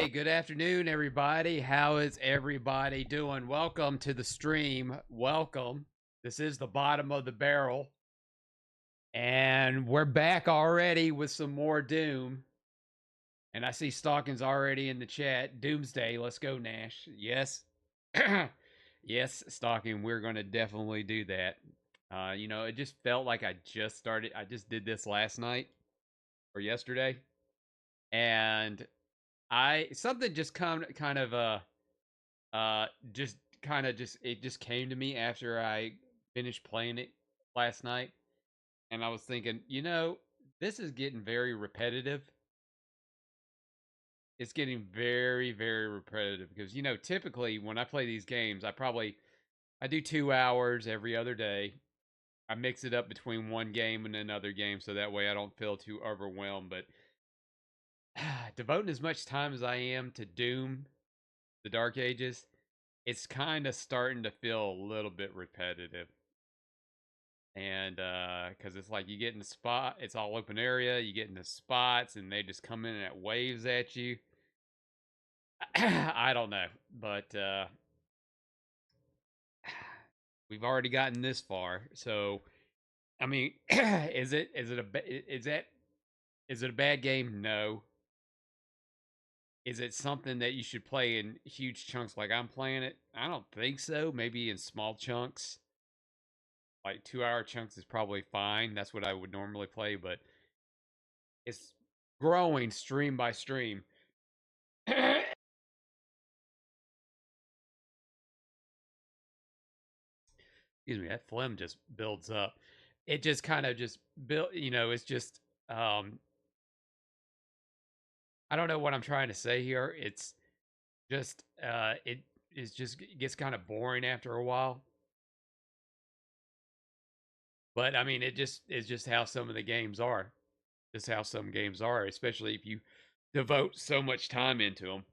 Hey, good afternoon, everybody. How is everybody doing? Welcome to the stream. Welcome. This is the bottom of the barrel. And we're back already with some more Doom. And I see Stalking's already in the chat. Doomsday. Let's go, Nash. Yes. Yes, Stalking. We're going to definitely do that. It just felt like I just did this last night or yesterday. And something just it just came to me after I finished playing it last night, and I was thinking, this is getting very repetitive. It's getting very, very repetitive because typically when I play these games, I do 2 hours every other day. I mix it up between one game and another game so that way I don't feel too overwhelmed. But devoting as much time as I am to Doom, the Dark Ages, it's kind of starting to feel a little bit repetitive. And because it's like you get in the spot, it's all open area, you get in the spots, and they just come in at waves at you. I don't know, but we've already gotten this far. So, I mean, is it a bad game? No. Is it something that you should play in huge chunks like I'm playing it? I don't think so. Maybe in small chunks. Like 2 hour chunks is probably fine. That's what I would normally play, but it's growing stream by stream. Excuse me, that phlegm just builds up. It just kind of just built, it's just I don't know what I'm trying to say here. It's just it gets kind of boring after a while. But I mean, it's just how some of the games are. Just how some games are, especially if you devote so much time into them.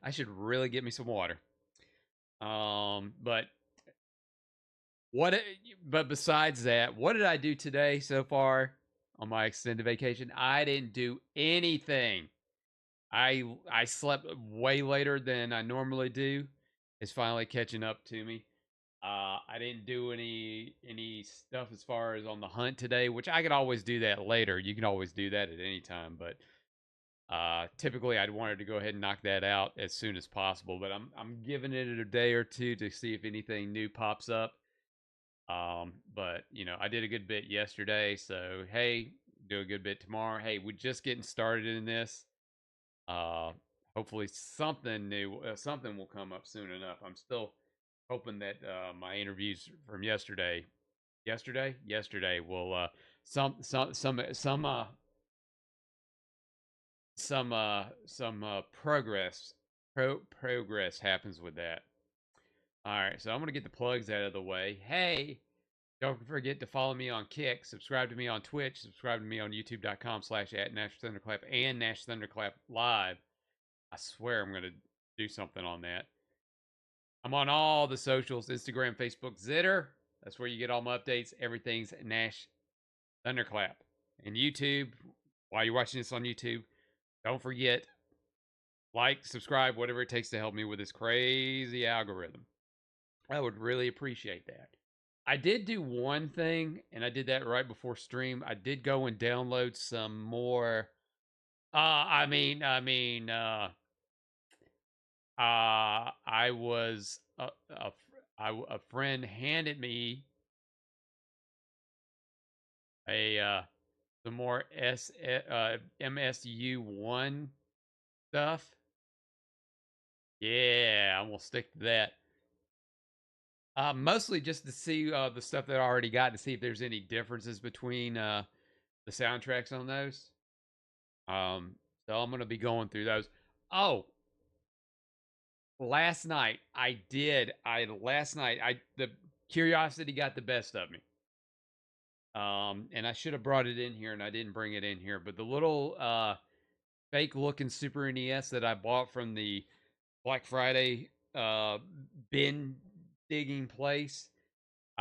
I should really get me some water. But what? But besides that, what did I do today so far on my extended vacation? I didn't do anything. I slept way later than I normally do. It's finally catching up to me. I didn't do any stuff as far as on the hunt today, which I could always do that later. You can always do that at any time, but typically I'd wanted to go ahead and knock that out as soon as possible. But I'm giving it a day or two to see if anything new pops up. But I did a good bit yesterday, so hey, do a good bit tomorrow. Hey, we're just getting started in this. Uh, Hopefully something new, something will come up soon enough. I'm still hoping that my interviews from yesterday will some some some some progress progress happens with that. All right, so I'm gonna get the plugs out of the way. Hey, don't forget to follow me on Kick, subscribe to me on Twitch, subscribe to me on youtube.com/@NashThunderclap and Nash Thunderclap Live. I swear I'm gonna do something on that. I'm on all the socials, Instagram, Facebook, Zitter. That's where you get all my updates. Everything's Nash Thunderclap. And YouTube, while you're watching this on YouTube, don't forget, like, subscribe, whatever it takes to help me with this crazy algorithm. I would really appreciate that. I did do one thing, and I did that right before stream. I did go and download some more. I was a friend handed me a some more MSU1 stuff. Yeah, I'm gonna stick to that. Mostly just to see the stuff that I already got to see if there's any differences between the soundtracks on those. So I'm gonna be going through those. Oh, last night the curiosity got the best of me. And I should have brought it in here and I didn't bring it in here, but the little fake looking Super NES that I bought from the Black Friday bin digging place.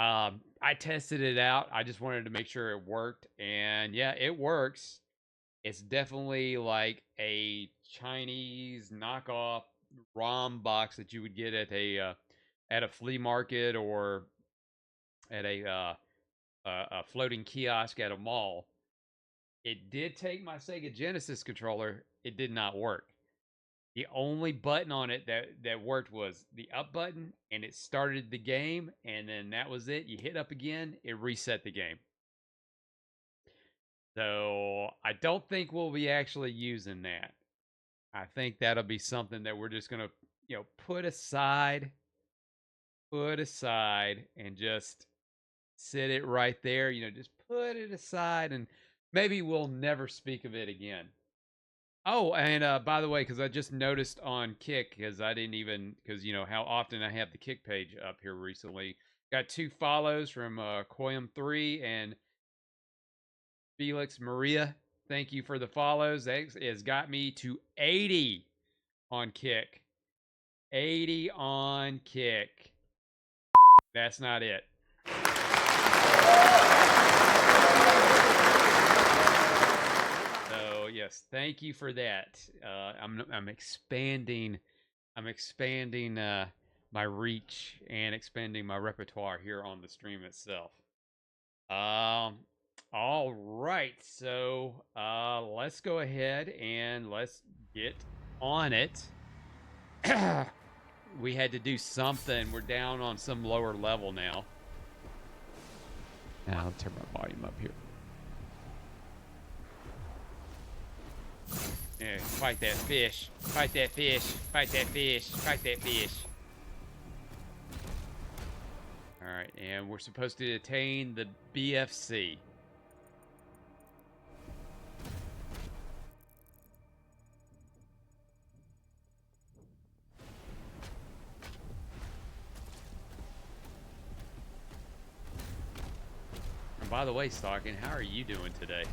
I tested it out. I just wanted to make sure it worked, and yeah, it works. It's definitely like a Chinese knockoff ROM box that you would get at a flea market or at a floating kiosk at a mall. It did take my Sega Genesis controller. It did not work. The only button on it that worked was the up button, and it started the game, and then that was it. You hit up again, it reset the game. So I don't think we'll be actually using that. I think that'll be something that we're just gonna, put aside, and just sit it right there. Just put it aside, and maybe we'll never speak of it again. Oh, and by the way, because I just noticed on Kick, because I didn't even, because how often I have the Kick page up here recently. Got 2 follows from Koyam3 and Felix Maria. Thank you for the follows. That has got me to 80 on Kick. 80 on Kick. That's not it. So yes, thank you for that. I'm expanding. I'm expanding my reach and expanding my repertoire here on the stream itself. All right, so let's go ahead and let's get on it. We had to do something. We're down on some lower level now. Now I'll turn my volume up here. Yeah, fight that fish. Fight that fish. Fight that fish. Fight that fish. Alright, and we're supposed to attain the BFC. And by the way, Stalking, how are you doing today?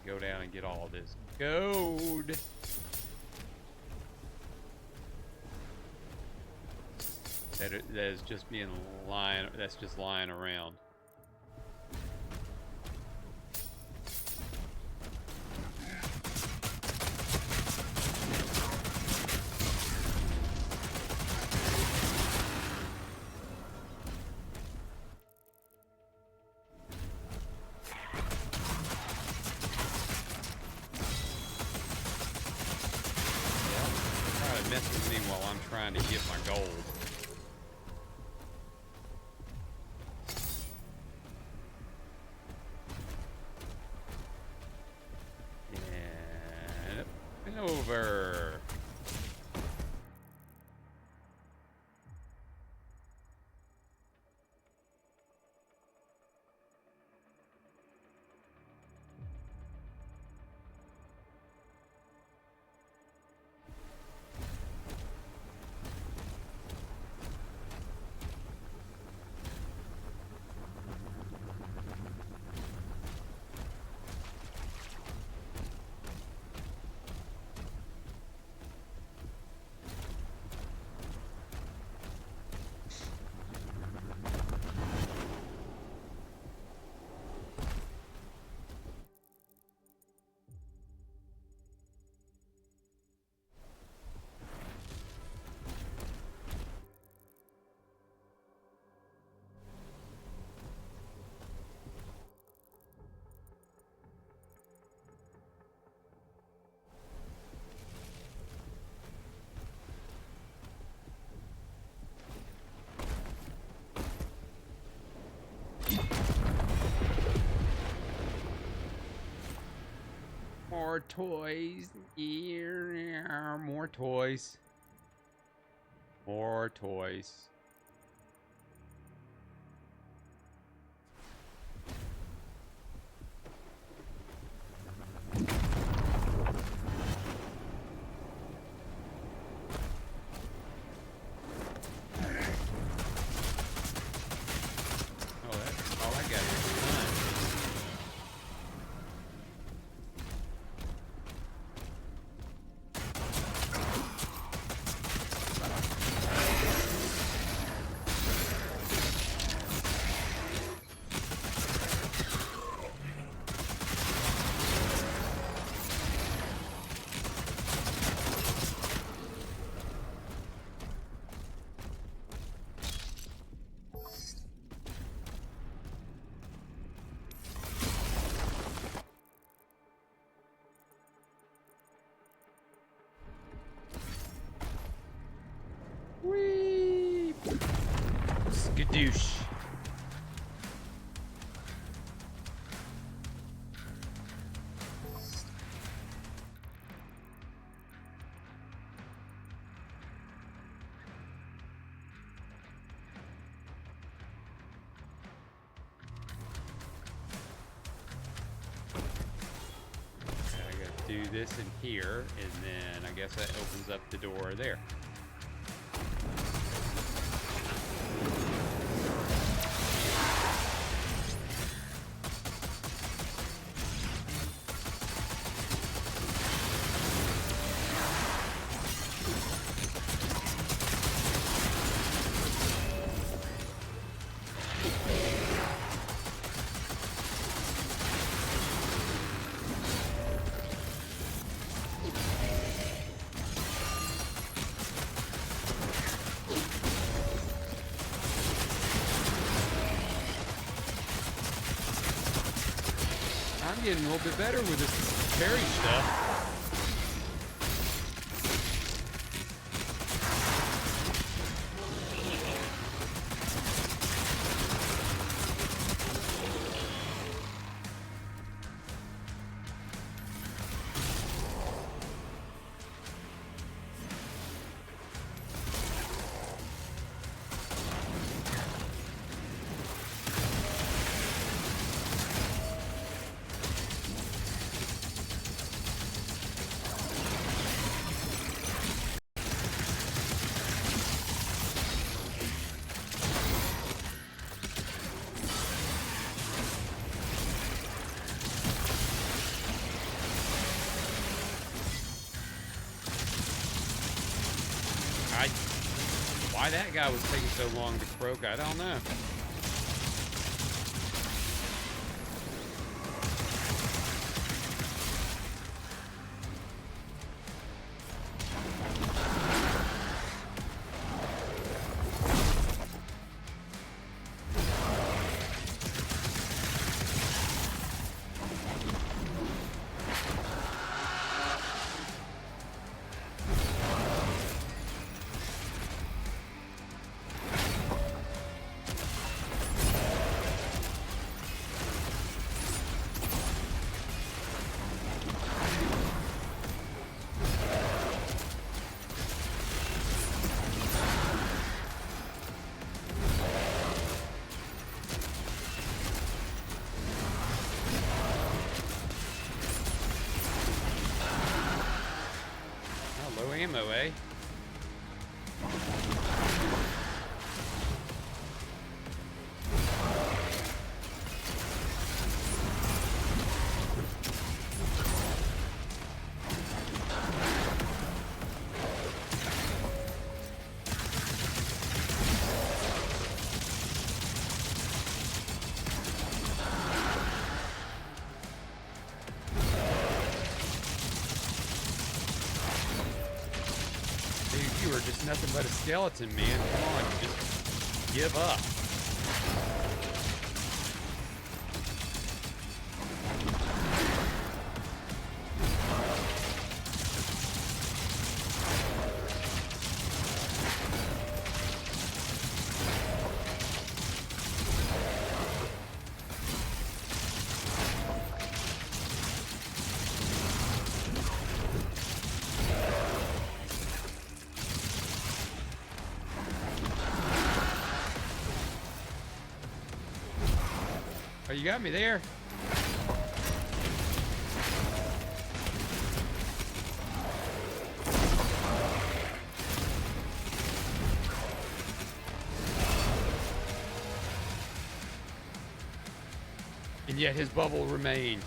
Go down and get all this gold. That is just being lying. That's just lying around. Trying to get my gold. And over. More toys. Yeah, more toys. More toys. Skadoosh. Do this in here, and then I guess that opens up the door there. I'm getting a little bit better with this parry stuff. Why that guy was taking so long to croak, I don't know. Ammo, eh? You are just nothing but a skeleton, man. Come on, just give up. Oh, you got me there. And yet his bubble remained.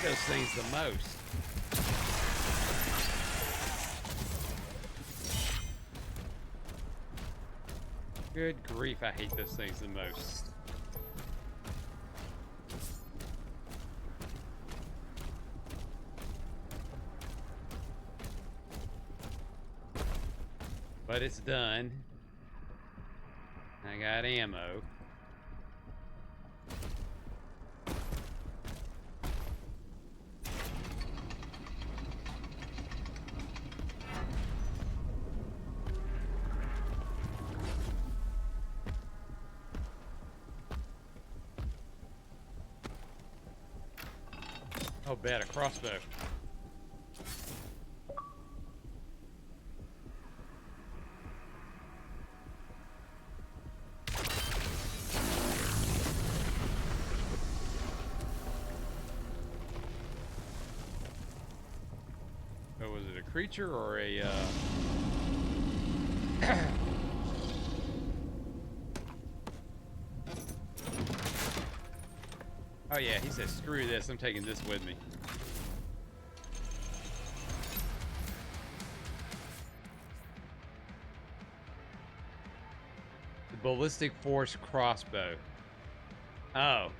those things the most. Good grief, I hate those things the most. But it's done. I got ammo. Oh, bad, a crossbow. Oh, was it a creature or a, Oh yeah, he said, screw this, I'm taking this with me. The ballistic force crossbow. Oh.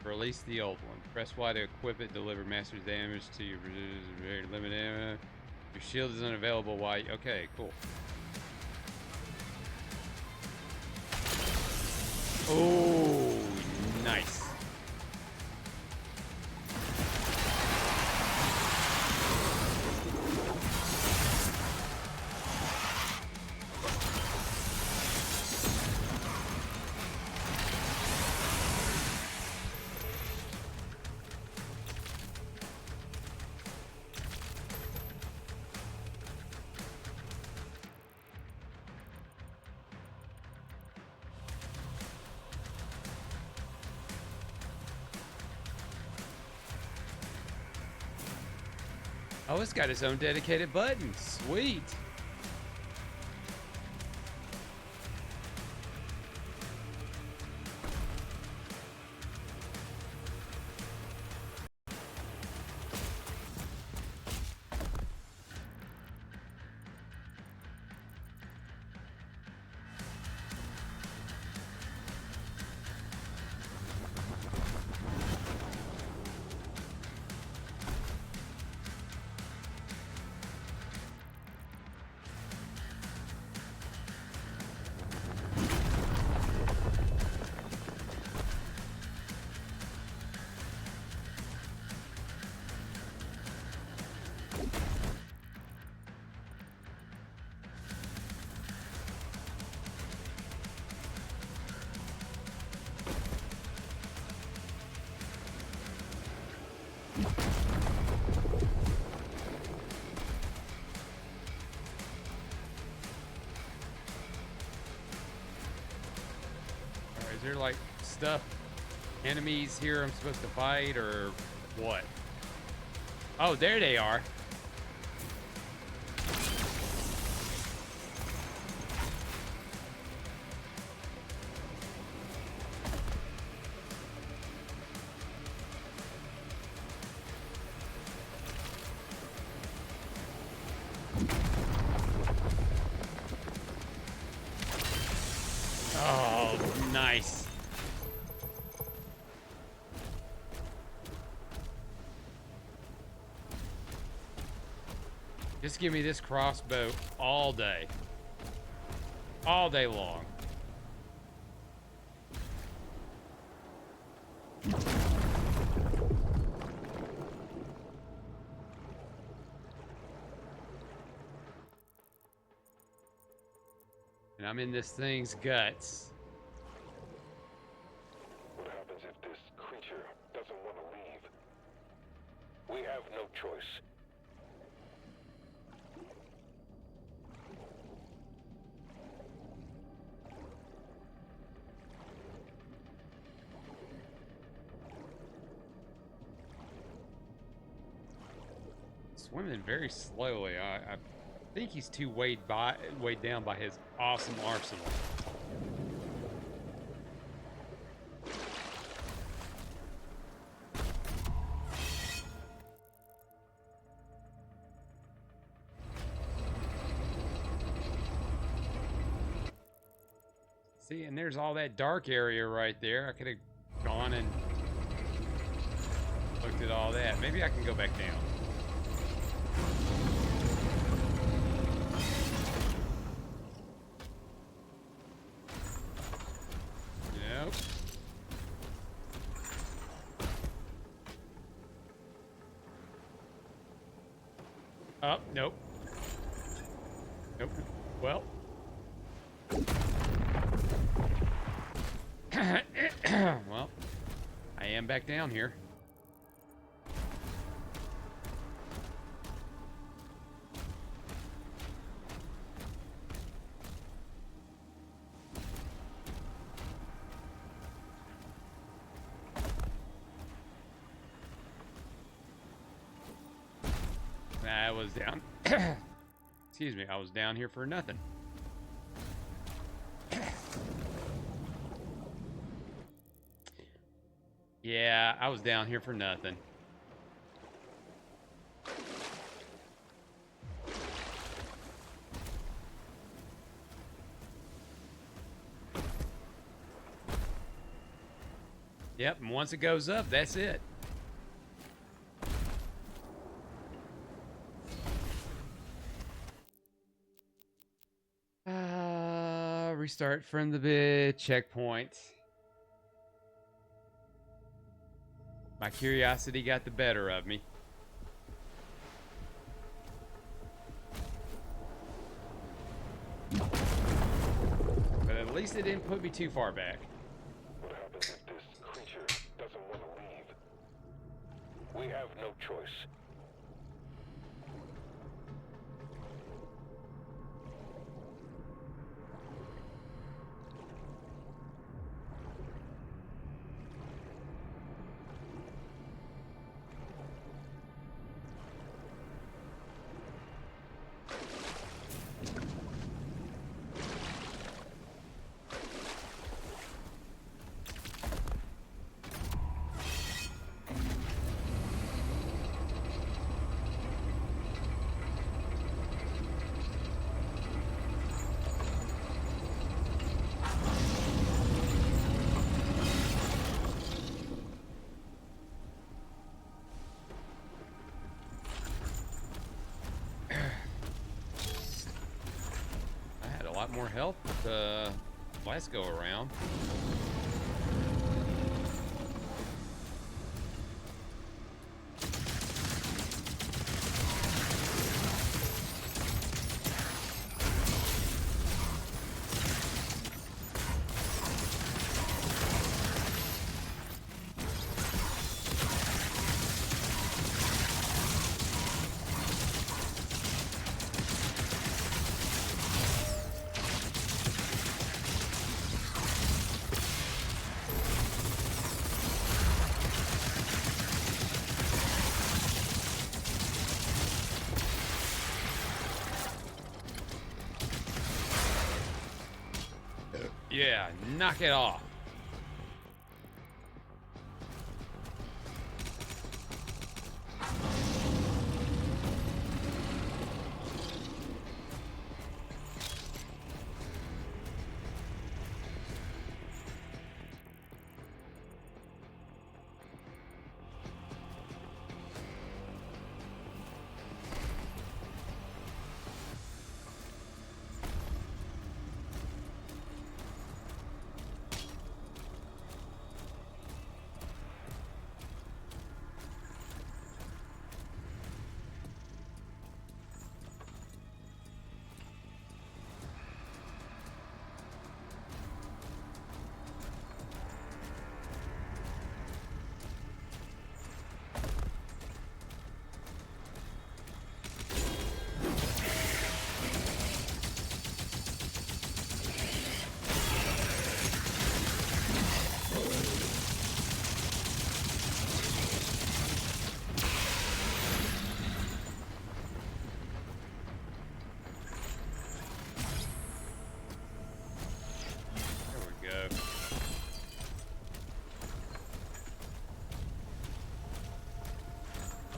Release the old one. Press Y to equip it, deliver master's damage to your very limited ammo. Your shield is unavailable while okay, cool. Oh, nice. Oh, it's got its own dedicated button. Sweet. Is there like stuff, enemies here I'm supposed to fight or what? Oh, there they are. Oh, nice. Just give me this crossbow all day. All day long. And I'm in this thing's guts. What happens if this creature doesn't want to leave? We have no choice. Swimming very slowly. I think he's too weighed down by his awesome arsenal. See, and there's all that dark area right there. I could have gone and looked at all that. Maybe I can go back down. Nope. Oh, nope. Nope. Well. Well, I am back down here. I was down. Excuse me, I was down here for nothing. Yeah, I was down here for nothing. Yep, and once it goes up, that's it. Restart from the bit checkpoint. My curiosity got the better of me. But at least it didn't put me too far back. What happens if this creature doesn't want to leave? We have no choice. More health last go around. Yeah, knock it off.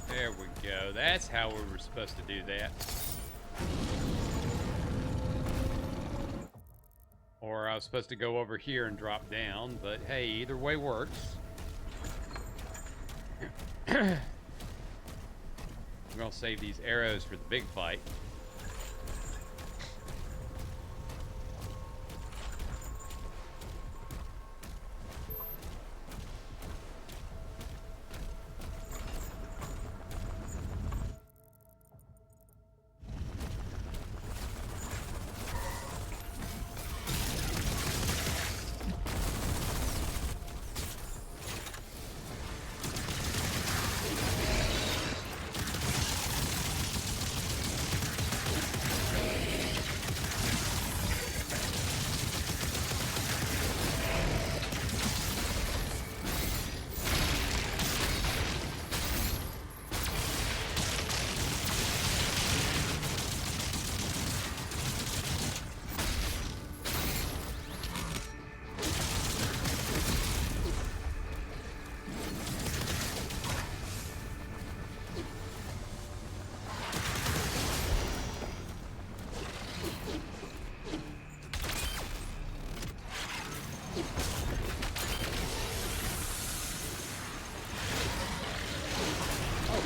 There we go. That's how we were supposed to do that. Or I was supposed to go over here and drop down, but hey, either way works. I'm gonna save these arrows for the big fight.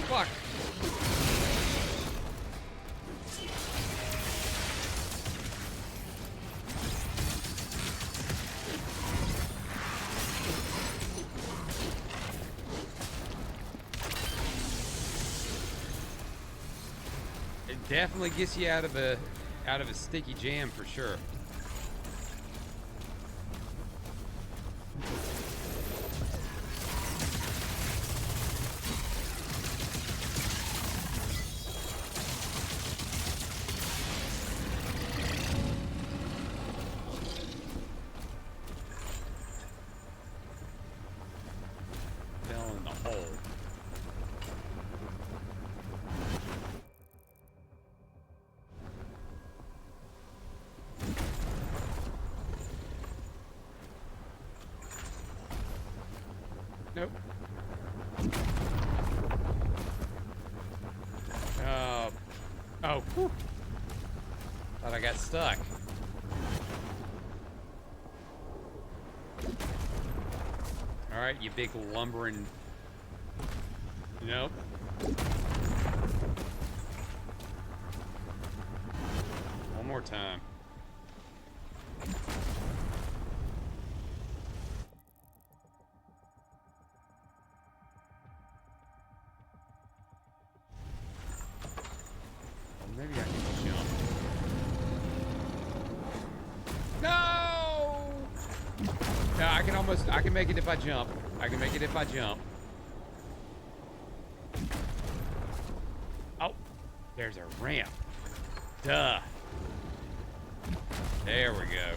Fuck. It definitely gets you out of a sticky jam for sure. Fell in the hole. Nope. Oh, whew. Thought I got stuck. All right, you big lumbering. Nope. One more time. Maybe I can jump. No! No, I can make it if I jump. I can make it if I jump. Oh, there's a ramp. Duh. There we go.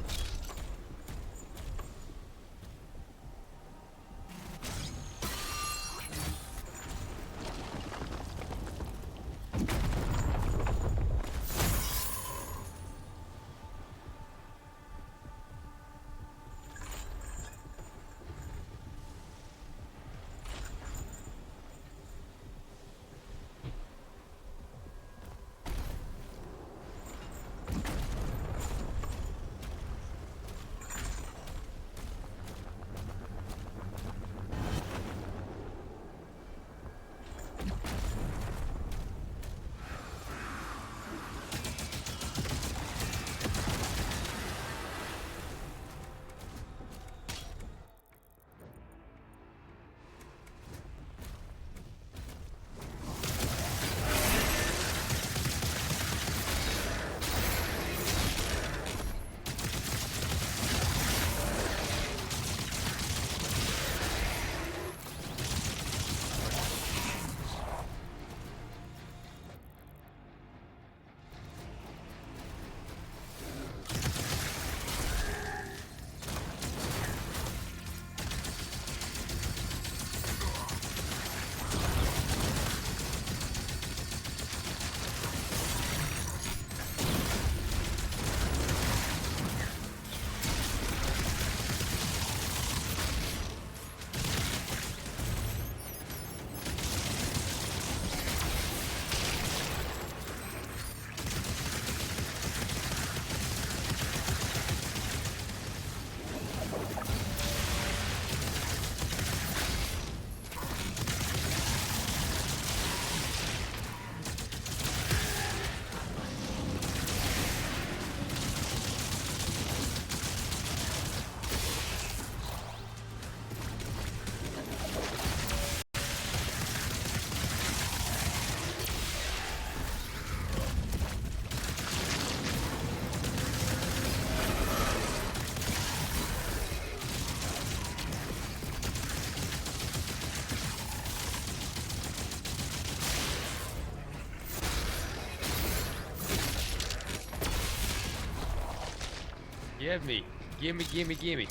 Give me. Gimme, gimme, gimme.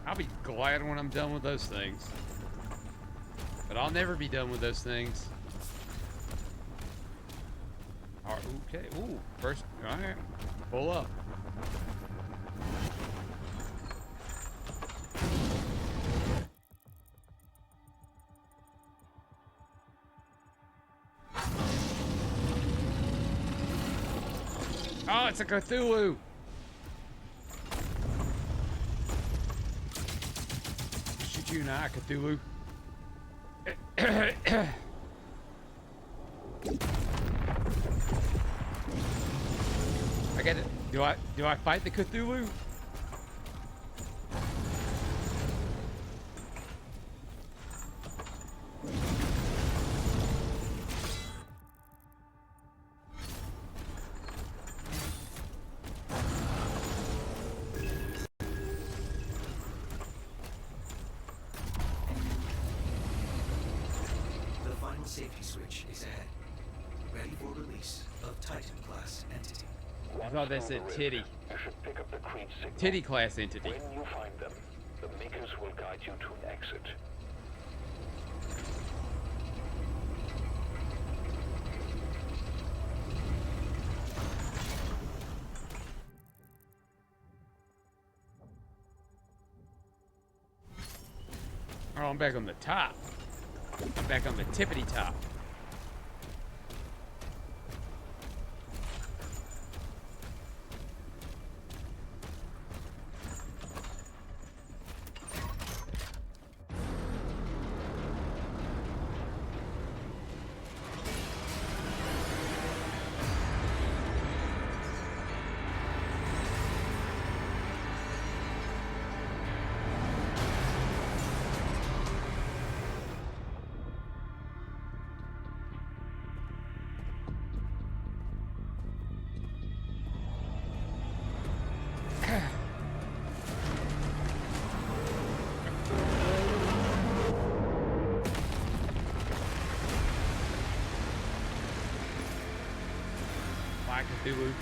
I'll be glad when I'm done with those things. But I'll never be done with those things. All right, okay. Ooh, first. All right. Pull up. Oh, it's a Cthulhu. Shoot you now, Cthulhu. I get it. Do I fight the Cthulhu? The final safety switch is ahead. Ready for release of Titan-class entity. I thought that said titty. You should pick up the Creed signal. Titty class entity. When you find them, the Makers will guide you to an exit. Oh, I'm back on the top. I'm back on the tippity top. My Cthulhu.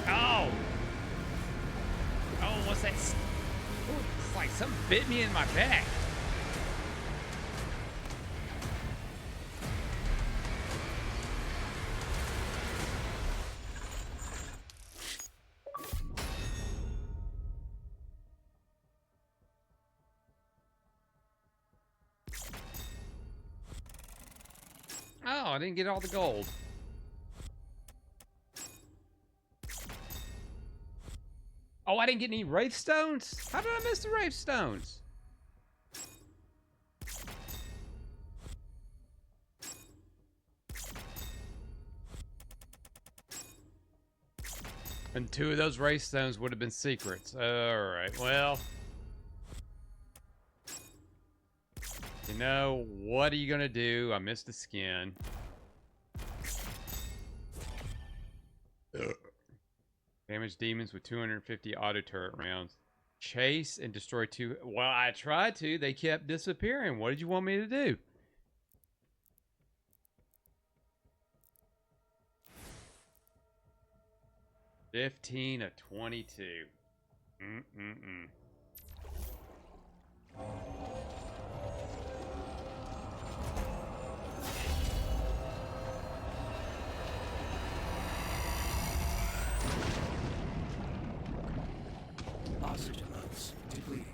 Oh! Oh, what's that? Ooh, it's like something bit me in my back. Oh, I didn't get all the gold. Oh, I didn't get any Wraith Stones? How did I miss the Wraith Stones? And 2 of those Wraith Stones would have been secrets. Alright, well. You know, what are you gonna do? I missed the skin. Damage demons with 250 auto turret rounds. Chase and destroy 2. Well, I tried to. They kept disappearing. What did you want me to do? $15 of 22. Oxygen levels depleting.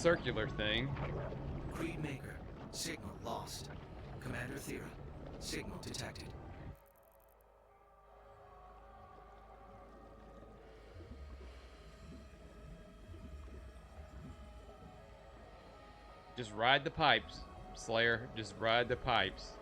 circular thing. Creed Maker. Signal lost. Commander Thera. Signal detected. Just ride the pipes, Slayer. Just ride the pipes.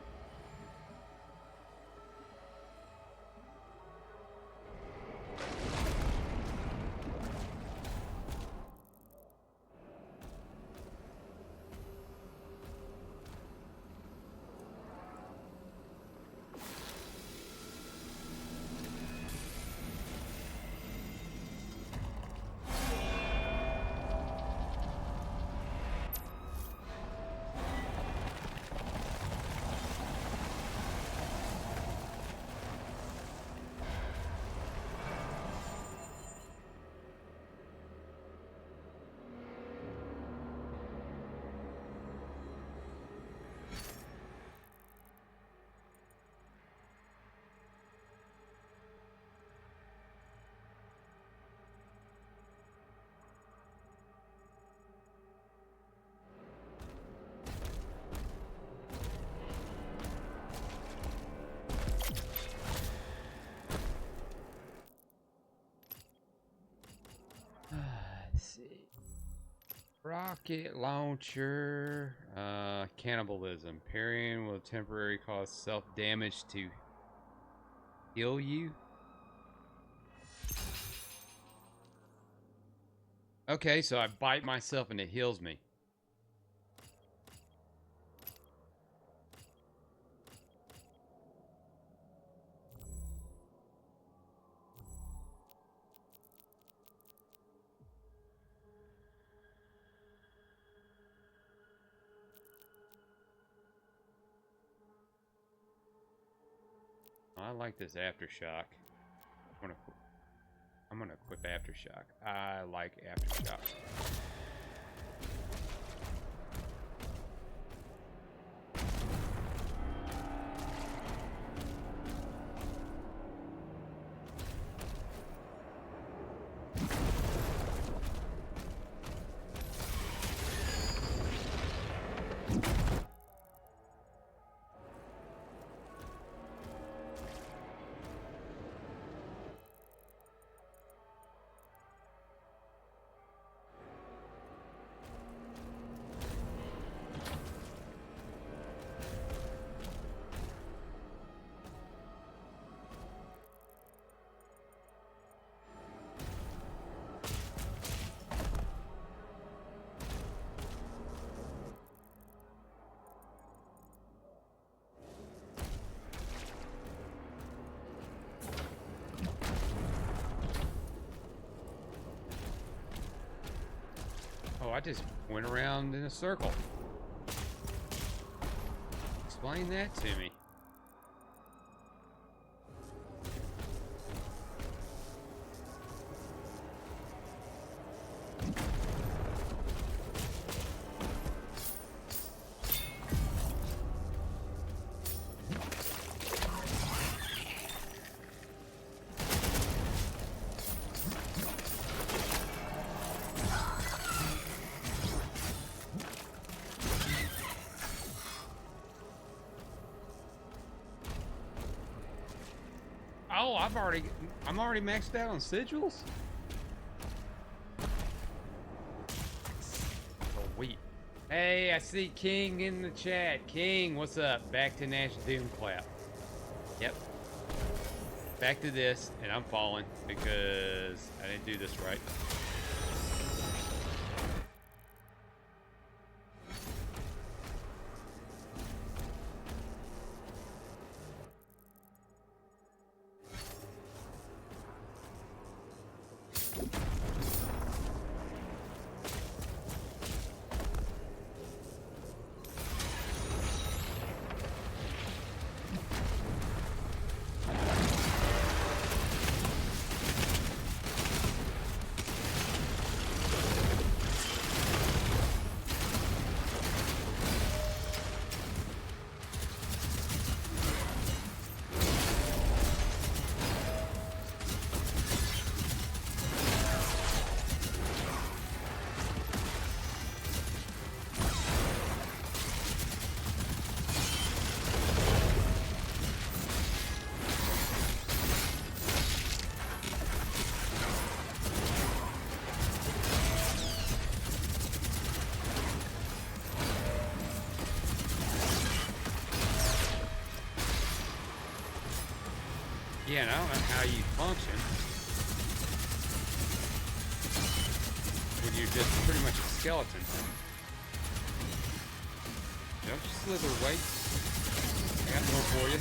Let's see. Rocket launcher. Cannibalism. Parrying will temporarily cause self-damage to heal you. Okay, so I bite myself and it heals me. I like this aftershock. I'm gonna equip aftershock. I like aftershock. Oh, I just went around in a circle. Explain that to me. Oh, I'm already maxed out on sigils? Sweet. Hey, I see King in the chat. King, what's up? Back to Nash Thunderclap. Yep. Back to this, and I'm falling because I didn't do this right. Again, I don't know how you function when you're just pretty much a skeleton. Don't you slither, wait. I got more for you.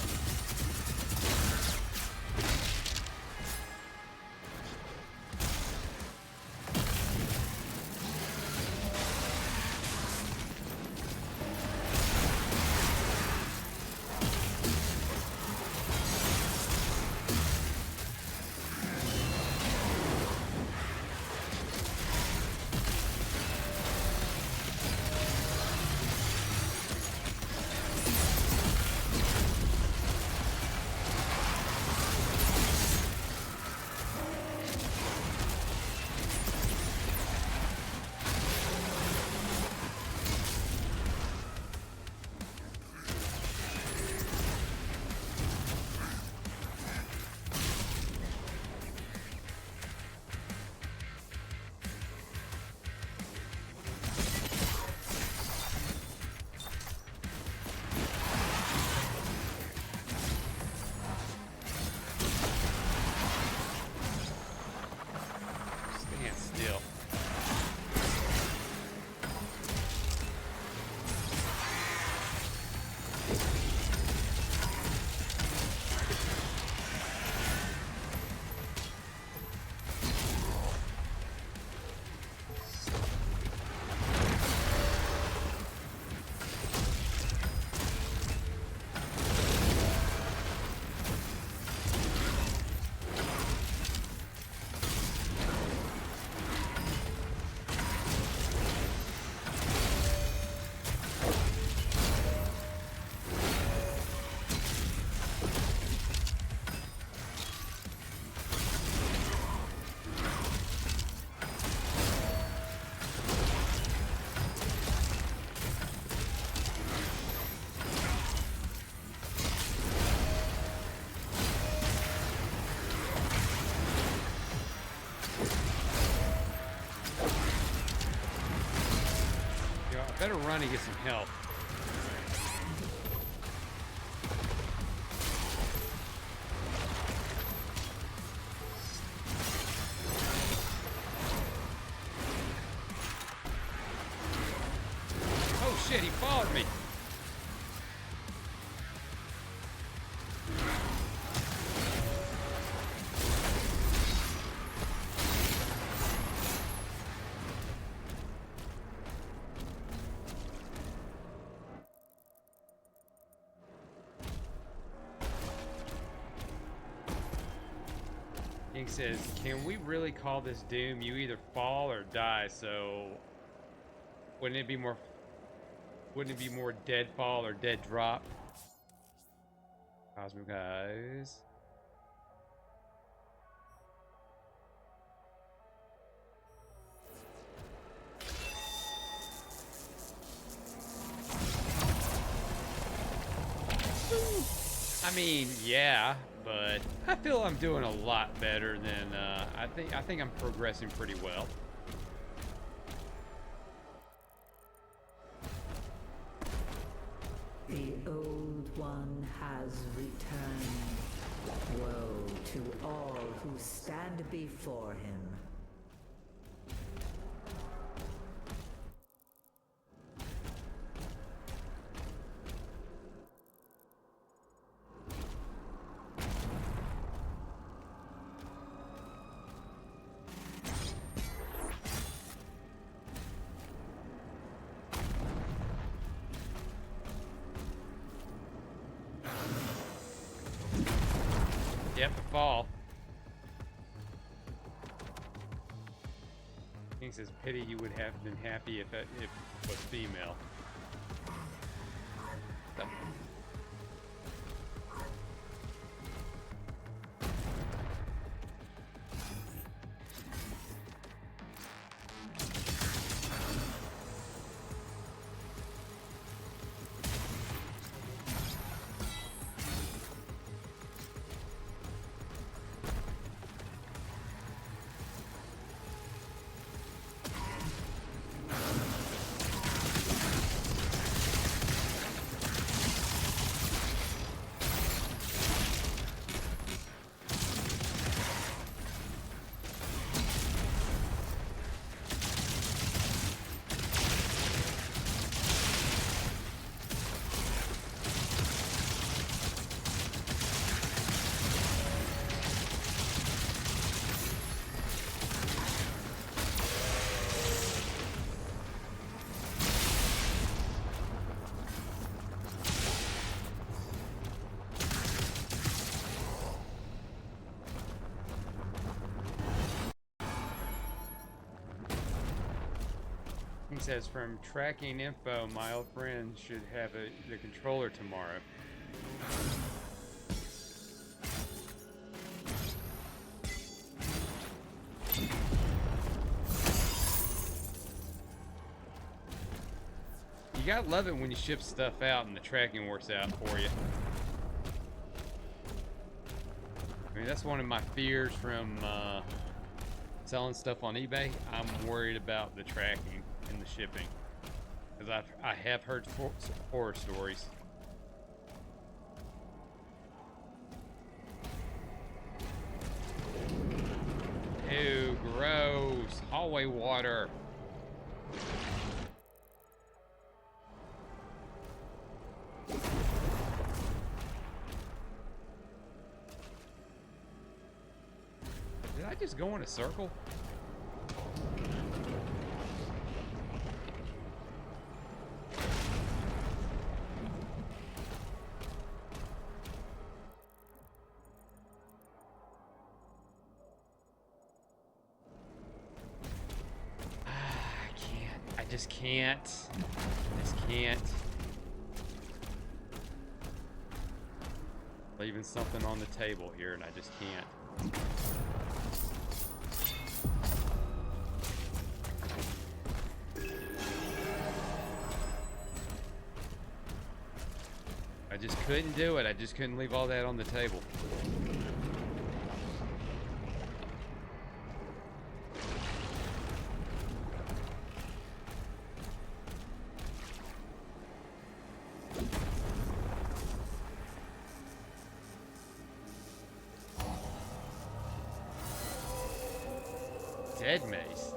Better run and get some help. Oh shit, he followed me. King says, can we really call this Doom? You either fall or die, so wouldn't it be more dead fall or dead drop? Cosmic guys. I mean, yeah, but I feel I'm doing a lot better than I think I'm progressing pretty well. The old one has returned. Woe to all who stand before him. Yep, a fall. King says, pity you would have been happy if it was female. King says, from tracking info, my old friend should have the controller tomorrow. You gotta love it when you ship stuff out and the tracking works out for you. I mean, that's one of my fears from selling stuff on eBay. I'm worried about the tracking and the shipping, because I have heard horror stories. Ew, gross. Hallway water. Did I just go in a circle? I just can't. I just can't. Leaving something on the table here and I just can't. I just couldn't do it. I just couldn't leave all that on the table. Dead mace.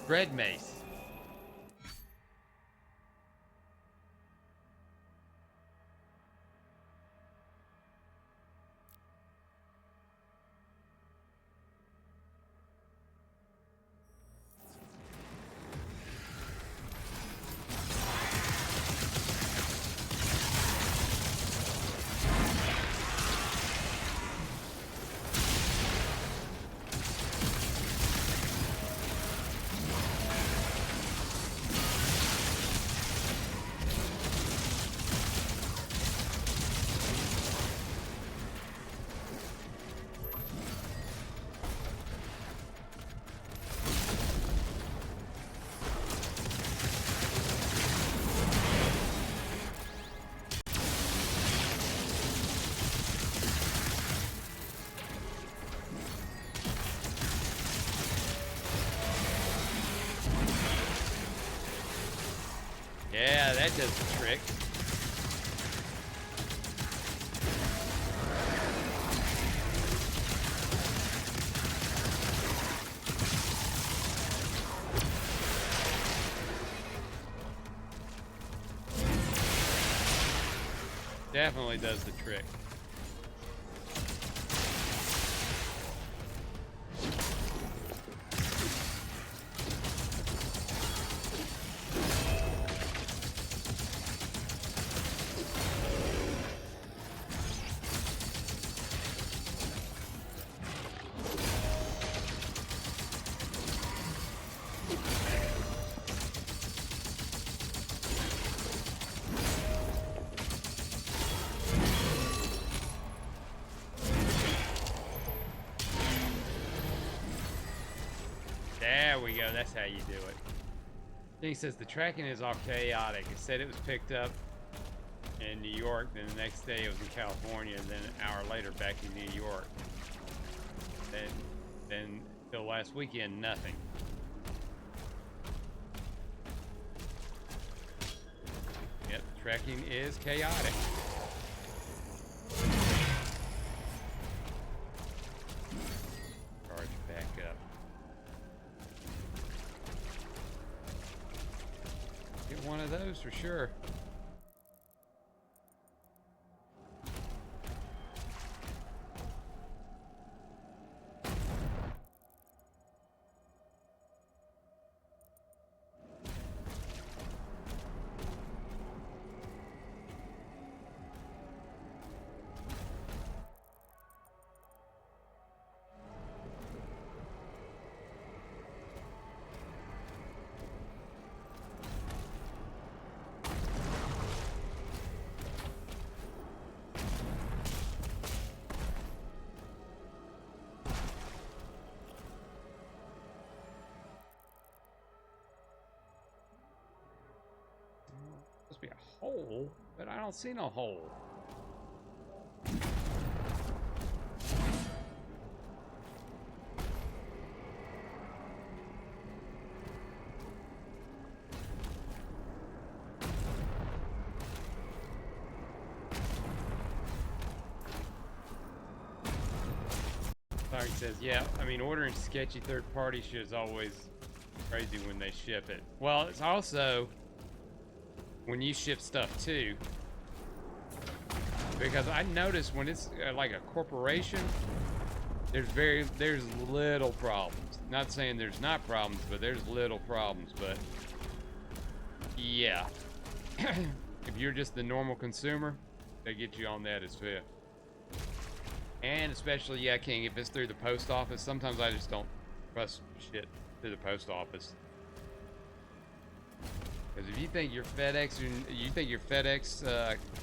Red mace. Yeah, that does the trick. Definitely does the trick. There we go. That's how you do it. Thing says the tracking is all chaotic. It said it was picked up in New York, then the next day it was in California, and then an hour later back in New York. Then till last weekend, nothing. Yep, tracking is chaotic. Charge back up. Get one of those for sure. hole, but I don't see no hole. Sorry, says, yeah, I mean, ordering sketchy third-party shit is always crazy when they ship it. Well, it's also when you ship stuff too, because I noticed when it's like a corporation, there's little problems. Not saying there's not problems, but there's little problems. But yeah, if you're just the normal consumer, they get you on that as well. And especially, yeah, King, if it's through the post office, sometimes I just don't trust shit through the post office. Because if you think your FedEx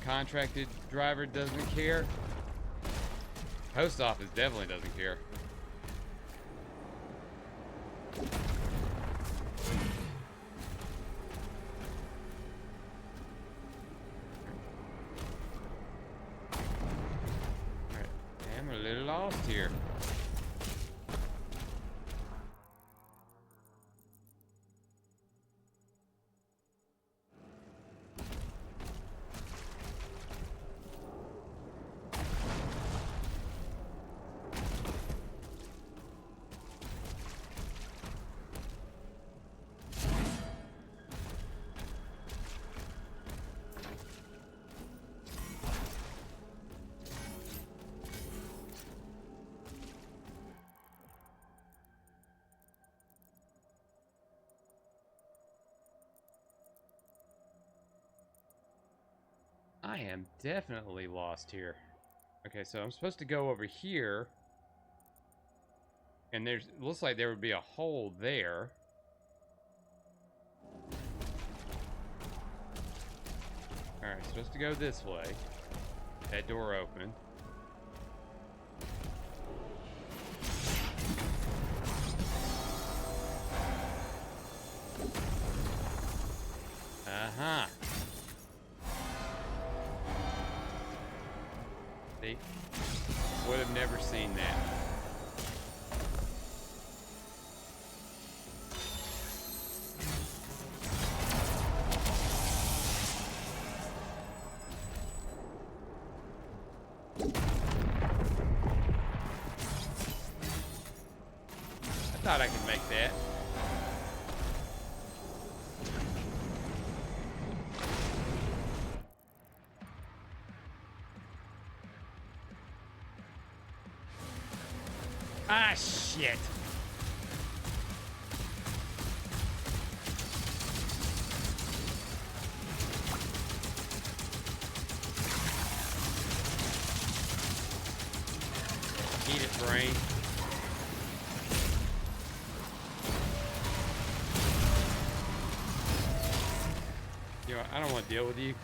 contracted driver doesn't care, post office definitely doesn't care. Alright, I'm a little lost here. I am definitely lost here. Okay, so I'm supposed to go over here. And it looks like there would be a hole there. Alright, supposed to go this way. That door open. Uh-huh. See? Would have never seen that. I thought I could make that. Ah, shit. Eat it, brain. You know, I don't want to deal with you.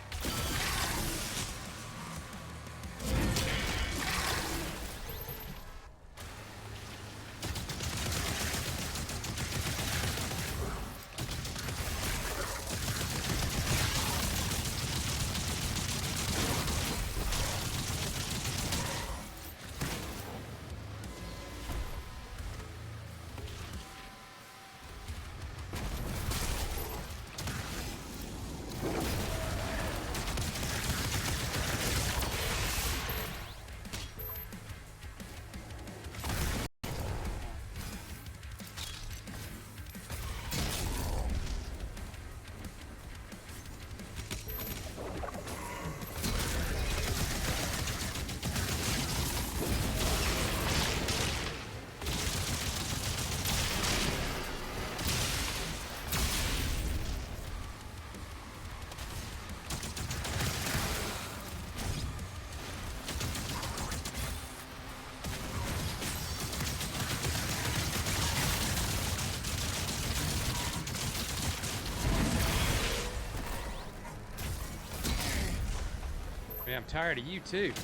Man, I'm tired of you too.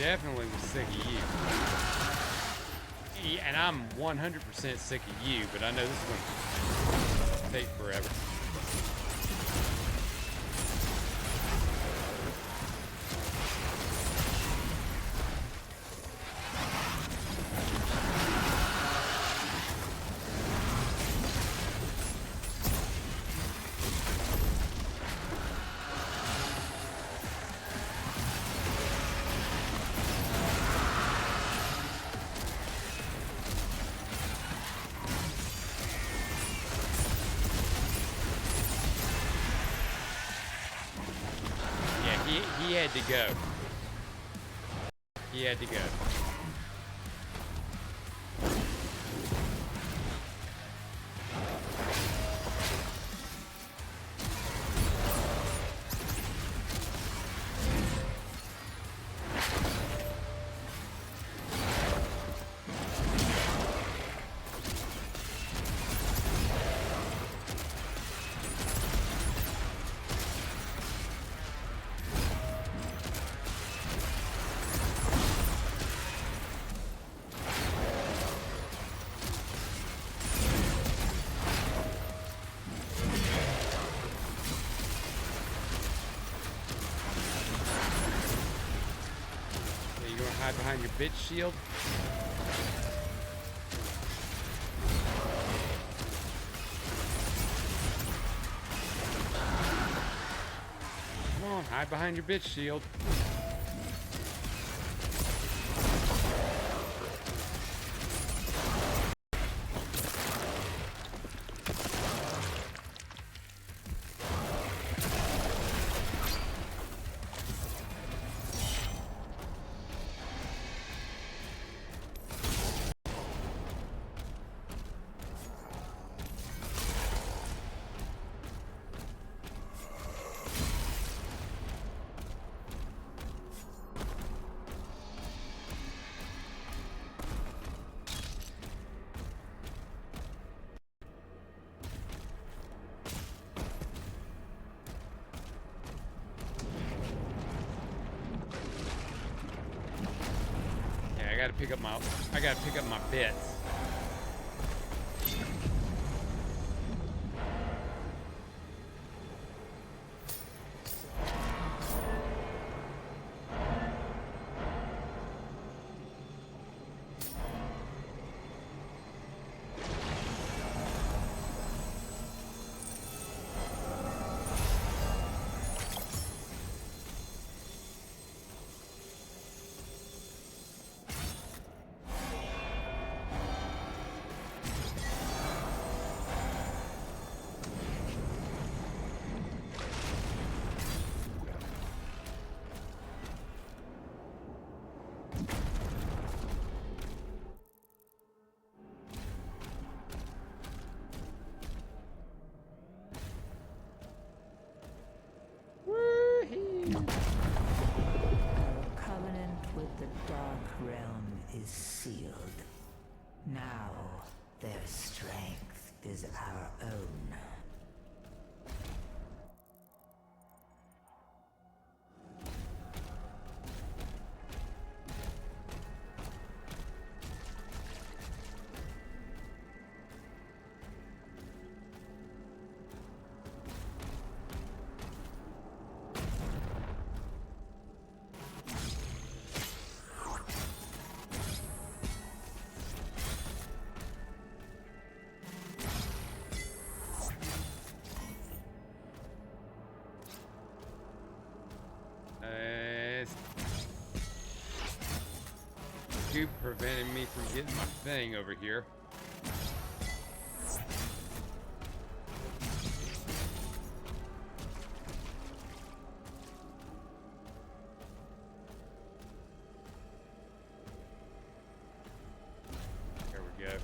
definitely was sick of you. And I'm 100% sick of you, but I know this is going to take forever. He had to go. He had to go. Hide behind your bitch shield. Come on, hide behind your bitch shield. I gotta pick up my bits. Is sealed. Now their strength is our own. You prevented me from getting my thing over here. There we go.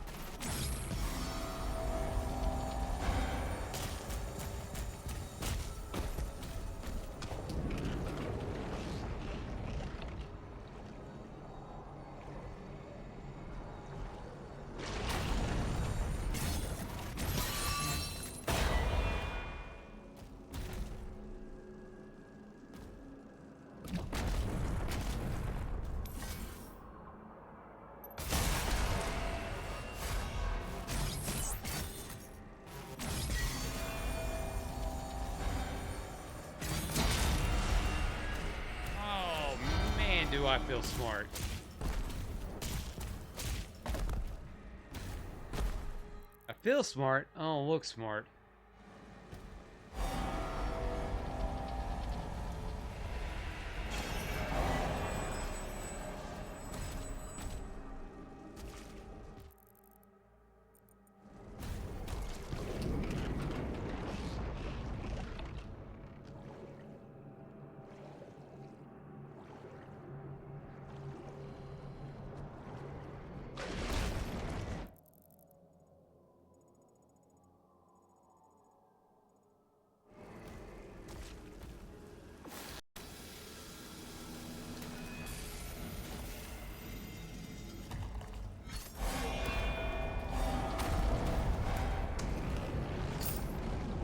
why I feel smart. I feel smart. I don't look smart.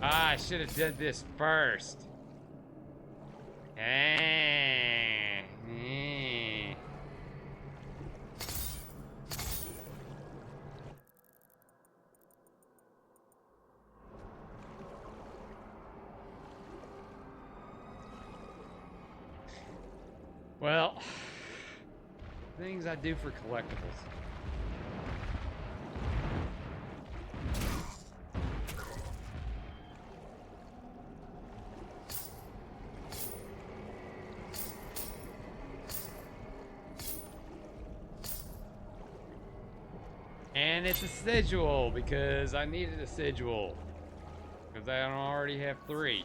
Ah, I should have done this first. Eh. Well, things I do for collectibles. And it's a sigil because I needed a sigil. Because I already have 3.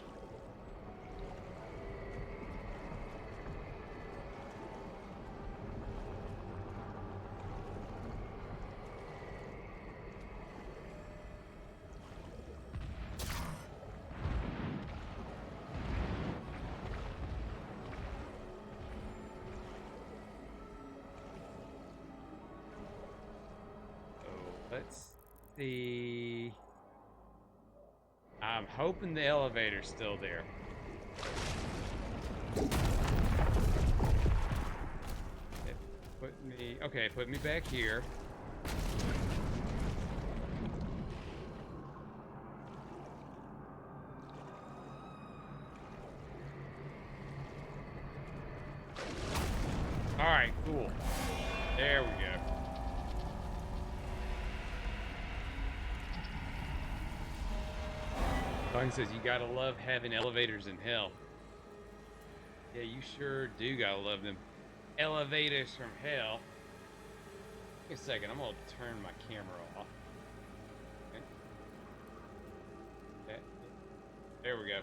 Let's see. I'm hoping the elevator's still there. Put me back here. All right, cool. There we go. Bung says you gotta love having elevators in hell. Yeah, you sure do gotta love them elevators from hell. Wait a second, I'm gonna turn my camera off. Okay. There we go.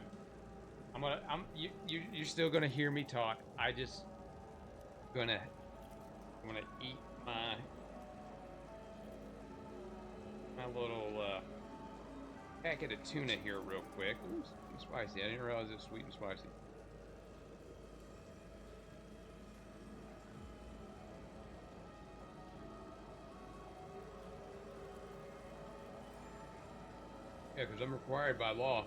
You're still gonna hear me talk. I'm gonna eat my little packet of tuna here real quick. Ooh, spicy. I didn't realize it was sweet and spicy. Yeah, because I'm required by law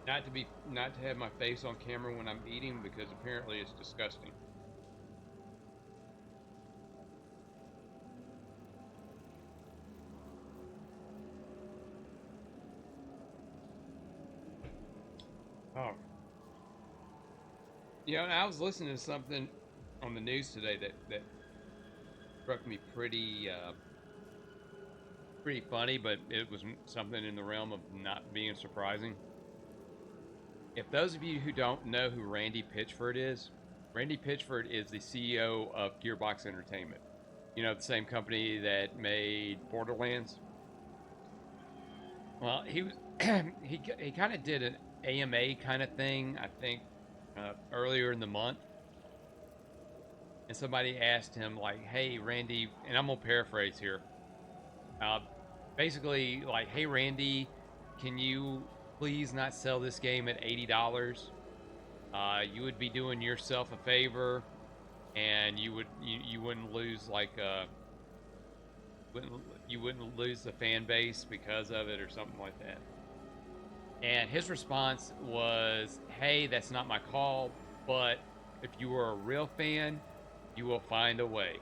not to have my face on camera when I'm eating because apparently it's disgusting. Oh. Yeah, I was listening to something on the news today that struck me pretty funny, but it was something in the realm of not being surprising. If those of you who don't know who Randy Pitchford is the CEO of Gearbox Entertainment. You know, the same company that made Borderlands. Well, he was he kind of did an AMA kind of thing, I think, earlier in the month. And somebody asked him, like, hey, Randy, and I'm going to paraphrase here. Basically, like, hey, Randy, can you please not sell this game at $80? You would be doing yourself a favor, and you wouldn't lose, like, you wouldn't lose the fan base because of it or something like that. And his response was, hey, that's not my call, but if you are a real fan, you will find a way.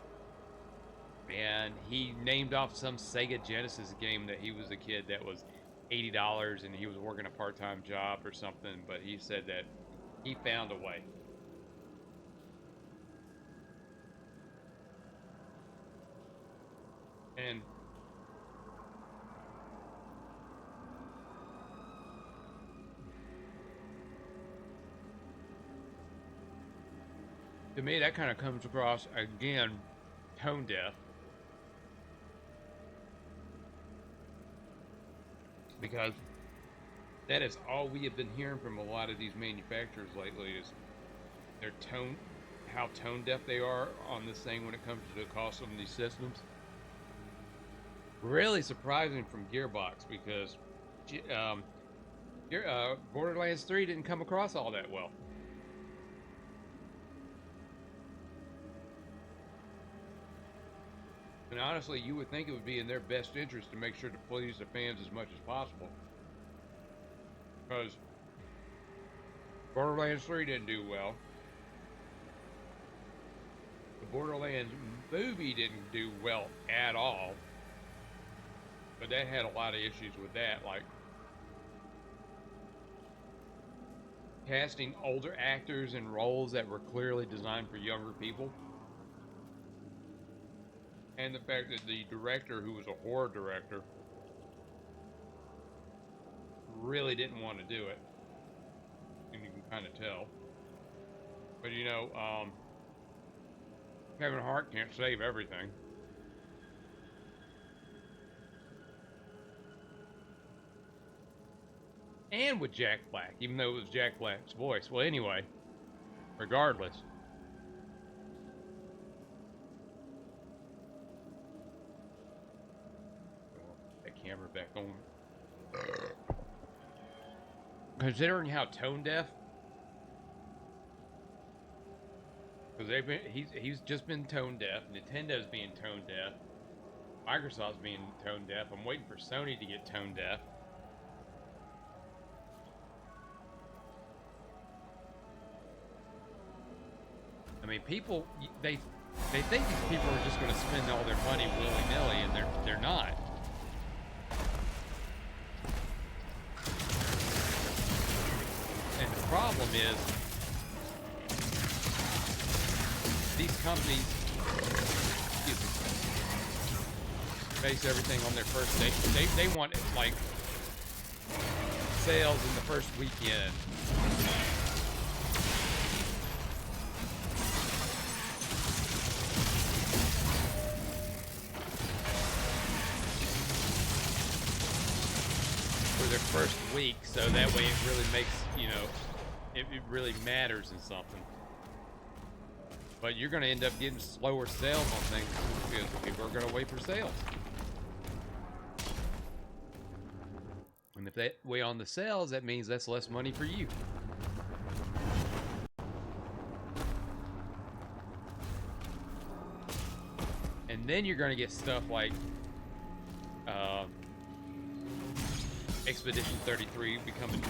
And he named off some Sega Genesis game that he was a kid that was $80 and he was working a part-time job or something, but he said that he found a way. And to me, that kind of comes across, again, tone deaf. Because that is all we have been hearing from a lot of these manufacturers lately is their tone, how tone deaf they are on this thing when it comes to the cost of these systems. Really surprising from Gearbox because Borderlands 3 didn't come across all that well. And honestly, you would think it would be in their best interest to make sure to please the fans as much as possible. Because Borderlands 3 didn't do well. The Borderlands movie didn't do well at all. But that had a lot of issues with that, like casting older actors in roles that were clearly designed for younger people. And the fact that the director, who was a horror director, really didn't want to do it. And you can kind of tell. But you know, Kevin Hart can't save everything. And with Jack Black, even though it was Jack Black's voice. Well, anyway, regardless. That camera back on. Considering how tone deaf, because he's just been tone deaf. Nintendo's being tone deaf. Microsoft's being tone deaf. I'm waiting for Sony to get tone deaf. I mean, people they think these people are just going to spend all their money willy-nilly, and they're not. And the problem is, these companies base everything on their first day. They want like sales in the first weekend. For their first week, so that way it really makes, you know, it really matters in something. But you're going to end up getting slower sales on things because people are going to wait for sales. And if they wait on the sales, that means that's less money for you. And then you're going to get stuff like Expedition 33 becoming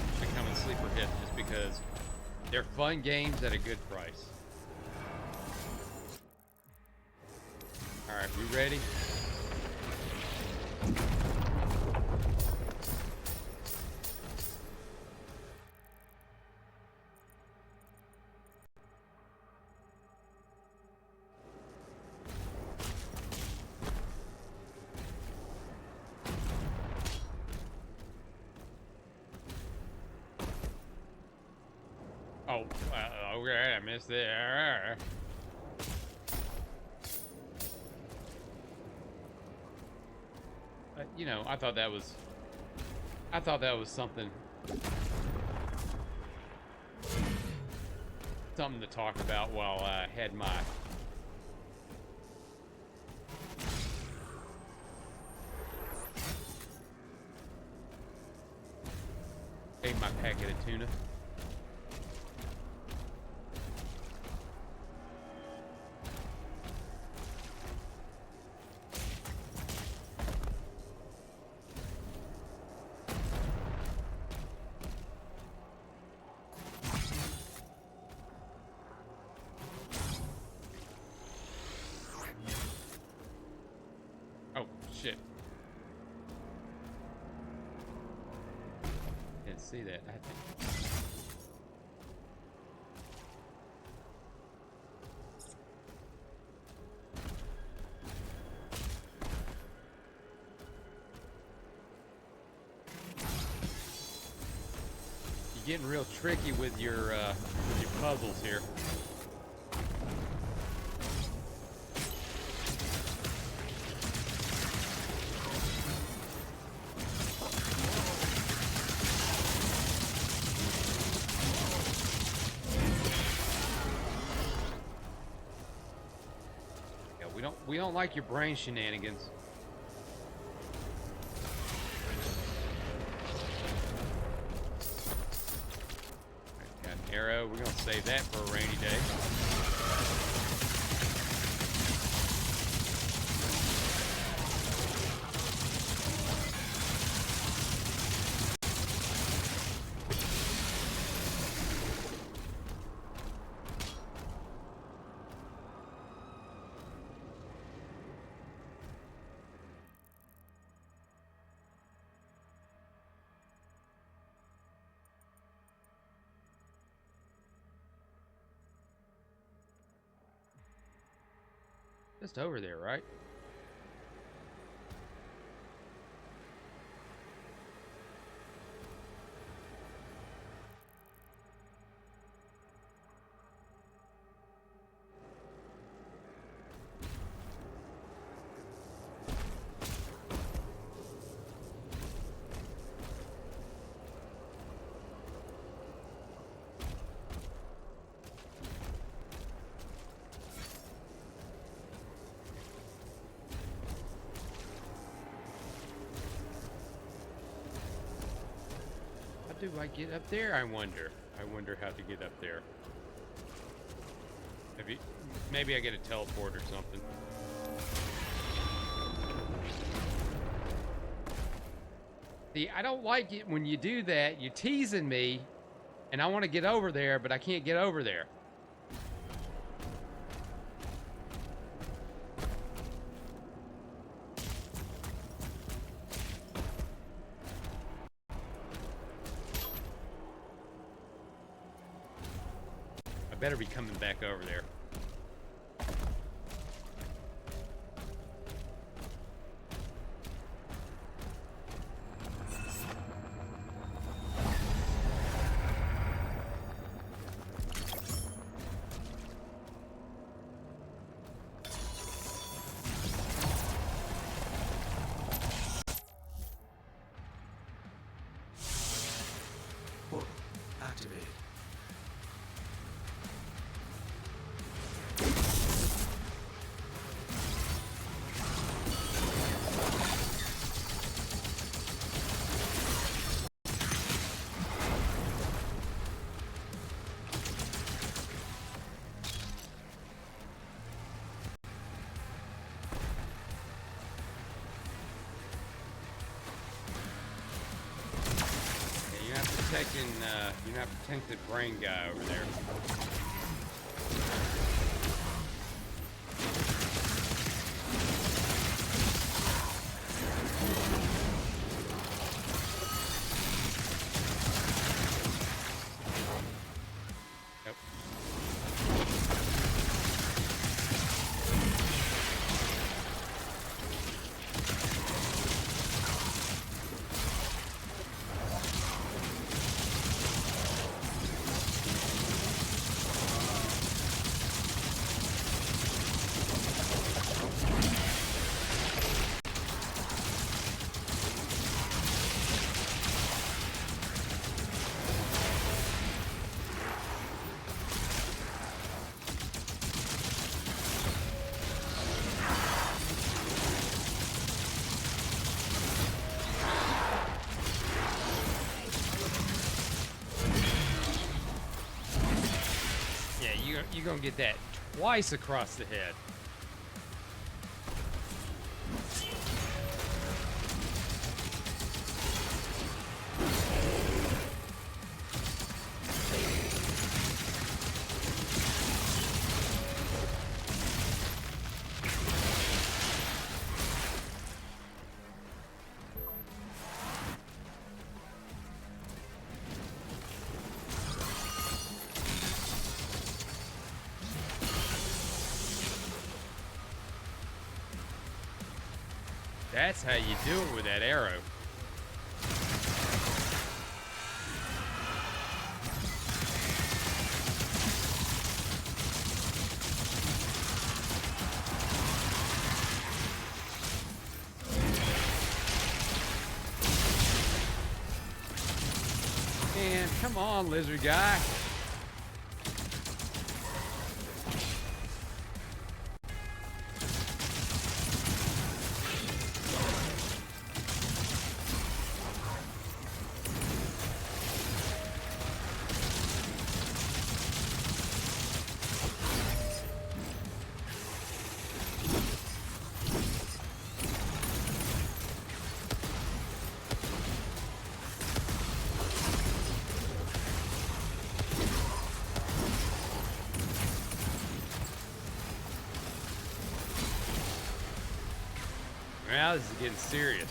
sleeper hits just because they're fun games at a good price. All right, we ready? Oh, okay, I missed it. You know, I thought that was something to talk about while I had my packet of tuna. Oh, shit. Didn't see that. I think. getting real tricky with your puzzles here. Yeah, we don't like your brain shenanigans. Arrow, we're gonna save that for a rainy day. Just over there, right? How do I get up there? I wonder how to get up there. Maybe I get a teleport or something. See, I don't like it when you do that. You're teasing me, and I want to get over there, but I can't get over there. I better be coming back over there. Portal activated. You're not protecting the brain guy over there. Yep. You're gonna get that twice across the head. That's how you do it with that arrow. man. Come on, lizard guy. Now this is getting serious.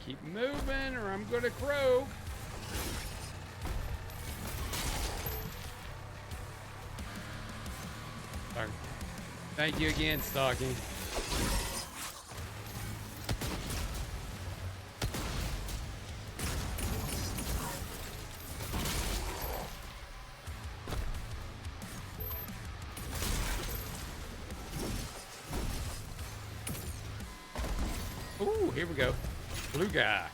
Keep moving or I'm gonna croak. Thank you again, Stalking. Ooh, here we go. Blue guy.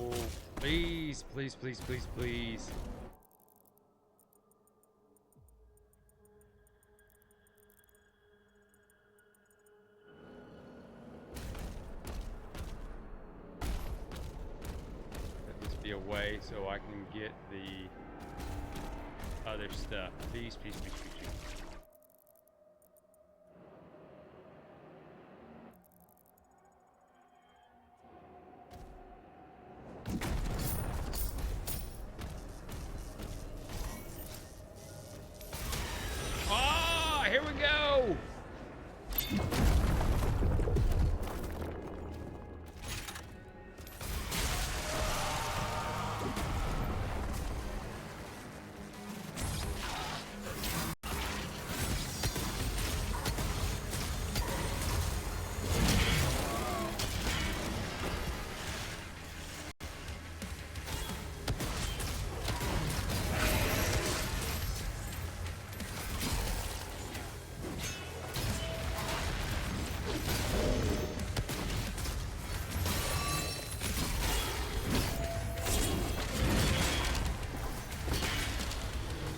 Oh, please, please, please, please, please. Let this be a way so I can get the other stuff. Please, please, please, please, please. Oh, here we go.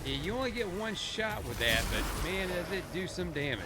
Yeah, you only get one shot with that, but man, does it do some damage.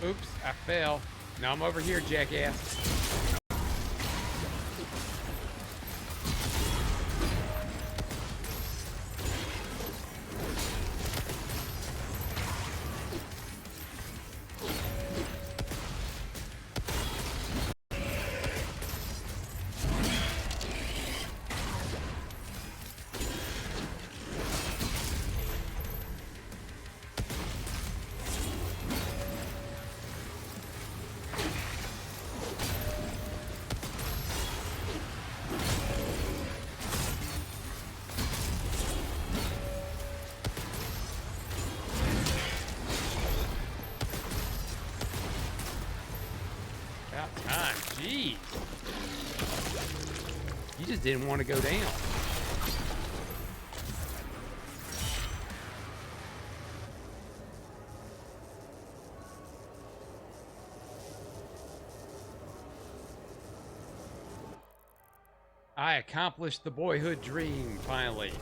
Oops, I fell. Now I'm over here, jackass. About time. Jeez. You just didn't want to go down. I accomplished the boyhood dream, finally.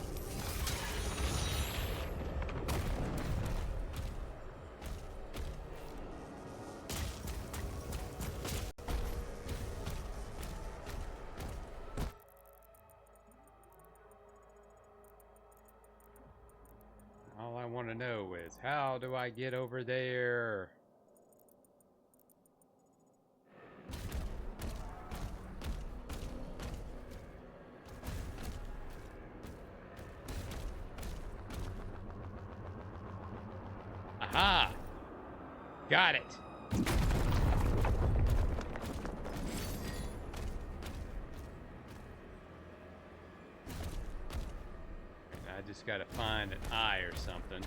All I want to know is, how do I get over there? Aha! Got it. I just gotta find an eye or something.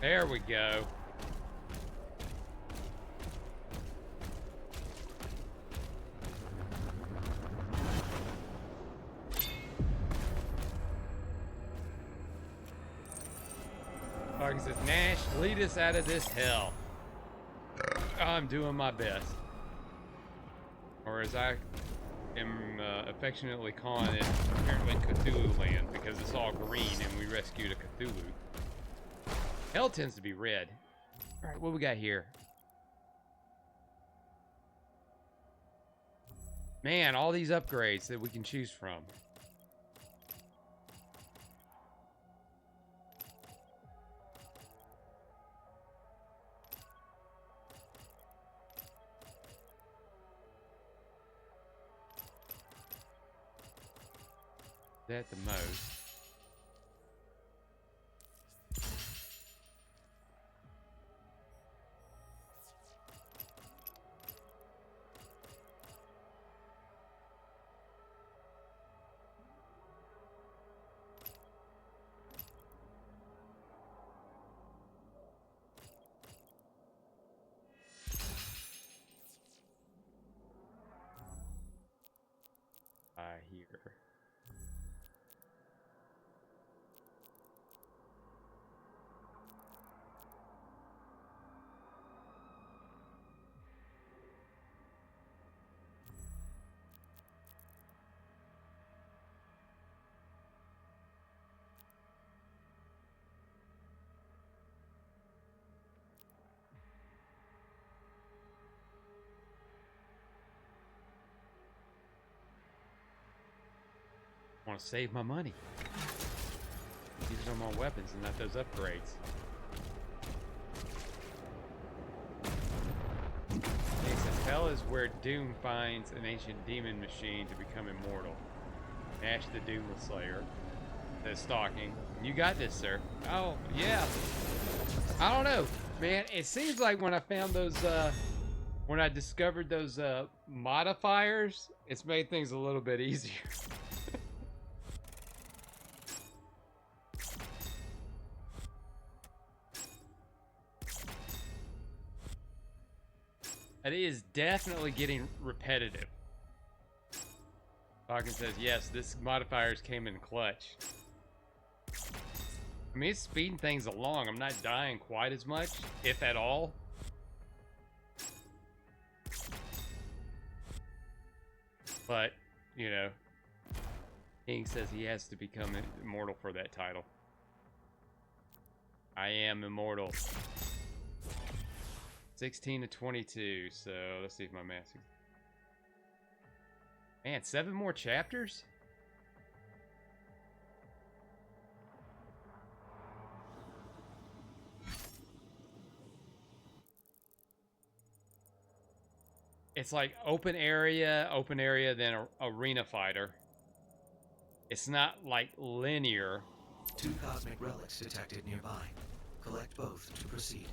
There we go. Like says, Nash, lead us out of this hell. I'm doing my best. Or as I am affectionately calling it, apparently Cthulhu Land, because it's all green and we rescued a Cthulhu. Hell tends to be red. All right, what we got here? Man, all these upgrades that we can choose from. That the most. Here. I want to save my money. Use it on my weapons and not those upgrades. It says, hell is where Doom finds an ancient demon machine to become immortal. Nash the Doom Slayer. the stalking. You got this, sir. Oh, yeah. I don't know, man. It seems like when I found those, when I discovered those modifiers, it's made things a little bit easier. It is definitely getting repetitive. Hawkins says, yes, this modifiers came in clutch. I mean, it's speeding things along. I'm not dying quite as much, if at all. But, you know, King says he has to become immortal for that title. I am immortal. 16 to 22, so let's see if my math is... Man, 7 more chapters? It's like open area, then arena fighter. It's not like linear. 2 cosmic relics detected nearby. Collect both to proceed.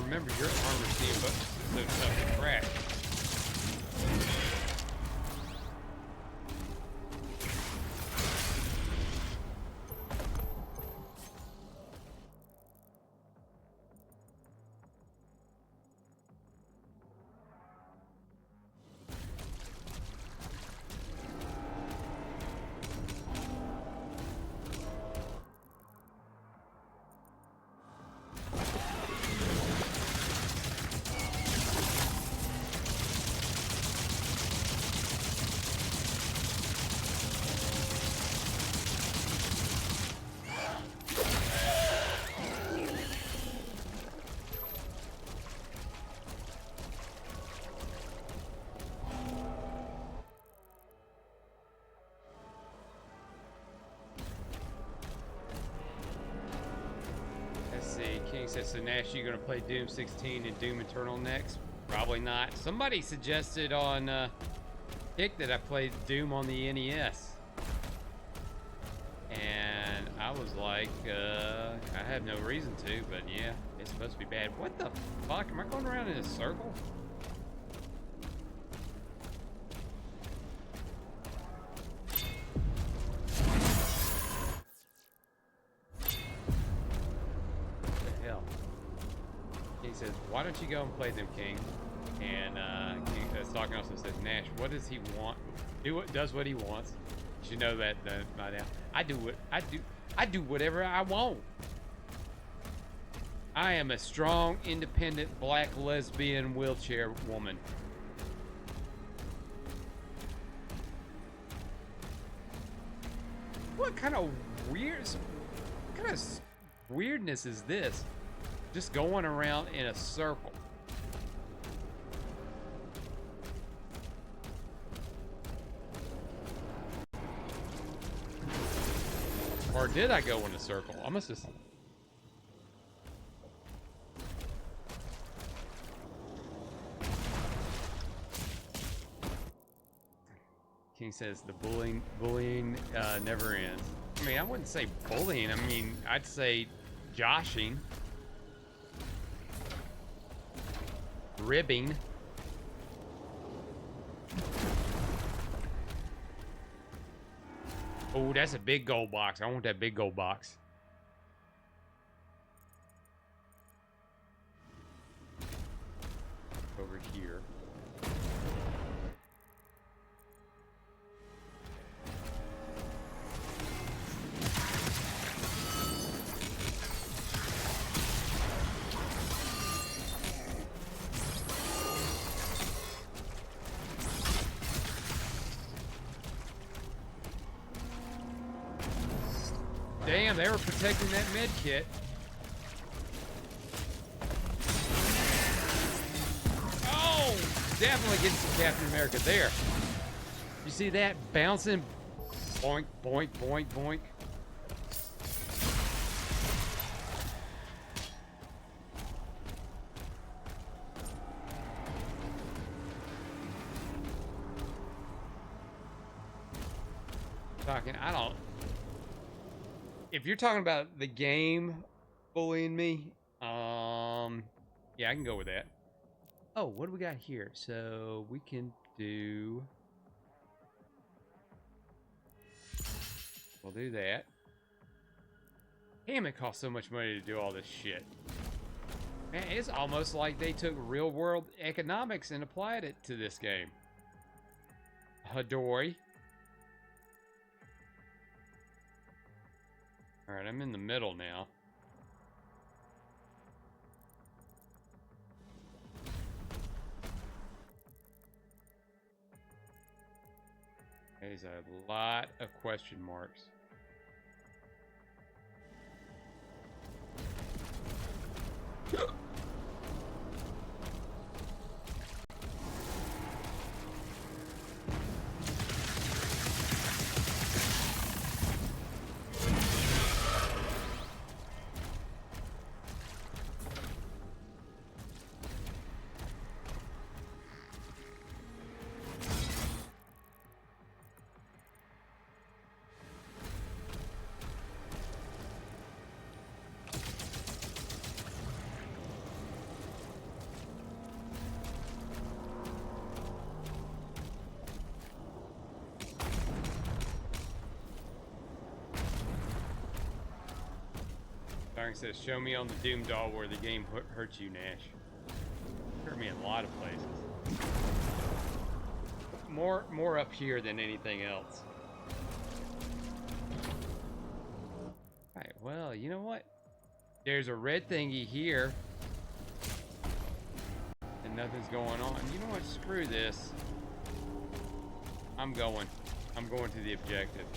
Remember your armor seemed so tough to crack. King says, so Nash, you gonna play Doom 16 and Doom Eternal next? Probably not. Somebody suggested on Kick that I played Doom on the NES. And I was like, I have no reason to, but yeah, it's supposed to be bad. What the fuck? Am I going around in a circle? Why don't you go and play them, King? And King Stalking also says, Nash, what does he want? Does what he wants. You should know that by now. I do whatever I want. I am a strong, independent, black lesbian wheelchair woman. What kind of weirdness is this? Just going around in a circle. Or did I go in a circle? I must have... King says the bullying never ends. I mean, I wouldn't say bullying. I mean, I'd say joshing. Ribbing. Oh, that's a big gold box. I want that big gold box. Over here. Damn, they were protecting that med kit. Oh, definitely getting some Captain America there. You see that bouncing? Boink, boink, boink, boink. I don't... If you're talking about the game bullying me, yeah, I can go with that. Oh, what do we got here? So we can do... We'll do that. Damn, it costs so much money to do all this shit. Man, it's almost like they took real world economics and applied it to this game. Hadori. Alright, I'm in the middle now. There's a lot of question marks. Darn says, show me on the Doom doll where the game hurts you, Nash. Hurt me in a lot of places. More up here than anything else. Alright, well, you know what? There's a red thingy here. And nothing's going on. You know what? Screw this. I'm going to the objective.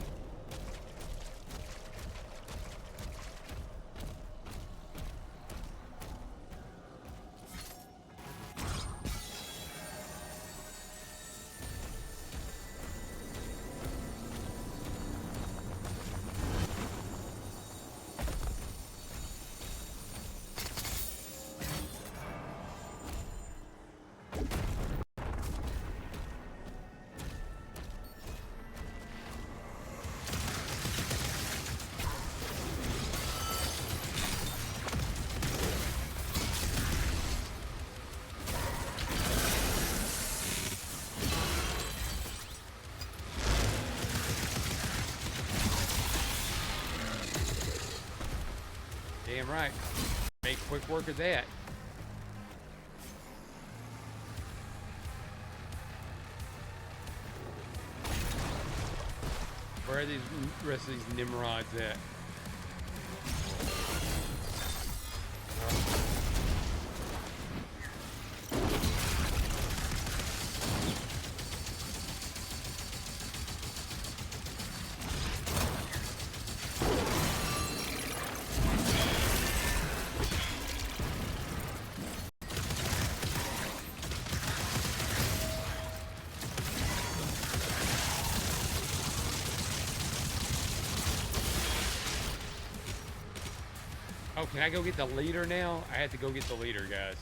Damn right. Make quick work of that. Where are these rest of these Nimrods at? Oh, can I go get the leader now? I had to go get the leader, guys.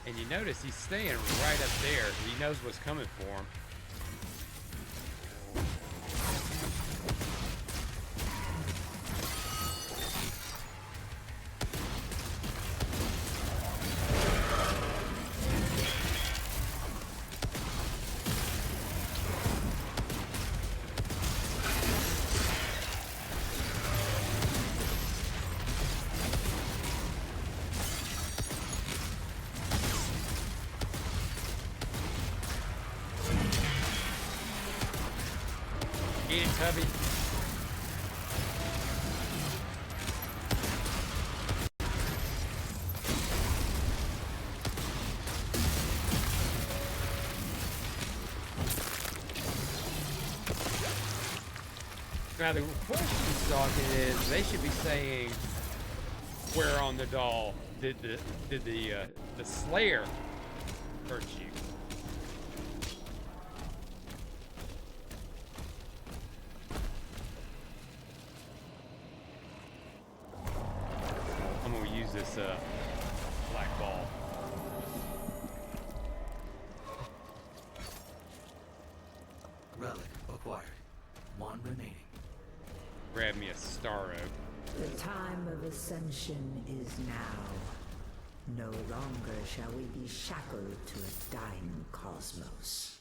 And you notice he's staying right up there. He knows what's coming for him. Get it, Tubby. Now the question, Stalking, is they should be saying, "Where on the doll did the Slayer hurt you?" I'm gonna use this black ball. Relic acquired. One remaining. Grab me a star oak. The time of ascension is now. No longer shall we be shackled to a dying cosmos.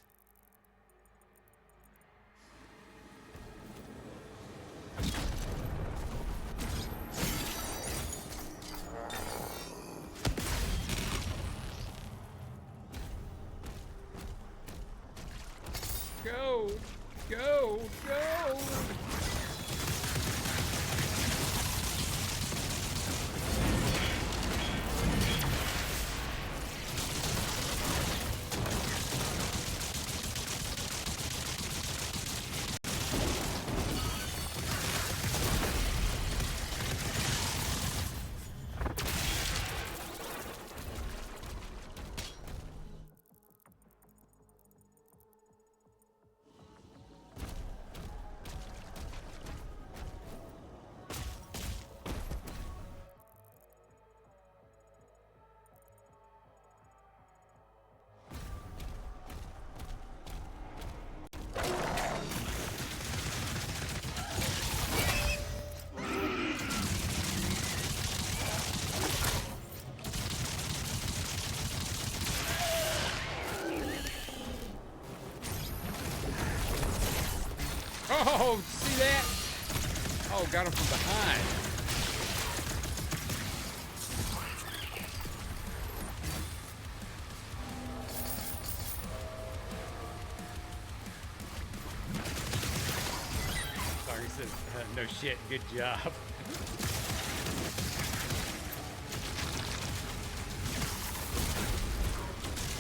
Go! Go! Go! Oh, see that? Oh, got him from behind. Sorry, he says, no shit, good job.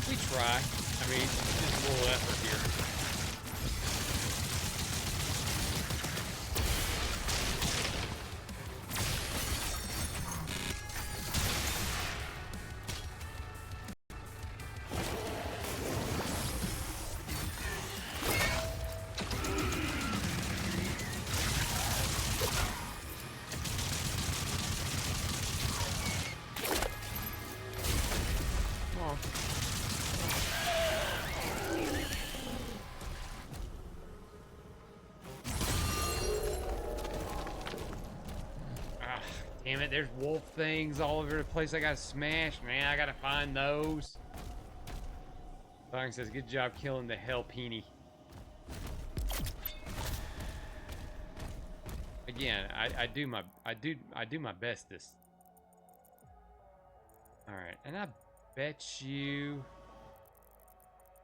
We try. I mean, just a little effort here. Damn it, there's wolf things all over the place I gotta smash, man. I gotta find those. Fang says, good job killing the hell peenie. again, I do my best this. All right, and I bet you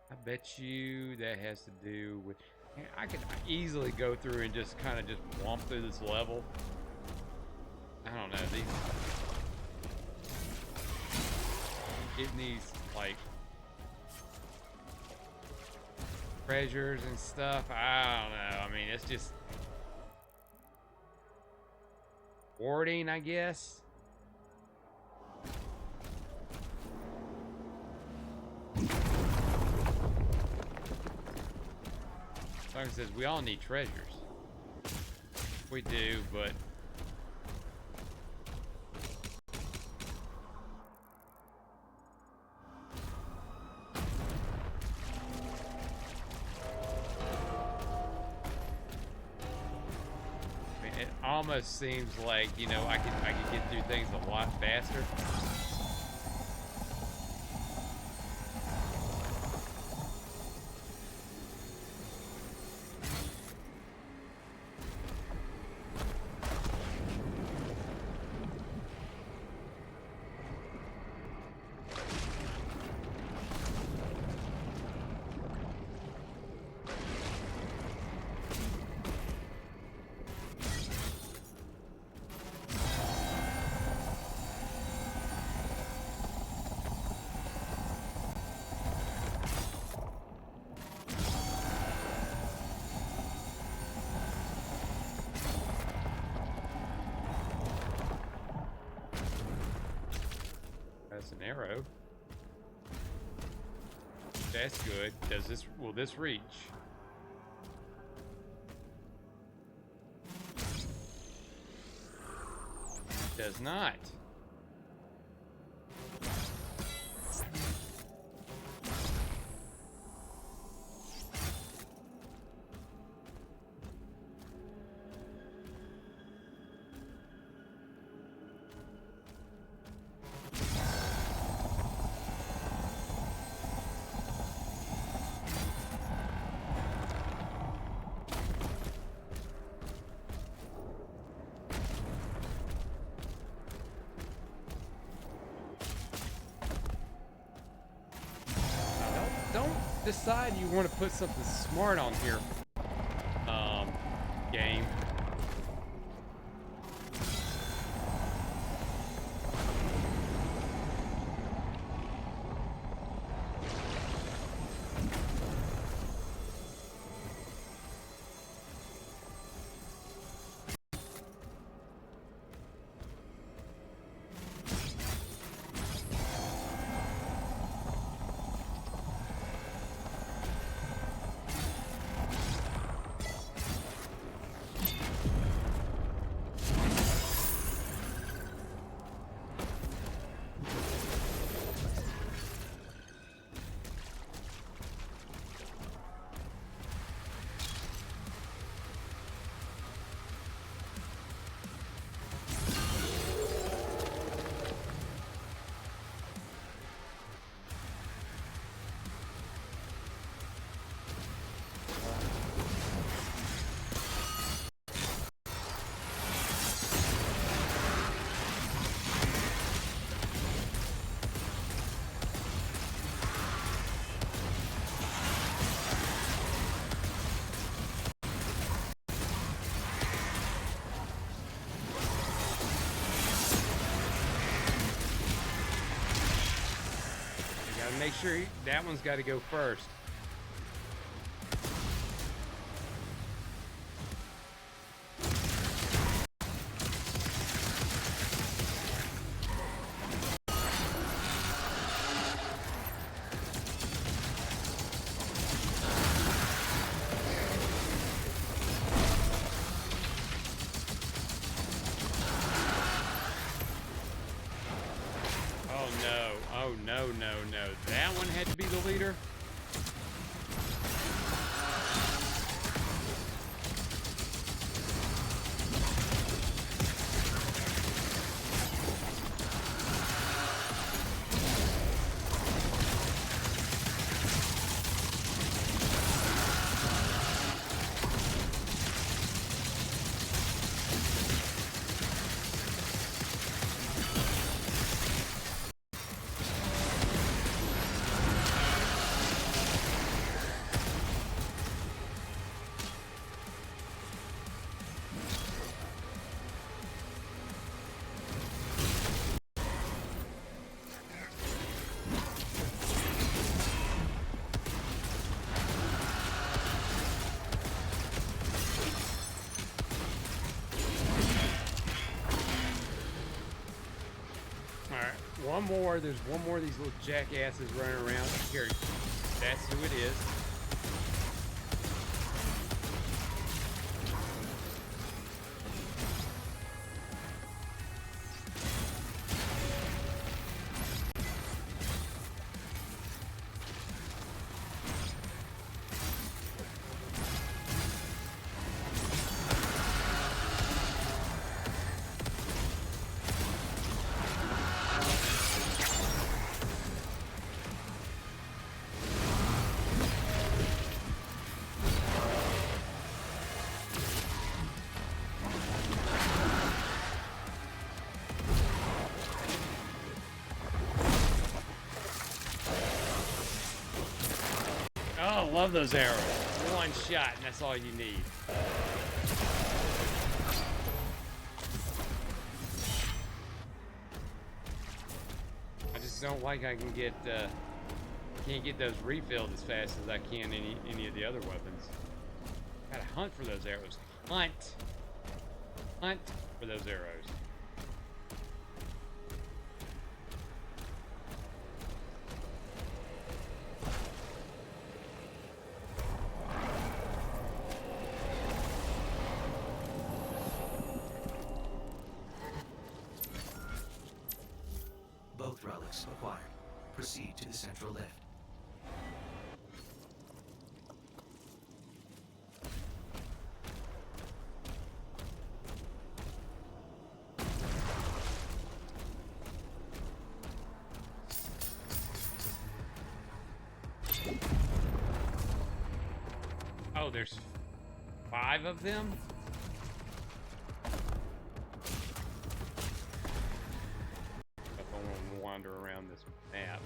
that has to do with. I could easily go through and just kind of just womp through this level. I don't know, getting these like treasures and stuff. I don't know. I mean, it's just warding, I guess. Like I says, we all need treasures. We do, but I mean, it almost seems like, you know, I could get through things a lot faster. That's an arrow. That's good. Will this reach? Does not. Don't decide you want to put something smart on here, game. Make sure that one's got to go first. Oh no, no, no. That one had to be the leader? one more. There's one more of these little jackasses running around. Here, that's who it is. Oh, love those arrows. One shot, and that's all you need. I just don't like I can get can't get those refilled as fast as I can any of the other weapons. Gotta hunt for those arrows. Hunt for those arrows. Both relics acquired. Proceed to the central lift. Oh, there's 5 of them? If I want to wander around this map.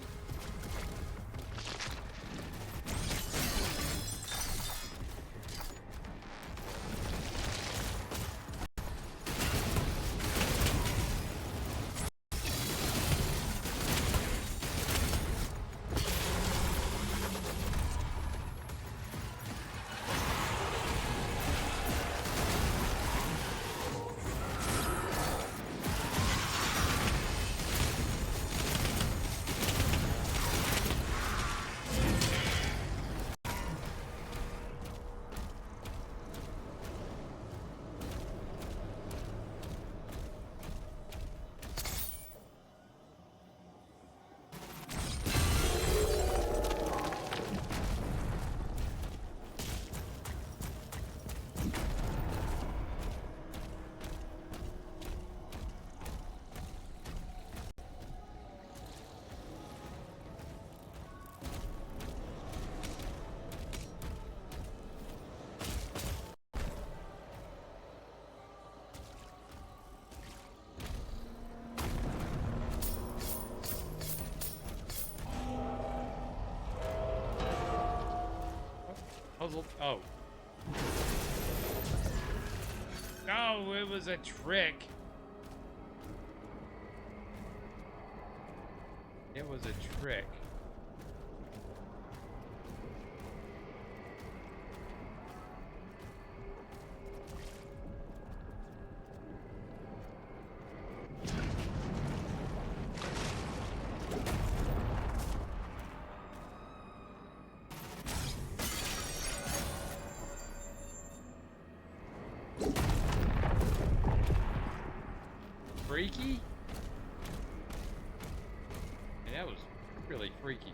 Puzzle. Oh. Oh, it was a trick. It was a trick. Freaky? And that was really freaky.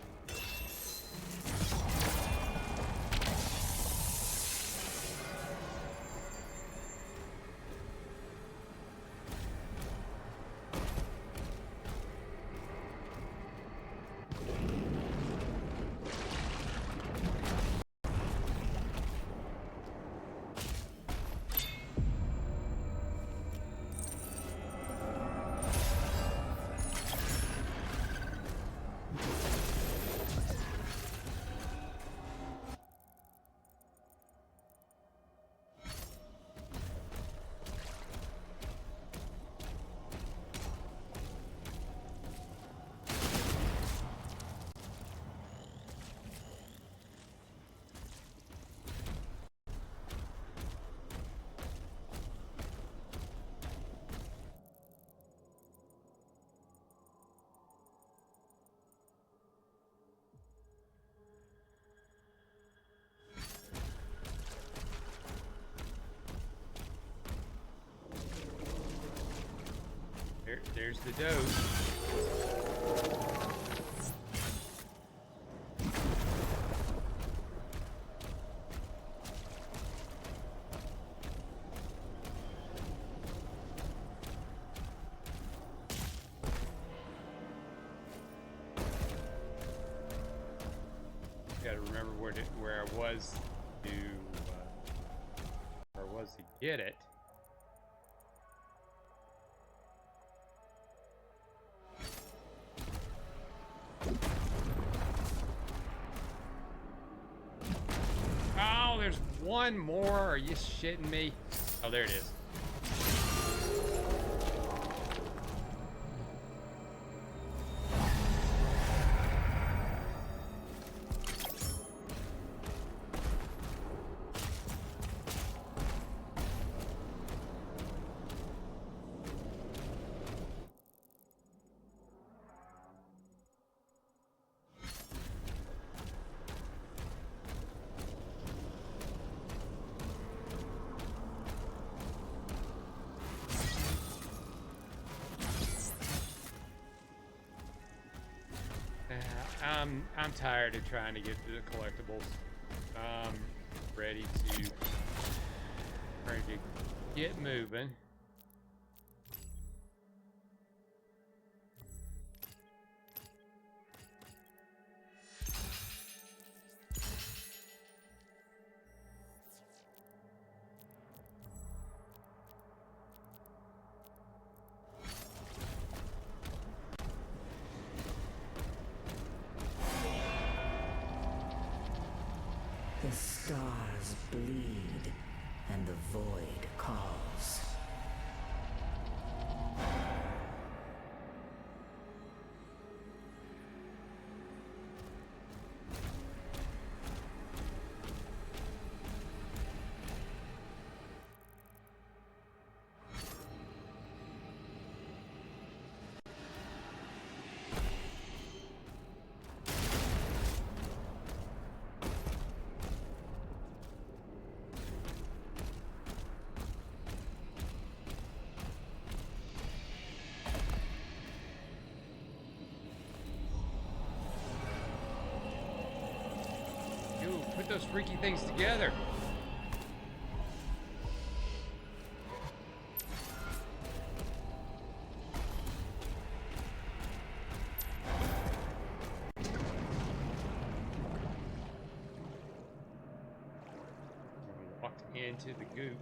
There's the dose. Gotta remember where I was to get it. Oh, there's one more. Are you shitting me? Oh, there it is. I'm tired of trying to get to the collectibles. I'm ready to get moving. The stars bleed, and the void calls. Put those freaky things together. Walked into the goop.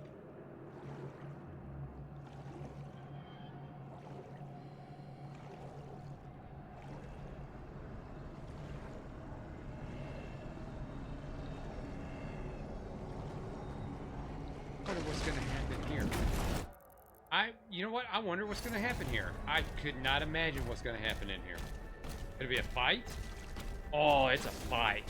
What's going to happen here? You know what? I wonder what's going to happen here. I could not imagine what's going to happen in here. Could it be a fight? Oh, it's a fight.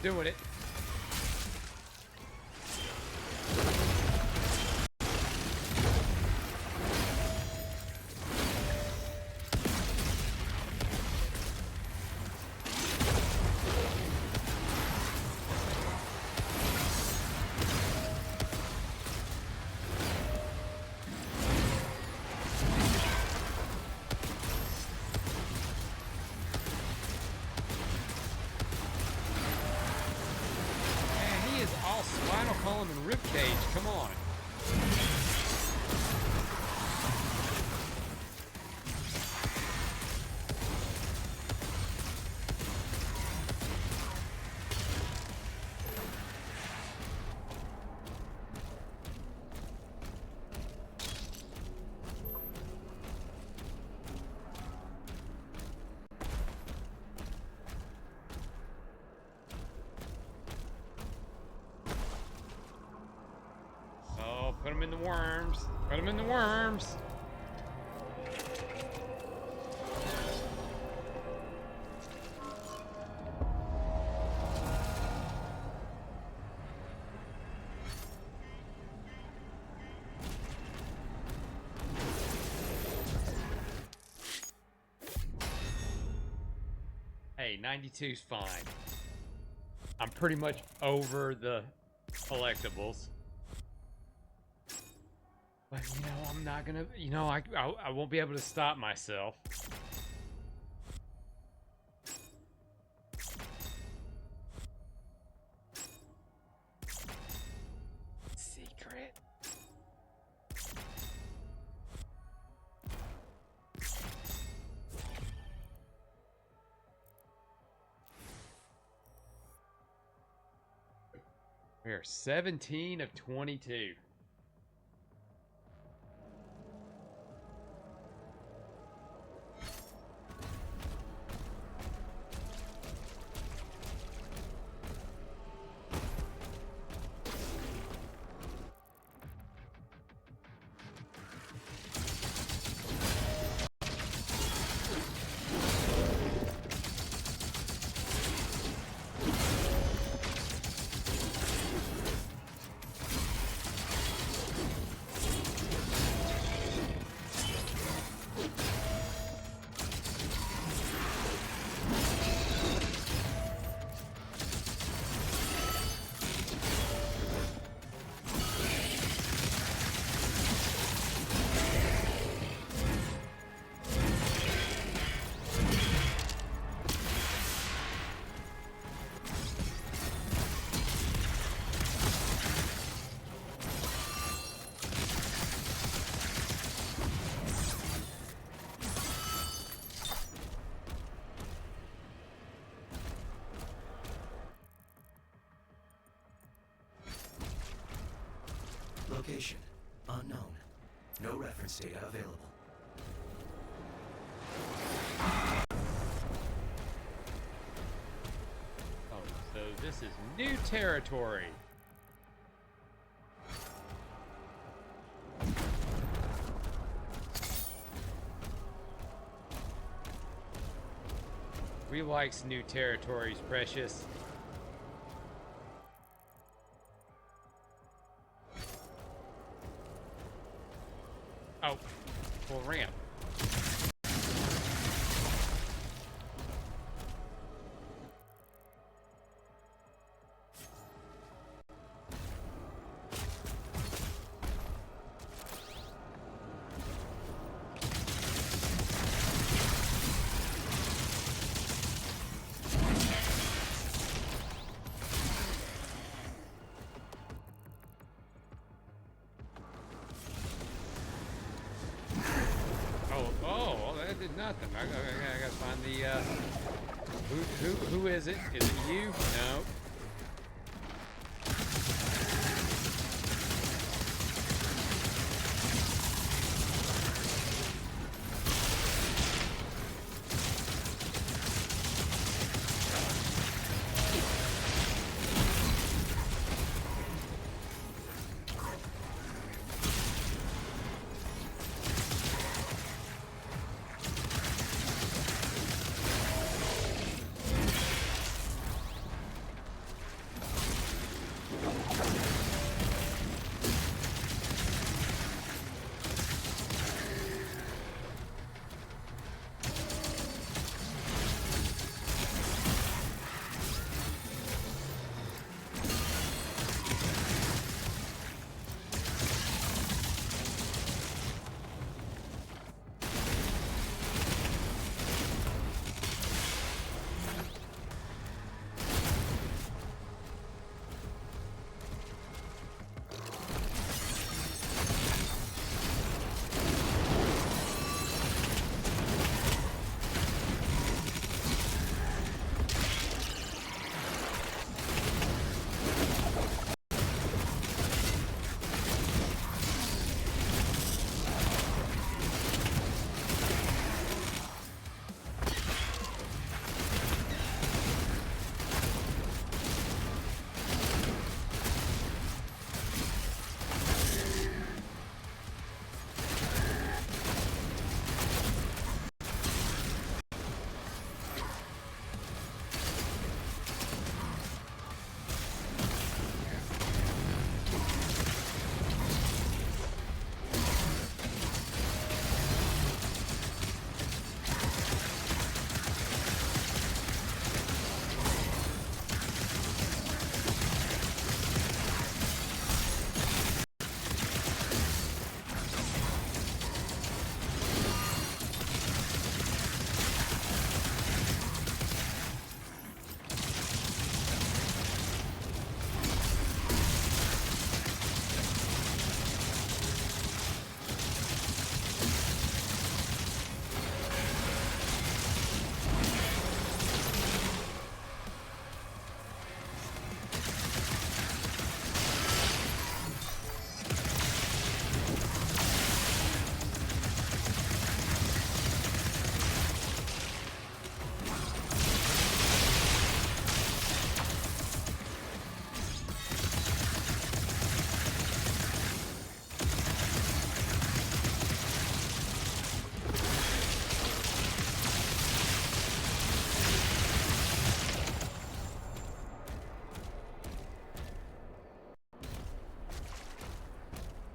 doing it. All spinal column and rib cage. Come on. Put them in the worms. Put them in the worms. Hey, 92's fine. I'm pretty much over the collectibles. But, you know, I'm not gonna, you know, I won't be able to stop myself. Secret. We're 17 of 22. Location unknown. No reference data available. Oh, so this is new territory. We likes new territories, precious. Oh, full ramp. Oh, that did nothing. I gotta find the, who is it? Is it you? No.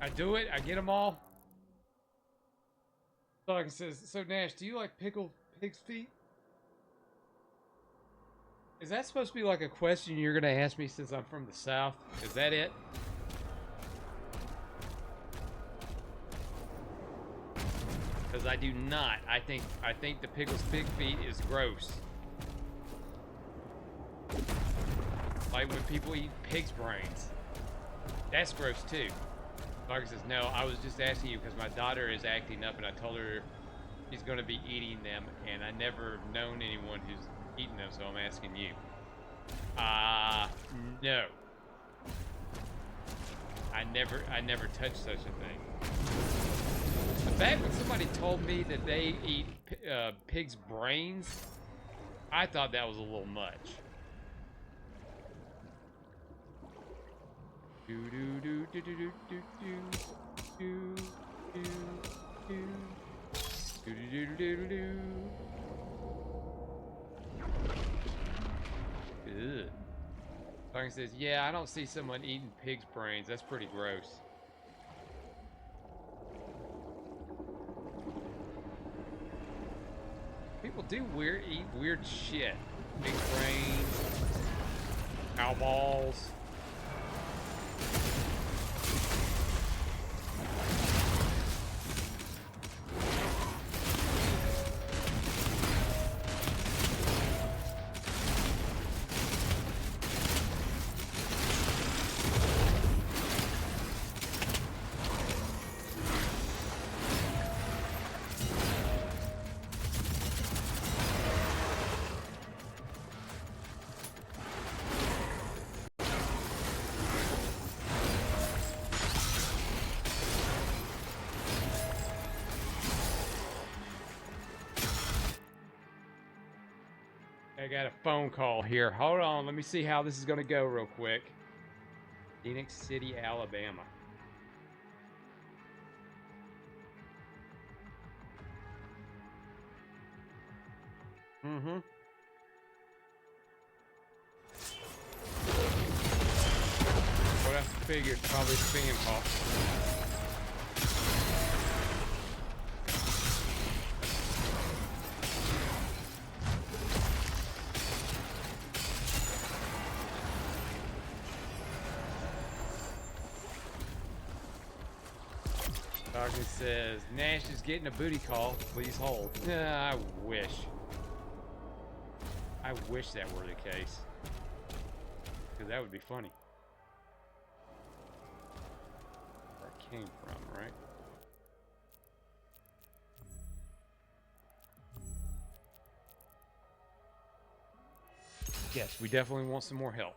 I do it. I get them all. Like it says, so Nash, do you like pickled pig's feet? Is that supposed to be like a question you're gonna ask me since I'm from the South? Is that it? Because I do not. I think the pickles pig feet is gross. Like when people eat pig's brains. That's gross too. Marcus says, no, I was just asking you because my daughter is acting up and I told her she's going to be eating them and I never known anyone who's eaten them, so I'm asking you. No. I never touched such a thing. In fact, when somebody told me that they eat pig's brains, I thought that was a little much. Do do do do do do do do do do do do do do. Ugh. Larkin says, "Yeah, I don't see someone eating pig's brains. That's pretty gross." People do eat weird shit. Pig's brains, cow balls. I got a phone call here. Hold on, let me see how this is gonna go real quick. Phoenix City, Alabama. Mm-hmm. What I figured, probably spam call. Darkness says, Nash is getting a booty call. Please hold. I wish. I wish that were the case. Because that would be funny. Where I came from, right? Yes, we definitely want some more health.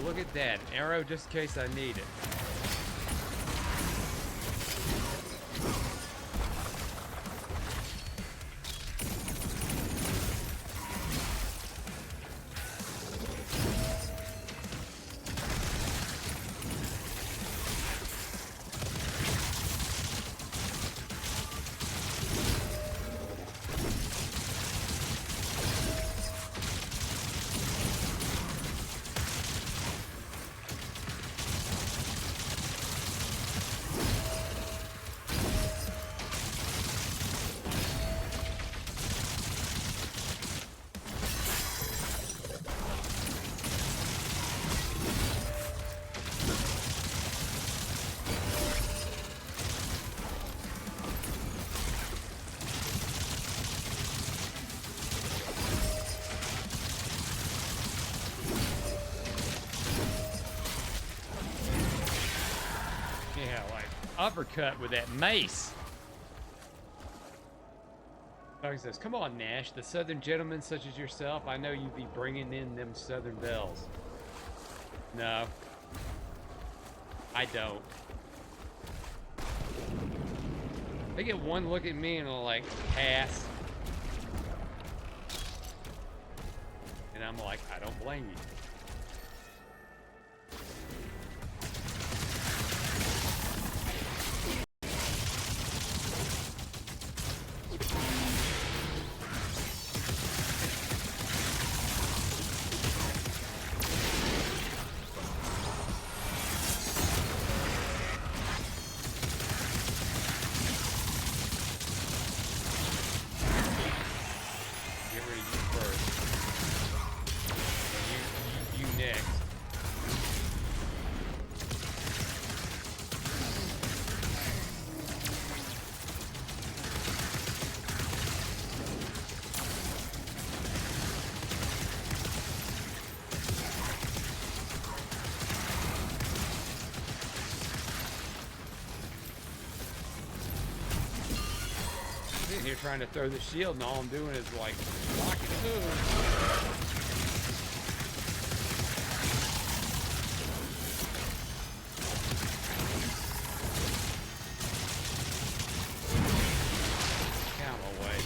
Look at that. An arrow just in case I need it. Yeah, like uppercut with that mace. Dog says, "Come on, Nash. The Southern gentlemen such as yourself, I know you be bringing in them Southern bells." No, I don't. They get one look at me and they'll like pass, and I'm like, I don't blame you. Get rid of you first. You next. Sitting here trying to throw the shield, and all I'm doing is like blocking. Count away.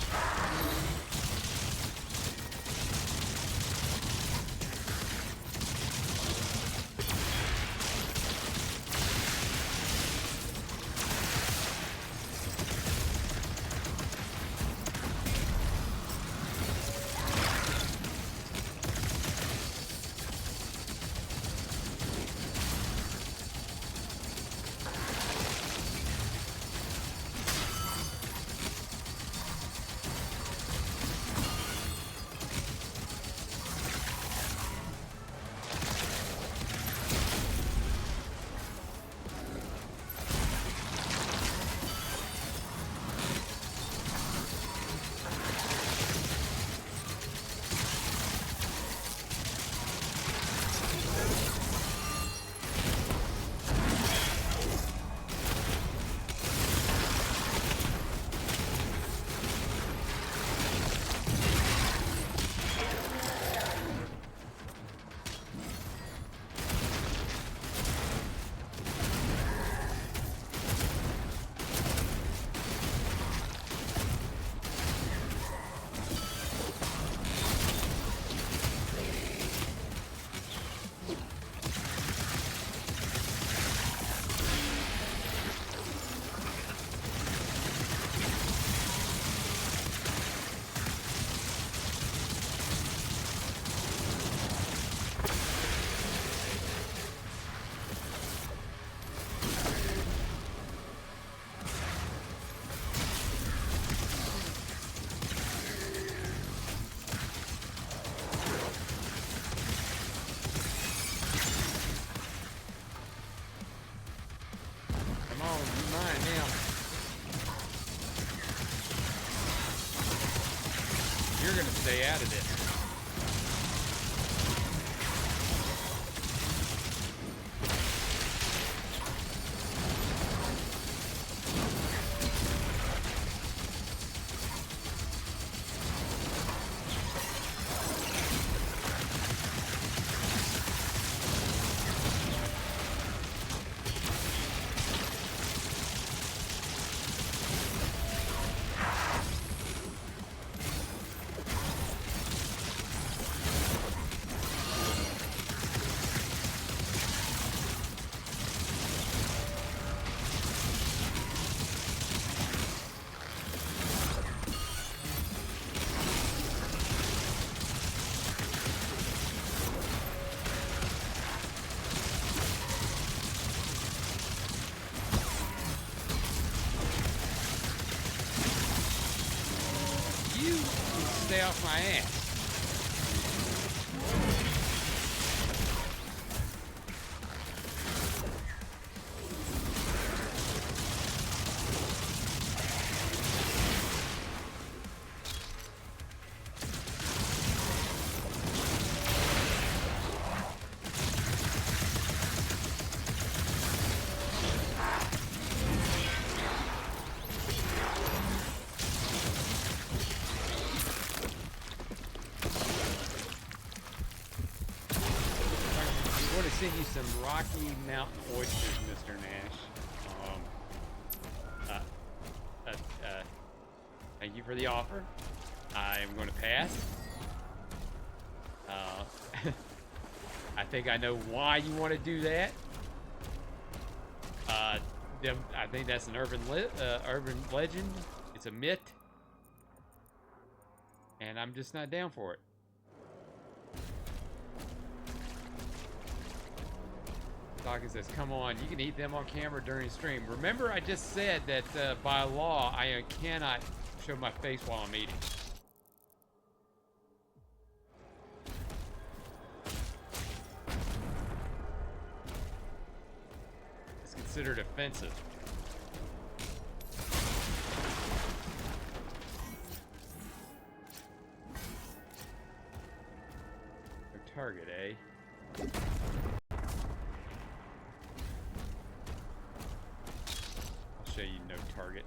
You're gonna stay out of this. Stay off my ass. some Rocky Mountain oysters, Mr. Nash. Thank you for the offer. I am going to pass. I think I know why you want to do that. I think that's an urban legend. It's a myth. And I'm just not down for it. Talking says, come on, you can eat them on camera during stream. Remember, I just said that by law, I cannot show my face while I'm eating. It's considered offensive. No target, eh? Show you no target.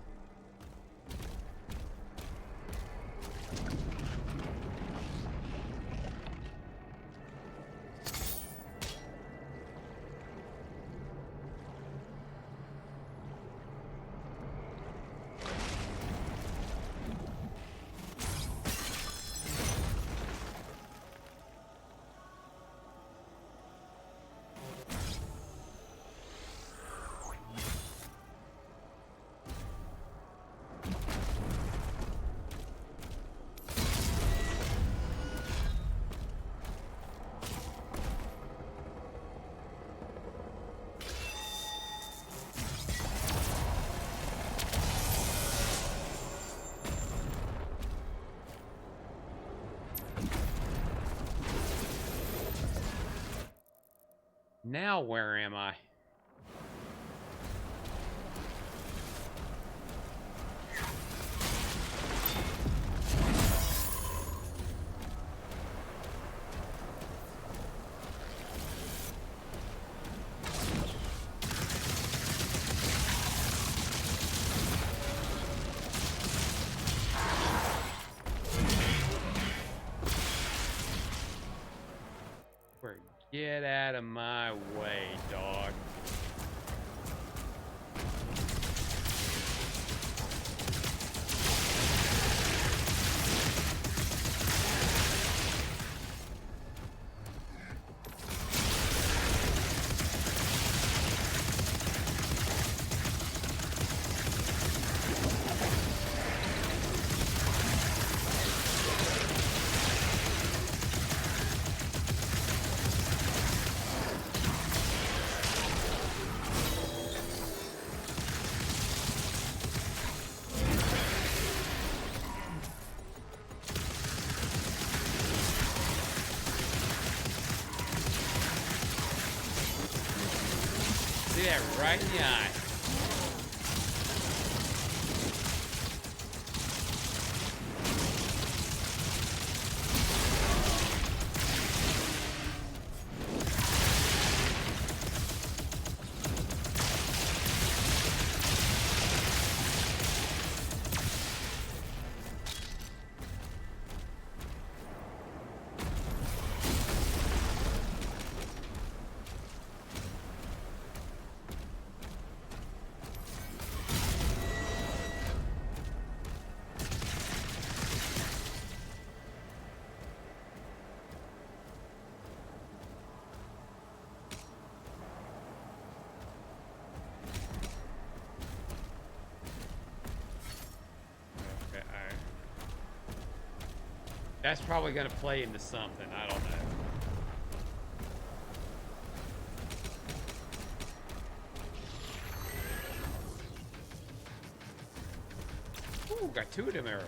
Now where am I? Get out of my way, dog. See that right in the eye. That's probably going to play into something. I don't know. Ooh, got 2 of them arrows.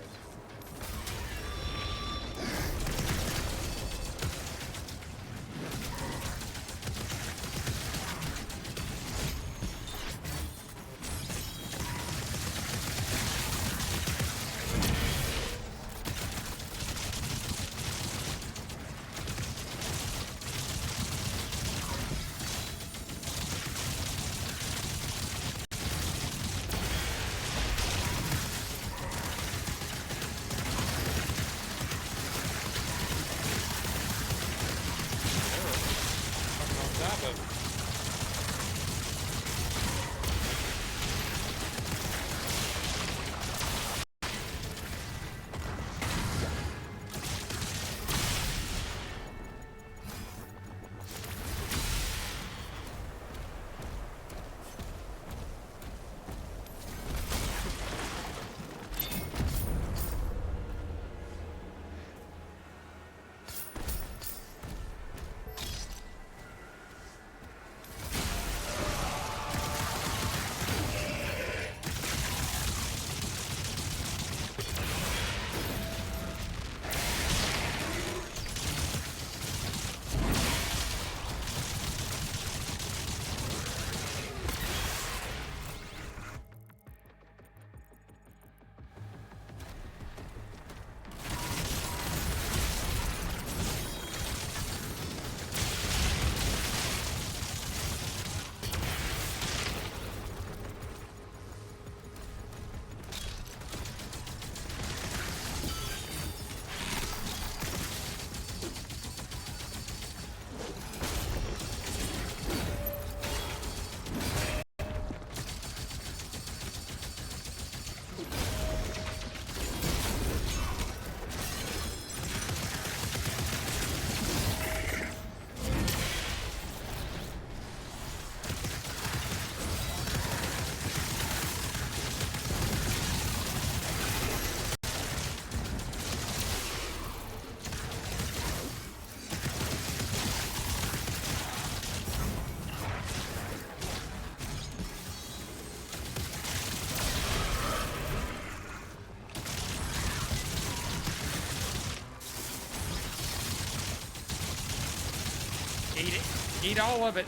Eat all of it.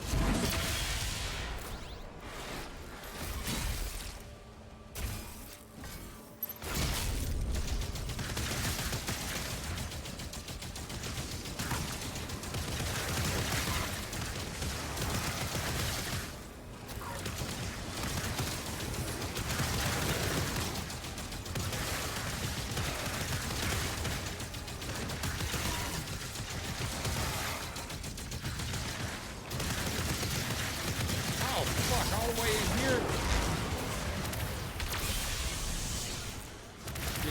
Oh, fuck, all the way in here.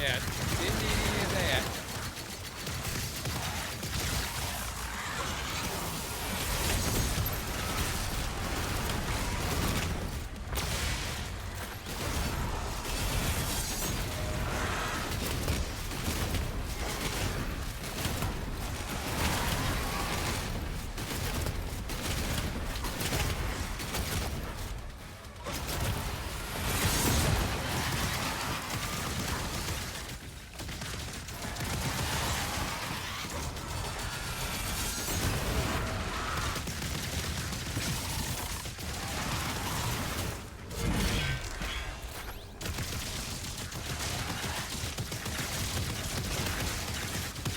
Yeah, didn't need any of that.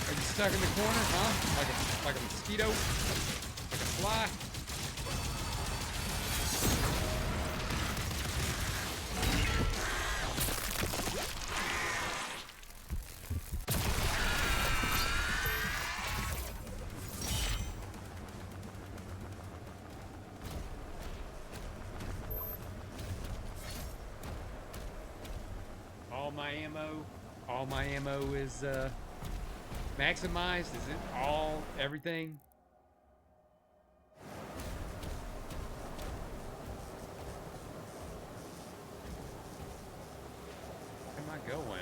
Are you stuck in the corner, huh? Like a mosquito? Like a fly? All my ammo is maximized. Is it all everything? Where am I going?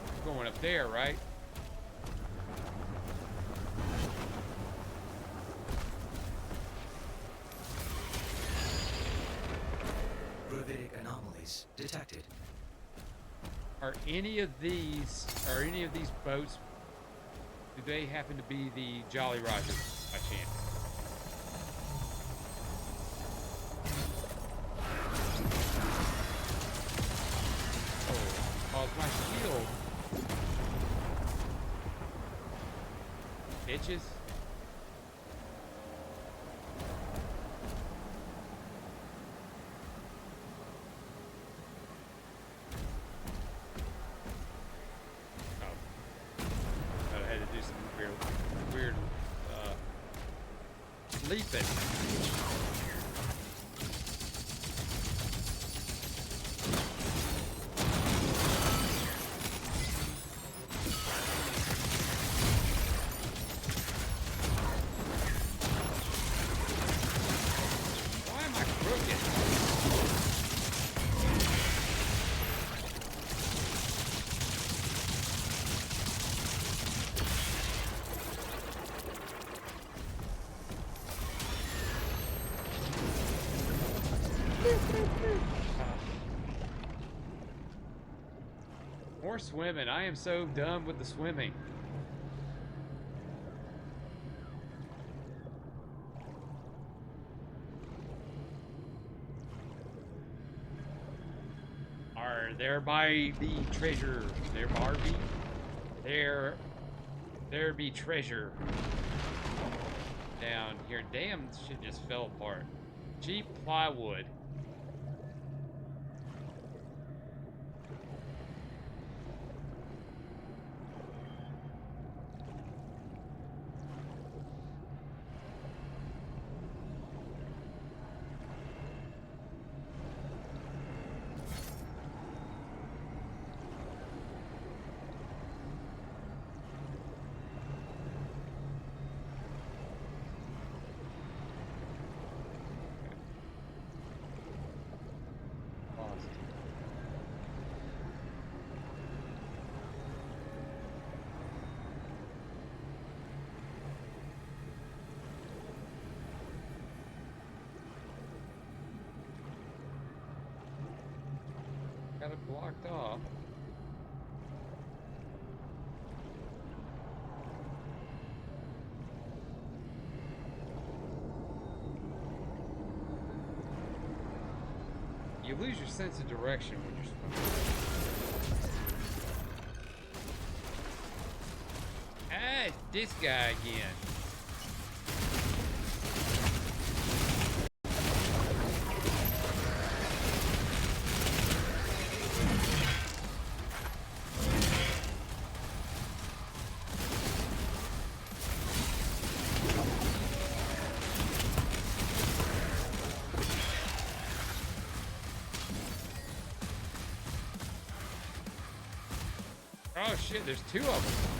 I'm going up there, right? Gravitic anomalies detected. Are any of these boats, do they happen to be the Jolly Rogers by chance? Oh, cause my shield. Bitches. Weird leaping. Why am I crooked? More swimming. I am so done with the swimming. Are there by the treasure? There Barbie? There be treasure down here. Damn, shit just fell apart. Cheap plywood. Got it blocked off. You lose your sense of direction when you're swimming. Ah, it's this guy again. Oh shit, there's two of them.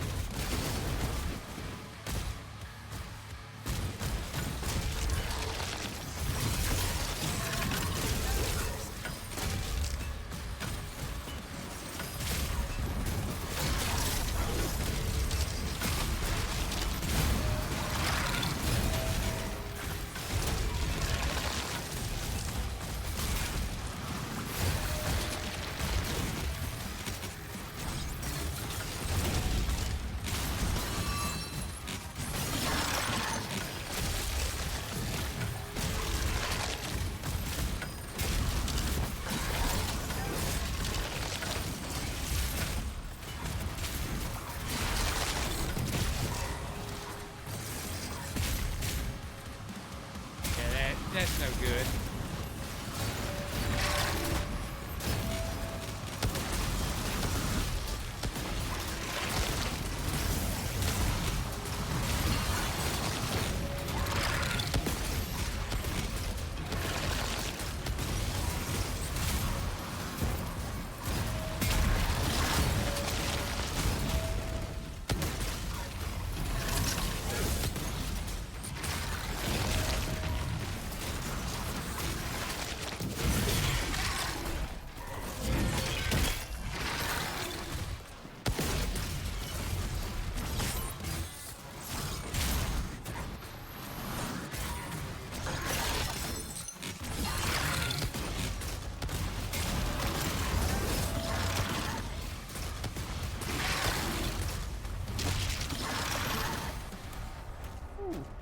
That's no good.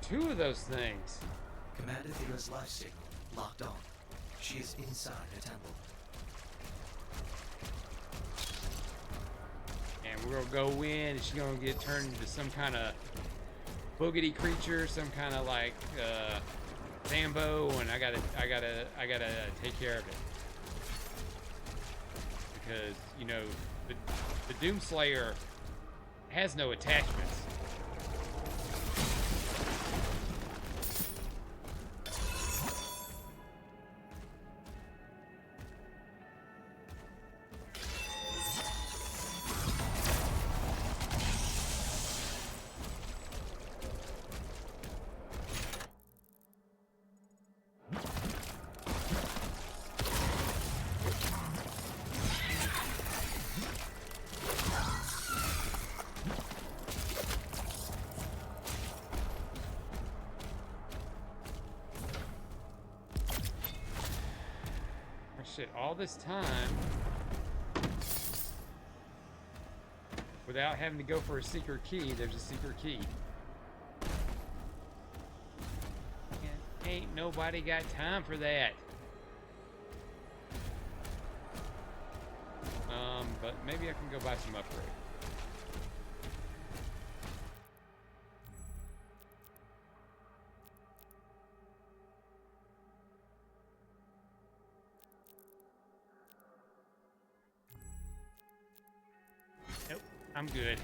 Two of those things. Commander Thera's life signal locked on. She is inside the temple. And we're gonna go in and she's gonna get turned into some kind of boogity creature, some kind of like Sambo, and I gotta take care of it. Because, you know, the Doomslayer has no attachments. Shit, all this time without having to go for a secret key. There's a secret key. And ain't nobody got time for that. But maybe I can go buy some upgrade. Nope, I'm good.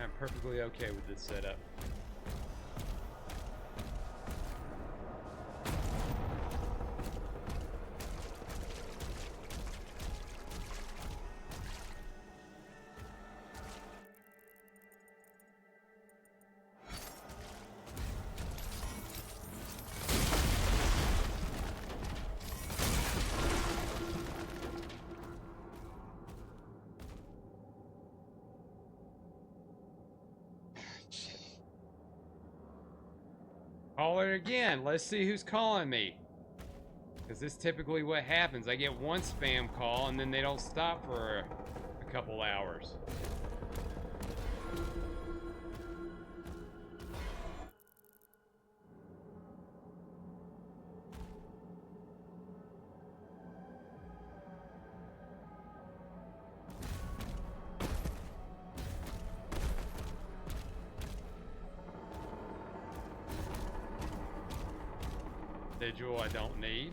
I'm perfectly okay with this setup. Call her again. Let's see who's calling me. Because this is typically what happens. I get one spam call and then they don't stop for a couple hours. Sigil I don't need.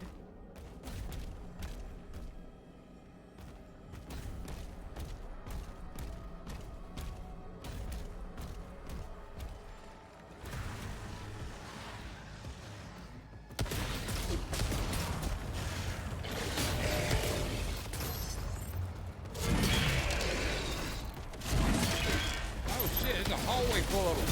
Oh shit, it's a hallway full of them.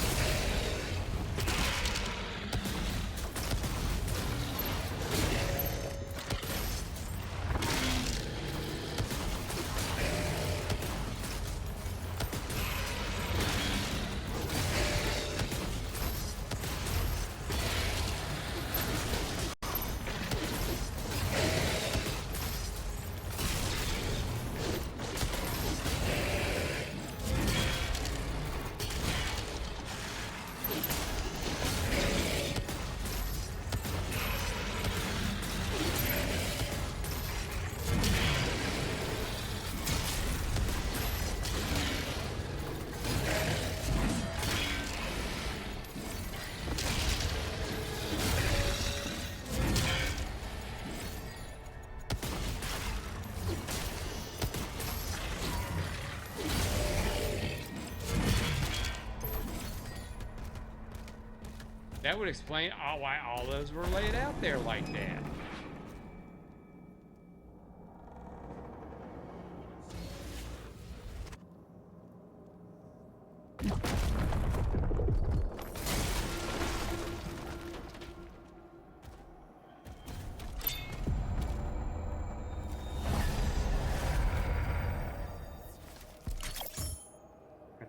That would explain why all those were laid out there like that.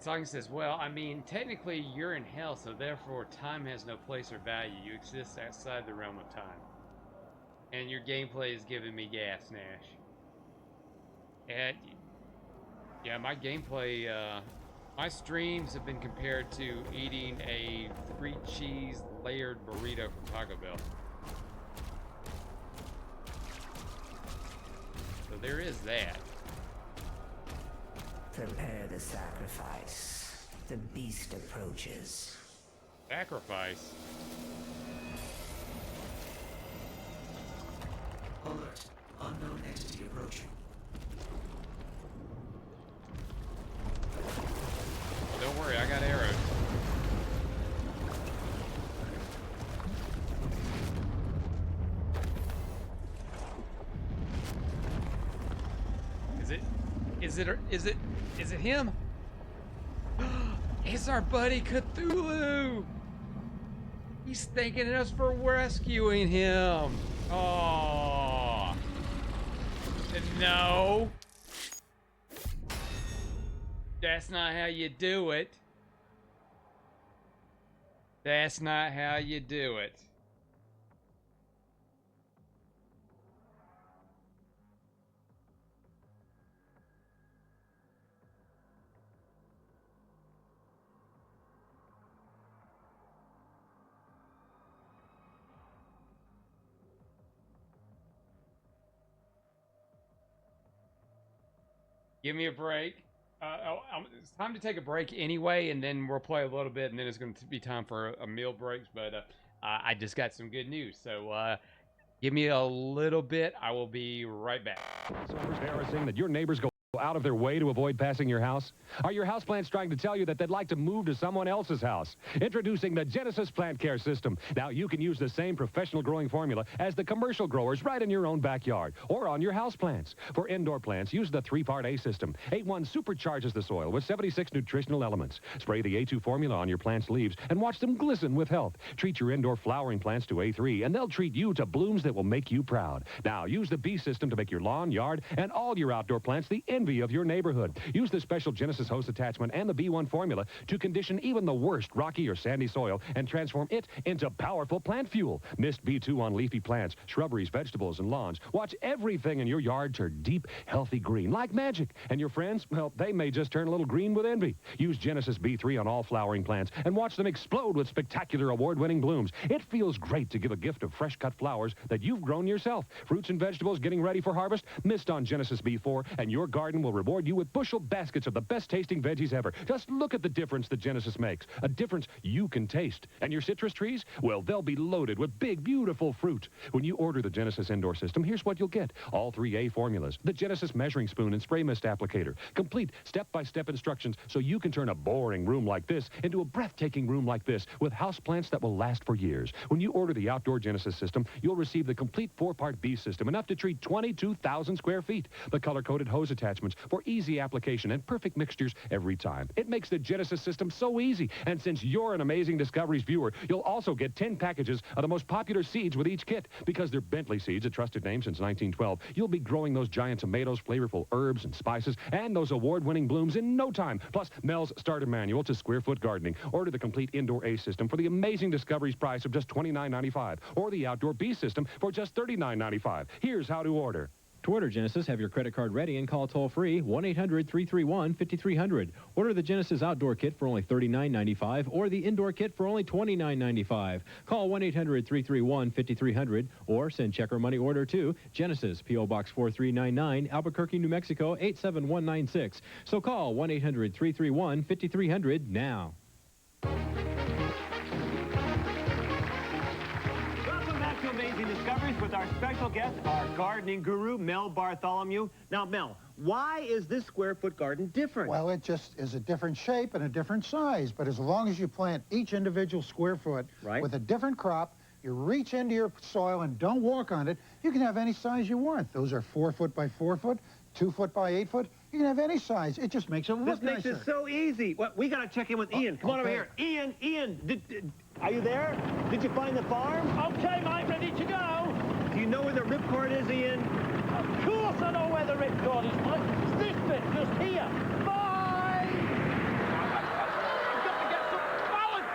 Song says, well, I mean, technically you're in hell, so therefore time has no place or value. You exist outside the realm of time. And your gameplay is giving me gas, Nash. And, yeah, my gameplay, my streams have been compared to eating a 3-cheese layered burrito from Taco Bell. So there is that. Prepare the sacrifice. The beast approaches. Sacrifice? Alert. Unknown entity approaching. Don't worry, I got arrows. Is it him? It's our buddy Cthulhu! He's thanking us for rescuing him. Oh. No. That's not how you do it. That's not how you do it. Give me a break. It's time to take a break anyway, and then we'll play a little bit, and then it's going to be time for a meal break. But I just got some good news, so give me a little bit. I will be right back. So embarrassing that your neighbors go out of their way to avoid passing your house? Are your houseplants trying to tell you that they'd like to move to someone else's house? Introducing the Genesis Plant Care System. Now you can use the same professional growing formula as the commercial growers right in your own backyard or on your houseplants. For indoor plants, use the 3-part A system. A1 supercharges the soil with 76 nutritional elements. Spray the A2 formula on your plant's leaves and watch them glisten with health. Treat your indoor flowering plants to A3 and they'll treat you to blooms that will make you proud. Now use the B system to make your lawn, yard, and all your outdoor plants the envy of your neighborhood. Use the special Genesis hose attachment and the B1 formula to condition even the worst rocky or sandy soil and transform it into powerful plant fuel. Mist B2 on leafy plants, shrubberies, vegetables, and lawns. Watch everything in your yard turn deep, healthy green like magic. And your friends, well, they may just turn a little green with envy. Use Genesis B3 on all flowering plants and watch them explode with spectacular award-winning blooms. It feels great to give a gift of fresh-cut flowers that you've grown yourself. Fruits and vegetables getting ready for harvest? Mist on Genesis B4 and your garden garden will reward you with bushel baskets of the best-tasting veggies ever. Just look at the difference that Genesis makes. A difference you can taste. And your citrus trees? Well, they'll be loaded with big, beautiful fruit. When you order the Genesis indoor system, here's what you'll get. All 3A formulas, the Genesis measuring spoon and spray mist applicator, complete step-by-step instructions so you can turn a boring room like this into a breathtaking room like this with houseplants that will last for years. When you order the outdoor Genesis system, you'll receive the complete 4-part B system, enough to treat 22,000 square feet. The color-coded hose attachments for easy application and perfect mixtures every time. It makes the Genesis system so easy. And since you're an Amazing Discoveries viewer, you'll also get 10 packages of the most popular seeds with each kit. Because they're Bentley seeds, a trusted name since 1912, you'll be growing those giant tomatoes, flavorful herbs and spices, and those award-winning blooms in no time. Plus, Mel's Starter Manual to Square Foot Gardening. Order the complete indoor A system for the Amazing Discoveries price of just $29.95, or the outdoor B system for just $39.95. Here's how to order. To order Genesis, have your credit card ready and call toll-free 1-800-331-5300. Order the Genesis outdoor kit for only $39.95 or the indoor kit for only $29.95. Call 1-800-331-5300 or send check or money order to Genesis, P.O. Box 4399, Albuquerque, New Mexico 87196. So call 1-800-331-5300 now. Amazing Discoveries with our special guest, our gardening guru, Mel Bartholomew. Now, Mel, why is this square foot garden different? Well, it just is a different shape and a different size, but as long as you plant each individual square foot with a different crop, you reach into your soil and don't walk on it, you can have any size you want. Those are 4 foot by 4 foot, 2 foot by 8 foot. You can have any size. It just makes it look nicer. This makes it so easy. Well, we got to check in with Ian. Come on over here. Ian, are you there? Did you find the farm? Okay, mate, ready to go. Do you know where the ripcord is, Ian? Of course I know where the ripcord is, mate. It's this bit, just here. Bye! I've got to get some balance.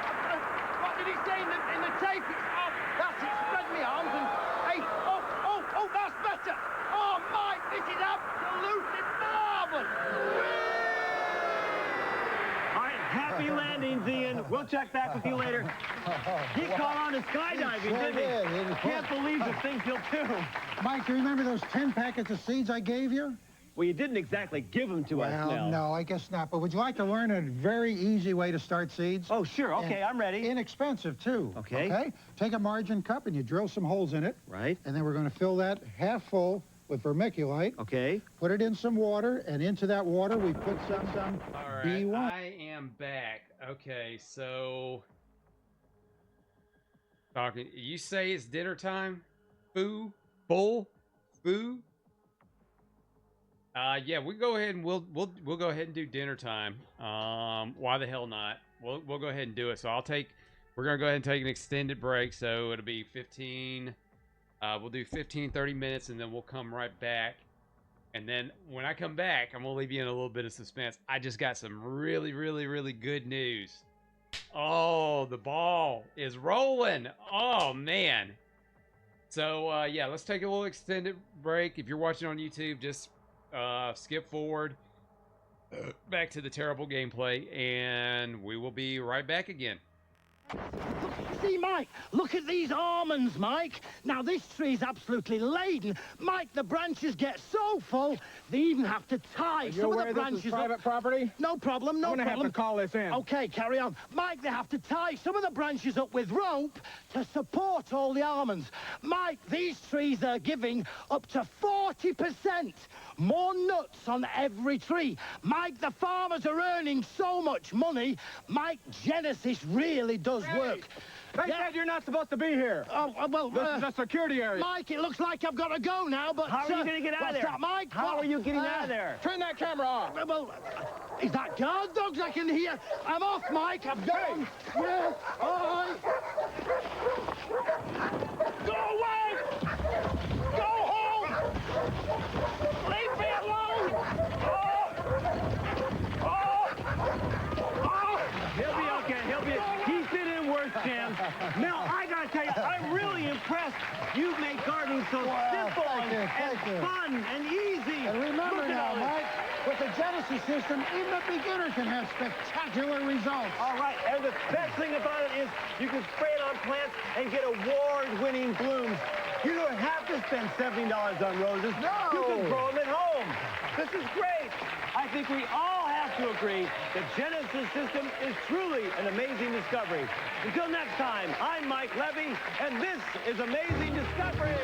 What did he say in the tape? Oh, that's it. Spread my arms and... Hey, oh, that's better. Oh, mate, this is absolutely marvellous. All right, happy landings, Ian. We'll check back with you later. He caught on to skydiving, didn't he? Can't believe the thing killed two. Mike, do you remember those 10 packets of seeds I gave you? Well, you didn't exactly give them to us, Mel. No, I guess not. But would you like to learn a very easy way to start seeds? Oh, sure. Okay, I'm ready. Inexpensive, too. Okay. Take a margin cup and you drill some holes in it. Right. And then we're going to fill that half full with vermiculite. Okay. Put it in some water, and into that water we put some All right, B1. I am back. Okay, so... Talking, you say it's dinner time? Foo? Bull? Foo? Yeah, we go ahead and we'll go ahead and do dinner time. Why the hell not? We'll go ahead and do it. So we're gonna go ahead and take an extended break. So it'll be 15. We'll do 15, 30 minutes, and then we'll come right back. And then when I come back, I'm gonna leave you in a little bit of suspense. I just got some really, really, really good news. Oh, the ball is rolling. Oh man. So yeah, let's take a little extended break. If you're watching on YouTube, just skip forward back to the terrible gameplay, and we will be right back again. See, Mike, look at these almonds, Mike. Now, this tree's absolutely laden. Mike, the branches get so full, they even have to tie some of the branches. This is private property? No problem, no problem. I'm gonna have to call this in. Okay, carry on. Mike, they have to tie some of the branches up with rope to support all the almonds. Mike, these trees are giving up to 40% more nuts on every tree. Mike, the farmers are earning so much money. Mike, Genesis really does work. They said you're not supposed to be here. Oh, well, this is a security area. Mike, it looks like I've got to go now, but... How are you going to get out of there? What's that, Mike? How are you getting out of there? Turn that camera off. Well, is that guard dogs I can hear? I'm off, Mike. I'm done. Yeah, all right. Go away! Go home! Leave me alone! He'll be okay. He's been in worse jams. Mel, I gotta tell you, I'm really impressed. You've made gardening so simple and fun and easy. And remember now, Mike, with the Genesis system, even a beginner can have spectacular results. All right, and the best thing about it is you can spray it on plants and get award-winning blooms. You don't have to spend $70 on roses. No. You can grow them at home. This is great. I think we all have to agree that Genesis system is truly an amazing discovery. Until next time, I'm Mike Levy, and this is Amazing Discovery.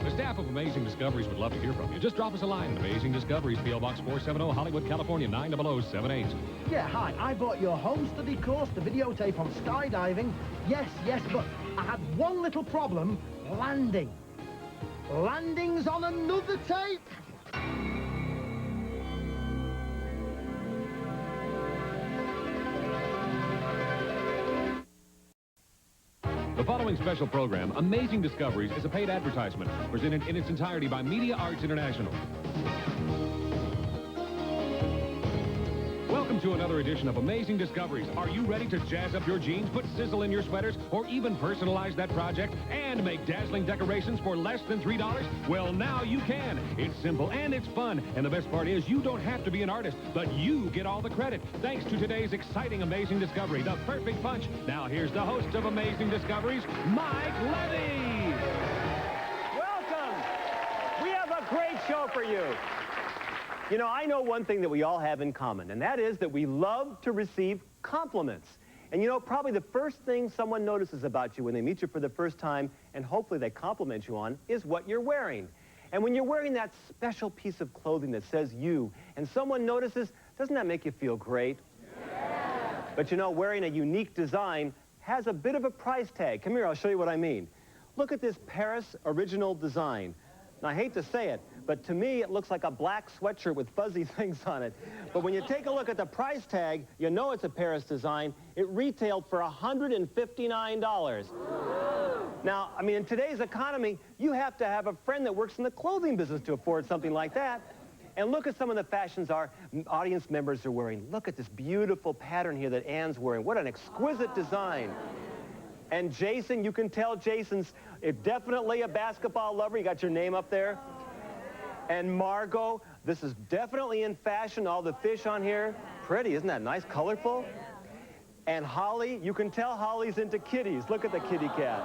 The staff of Amazing Discoveries would love to hear from you. Just drop us a line at Amazing Discoveries, P.O. Box 470, Hollywood, California, 90078. Yeah, hi. I bought your home study course, the videotape on skydiving. Yes, but I had one little problem, landing. Landing's on another tape. The following special program, Amazing Discoveries, is a paid advertisement presented in its entirety by Media Arts International. Welcome to another edition of Amazing Discoveries. Are you ready to jazz up your jeans, put sizzle in your sweaters, or even personalize that project and make dazzling decorations for less than $3? Well, now you can. It's simple and it's fun. And the best part is you don't have to be an artist, but you get all the credit. Thanks to today's exciting Amazing Discovery, the perfect punch. Now here's the host of Amazing Discoveries, Mike Levy. Welcome. We have a great show for you. You know, I know one thing that we all have in common, and that is that we love to receive compliments. And you know, probably the first thing someone notices about you when they meet you for the first time, and hopefully they compliment you on, is what you're wearing. And when you're wearing that special piece of clothing that says you, and someone notices, doesn't that make you feel great? Yeah. But you know, wearing a unique design has a bit of a price tag. Come here, I'll show you what I mean. Look at this Paris original design. Now, I hate to say it, but to me, it looks like a black sweatshirt with fuzzy things on it. But when you take a look at the price tag, you know it's a Paris design. It retailed for $159. Now, I mean, in today's economy, you have to have a friend that works in the clothing business to afford something like that. And look at some of the fashions our audience members are wearing. Look at this beautiful pattern here that Anne's wearing. What an exquisite design. And Jason, you can tell Jason's definitely a basketball lover. You got your name up there. And Margot, this is definitely in fashion, all the fish on here. Pretty, isn't that nice, colorful? And Holly, you can tell Holly's into kitties. Look at the kitty cat.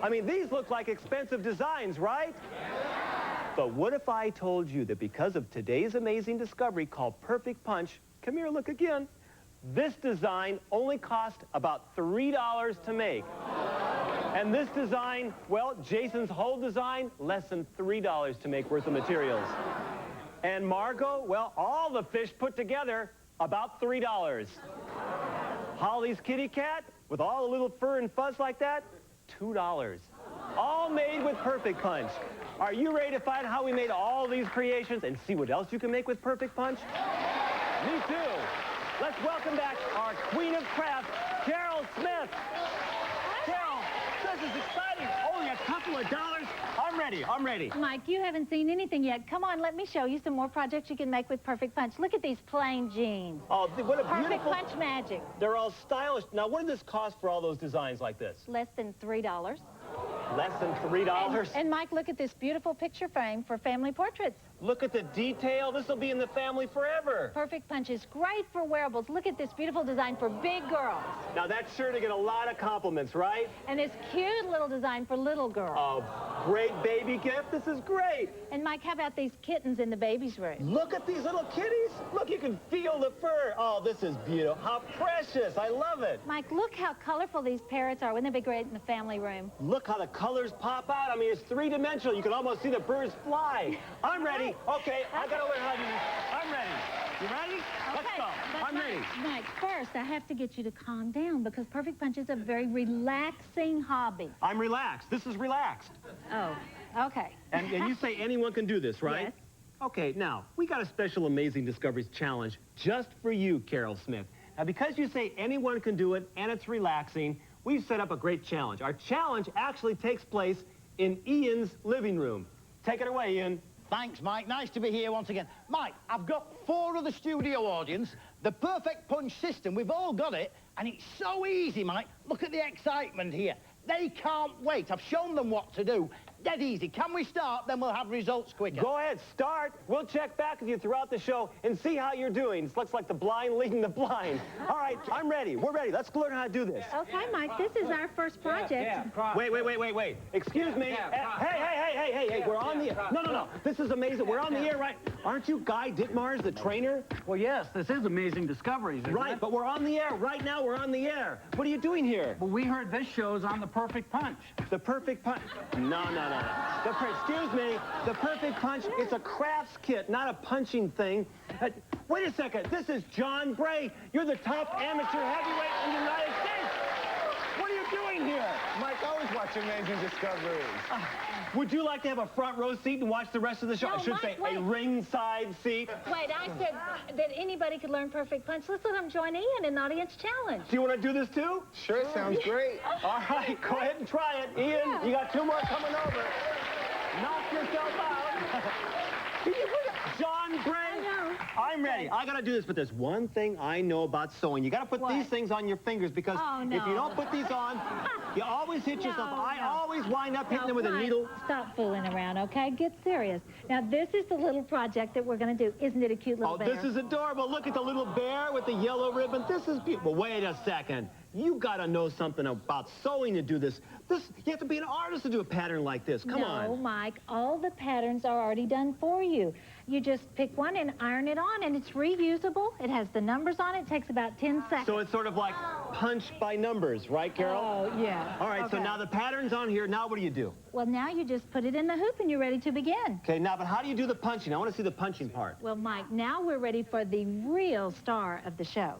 I mean, these look like expensive designs, right? But what if I told you that because of today's amazing discovery called Perfect Punch, come here, look again, this design only cost about $3 to make. And this design, well, Jason's whole design, less than $3 to make worth of materials. And Margot, well, all the fish put together, about $3. Holly's kitty cat, with all the little fur and fuzz like that, $2. All made with Perfect Punch. Are you ready to find how we made all these creations and see what else you can make with Perfect Punch? Me too. Let's welcome back our queen of craft, Carol Smith. Carol, this is exciting. Only a couple of dollars. I'm ready. Mike, you haven't seen anything yet. Come on, let me show you some more projects you can make with Perfect Punch. Look at these plain jeans. Oh, what a Perfect beautiful... Punch magic. They're all stylish. Now, what did this cost for all those designs like this? Less than $3. Less than $3? And Mike, look at this beautiful picture frame for family portraits. Look at the detail. This will be in the family forever. Perfect Punch is great for wearables. Look at this beautiful design for big girls. Now, that's sure to get a lot of compliments, right? And this cute little design for little girls. A great baby gift. This is great. And Mike, how about these kittens in the baby's room? Look at these little kitties. Look, you can feel the fur. Oh, this is beautiful. How precious. I love it. Mike, look how colorful these parrots are. Wouldn't they be great in the family room? Look how the colors pop out. I mean, it's three-dimensional. You can almost see the birds fly. I'm ready. Okay, I gotta learn how to do this. I'm ready. You ready? Let's go. I'm ready. Mike, first, I have to get you to calm down because Perfect Punch is a very relaxing hobby. I'm relaxed. This is relaxed. Oh, okay. And you say anyone can do this, right? Yes. Okay, now, we got a special Amazing Discoveries challenge just for you, Carol Smith. Now, because you say anyone can do it and it's relaxing, we've set up a great challenge. Our challenge actually takes place in Ian's living room. Take it away, Ian. Thanks, Mike. Nice to be here once again. Mike, I've got 4 of the studio audience. The Perfect Punch system, we've all got it, and it's so easy, Mike. Look at the excitement here. They can't wait. I've shown them what to do. dead easy. Can we start? Then we'll have results quicker. Go ahead, start. We'll check back with you throughout the show and see how you're doing. It looks like the blind leading the blind. All right, I'm ready. We're ready. Let's learn how to do this. Okay, Mike, this is our first project. Wait. Excuse me. Hey, we're on the air. No. This is amazing. We're on the air, right? Aren't you Guy Dittmars, the trainer? Well, yes, this is Amazing Discoveries, isn't Right, it? but we're on the air. Right now, we're on the air. What are you doing here? Well, we heard this show's on The Perfect Punch. The Perfect Punch? No. Excuse me. The Perfect Punch, it's a crafts kit, not a punching thing. Wait a second. This is John Bray. You're the top amateur heavyweight in the United States. What are you doing here? Mike, I always watch Amazing Discoveries. Would you like to have a front row seat and watch the rest of the show? No, I should Mike, say wait. a ringside seat. Wait, I said that anybody could learn Perfect Punch. Let's let them join Ian in Audience Challenge. Do you want to do this too? Sure, sounds great. All right, go ahead and try it. Ian, you got 2 more coming over. Knock yourself out. John Bray. I'm ready. I got to do this, but there's one thing I know about sewing. You got to put these things on your fingers because if you don't put these on, you always hit yourself. I always wind up hitting them with a needle. Stop fooling around, okay? Get serious. Now, this is the little project that we're going to do. Isn't it a cute little bear? This is adorable. Look at the little bear with the yellow ribbon. This is beautiful. Wait a second. You got to know something about sewing to do this. You have to be an artist to do a pattern like this. Come on. No, Mike, all the patterns are already done for you. You just pick one and iron it on, and it's reusable. It has the numbers on it. It takes about 10 seconds. So it's sort of like punch by numbers, right, Carol? Oh, yeah. All right, so now the pattern's on here. Now what do you do? Well, now you just put it in the hoop, and you're ready to begin. Okay, now, but how do you do the punching? I want to see the punching part. Well, Mike, now we're ready for the real star of the show,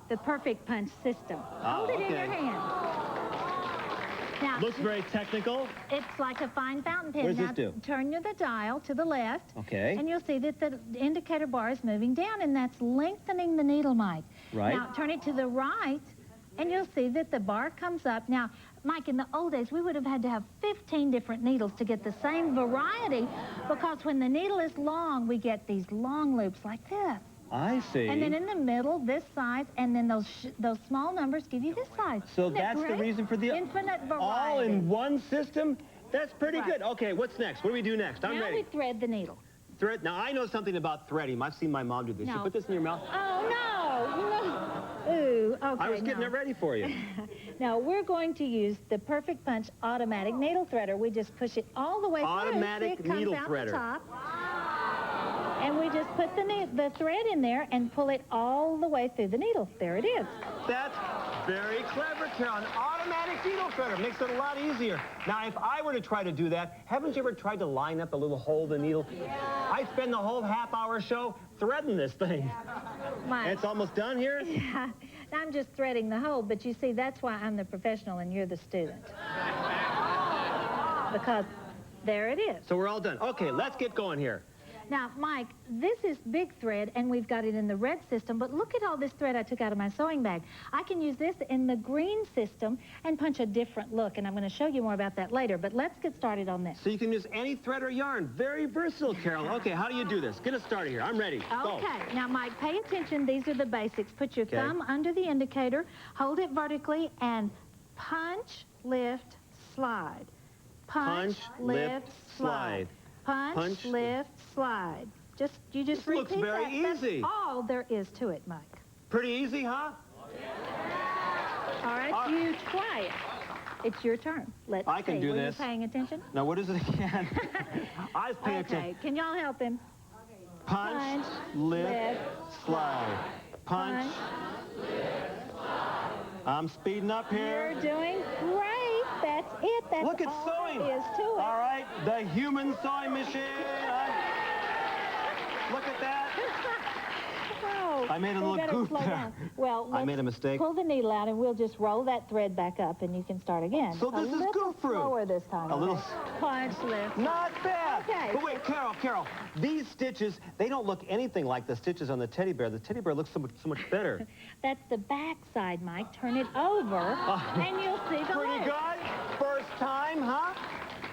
the Perfect Punch system. Hold it in your hand. Now, looks very technical. It's like a fine fountain pen. What does now, this do? Turn the dial to the left. Okay. And you'll see that the indicator bar is moving down, and that's lengthening the needle, Mike. Right. Now, turn it to the right, and you'll see that the bar comes up. Now, Mike, in the old days, we would have had to have 15 different needles to get the same variety, because when the needle is long, we get these long loops like this. I see. And then in the middle, this size, and then those small numbers give you this size. So Isn't that that's the great? reason for the infinite variety. all in one system? That's pretty good. Okay, what's next? What do we do next? I'm now ready. we thread the needle. Thread. Now, I know something about threading. I've seen my mom do this. No. You put this in your mouth. Oh, no. Ooh, okay. I was getting it ready for you. Now, we're going to use the Perfect Punch automatic needle threader. We just push it all the way Automatic through. See, it needle comes out threader. the top. And we just put the thread in there and pull it all the way through the needle. There it is. That's very clever, Carol. An automatic needle threader makes it a lot easier. Now, if I were to try to do that, haven't you ever tried to line up a little hole in the needle? I spend the whole half-hour show threading this thing. Mike. It's almost done here? Yeah, I'm just threading the hole, but you see, that's why I'm the professional and you're the student. Because there it is. So we're all done. Okay, let's get going here. Now, Mike, this is big thread, and we've got it in the red system, but look at all this thread I took out of my sewing bag. I can use this in the green system and punch a different look, and I'm going to show you more about that later, but let's get started on this. So you can use any thread or yarn. Very versatile, Carol. Okay, how do you do this? Get us started here. I'm ready. Go. Okay, now, Mike, pay attention. These are the basics. Put your thumb under the indicator, hold it vertically, and punch, lift, slide. Punch, lift, slide. Punch, lift, slide. You just repeat looks very that. easy. That's all there is to it, Mike. Pretty easy, huh? All right, you try it. It's your turn. Let's I can see. do Were this. you paying attention? Now, what is it again? I was paying Okay, attention. can y'all help him? Punch, lift, slide. Punch, I'm speeding up here. You're doing great. That's it. That's Look at all sewing. there is to it. All right, the human sewing machine. Look at that. Oh, I made a we little better goof slow there. down. Well, I made a mistake. Pull the needle out, and we'll just roll that thread back up, and you can start again. So this a is little goof-proof. slower this time. A little. Okay? Punch, lift. Not bad. Okay. But wait, Carol, these stitches, they don't look anything like the stitches on the teddy bear. The teddy bear looks so much better. That's the back side, Mike. Turn it over, and you'll see the Pretty leg. good. First time, huh?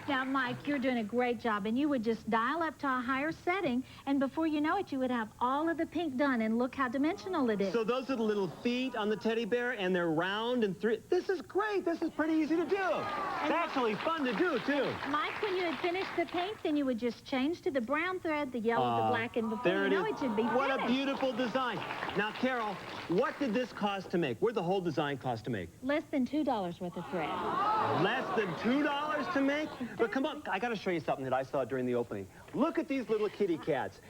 Now, Mike, Mike, you're doing a great job, and you would just dial up to a higher setting, and before you know it, you would have all of the pink done, and look how dimensional it is. So those are the little feet on the teddy bear, and they're round and this is great. This is pretty easy to do. It's actually fun to do, too. Mike, when you had finished the pink, then you would just change to the brown thread, the yellow, the black, and before you know it should be What finished. a beautiful design. Now, Carol, what did this cost to make? What'd the whole design cost to make? Less than $2 worth of thread. Less than $2 to make? But come on, I got to show you something that I saw during the opening. Look at these little kitty cats.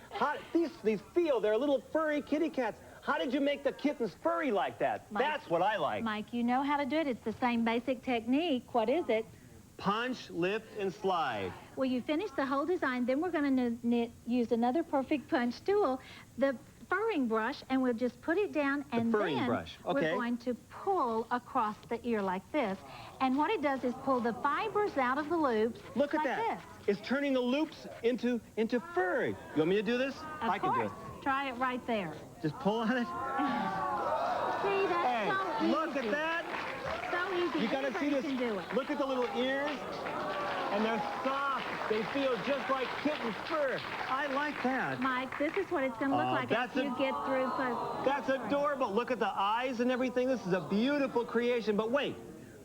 These feel, they're little furry kitty cats. How did you make the kittens furry like that? Mike, That's what I like. Mike, you know how to do it. It's the same basic technique. What is it? Punch, lift, and slide. Well, you finish the whole design, then we're going to use another Perfect Punch tool, the furring brush, and we'll just put it down, and then we're going to pull across the ear like this. And what it does is pull the fibers out of the loops. Look at like that. This. It's turning the loops into fur. You want me to do this? I can do it. Try it right there. Just pull on it. See, that's so easy. Look at that. So easy. You gotta see this. Can do it. Look at the little ears. And they're soft. They feel just like kitten fur. I like that. Mike, this is what it's going to look like after you get through. That's adorable. Look at the eyes and everything. This is a beautiful creation. But wait,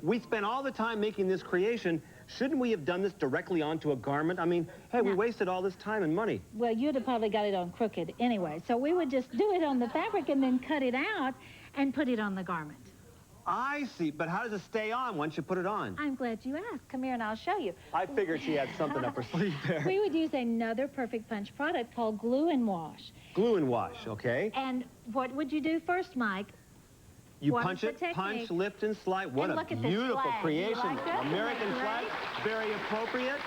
we spent all the time making this creation. Shouldn't we have done this directly onto a garment? I mean, hey, we wasted all this time and money. Well, you'd have probably got it on crooked anyway. So we would just do it on the fabric and then cut it out and put it on the garment. I see, but how does it stay on once you put it on? I'm glad you asked. Come here and I'll show you. I figured she had something up her sleeve there. We would use another Perfect Punch product called Glue and Wash. Glue and wash, okay. And what would you do first, Mike? You punch it, punch, lift, and slide. What a beautiful creation. American flag, very appropriate.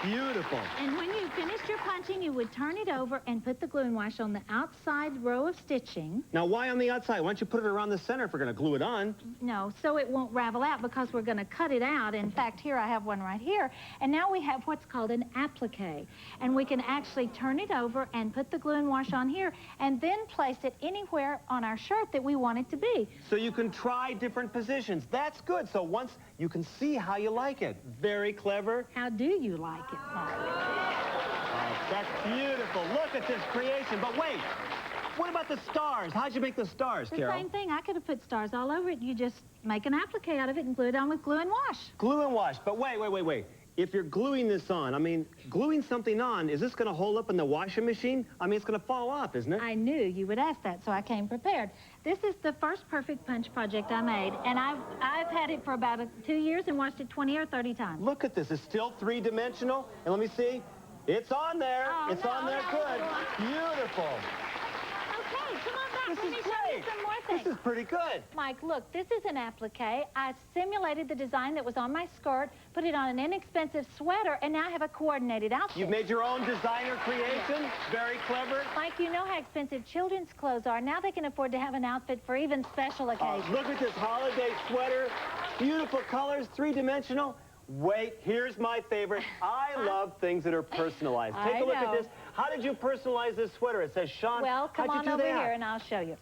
Beautiful. And when you finished your punching, you would turn it over and put the glue and wash on the outside row of stitching. Now, why on the outside? Why don't you put it around the center if we're going to glue it on? No, so it won't ravel out because we're going to cut it out. In fact, here I have one right here. And now we have what's called an applique. And we can actually turn it over and put the glue and wash on here and then place it anywhere on our shirt that we want it to be. So you can try different positions. That's good. So once you can see how you like it. Very clever. How do you like it, Mike? That's beautiful. Look at this creation. But wait, what about the stars? How'd you make the stars, Carol? The same thing. I could have put stars all over it. You just make an applique out of it and glue it on with glue and wash. Glue and wash. But wait. If you're gluing this on, I mean, gluing something on, is this going to hold up in the washing machine? I mean, it's going to fall off, isn't it? I knew you would ask that, so I came prepared. This is the first Perfect Punch project I made, and I've had it for about 2 years and washed it 20 or 30 times. Look at this. It's still three-dimensional. And let me see. It's on there. It's on there. Good. Beautiful. Okay, come on back. This Let me is show you great. some more things. This is pretty good. Mike, look, this is an applique. I simulated the design that was on my skirt, put it on an inexpensive sweater, and now I have a coordinated outfit. You've made your own designer creation. Very clever. Mike, you know how expensive children's clothes are. Now they can afford to have an outfit for even special occasions. Look at this holiday sweater. Beautiful colors, three-dimensional. Wait, here's my favorite. I love things that are personalized. Take a look at this. How did you personalize this sweater? It says Sean. Well, come how'd on you do over that? here and I'll show you.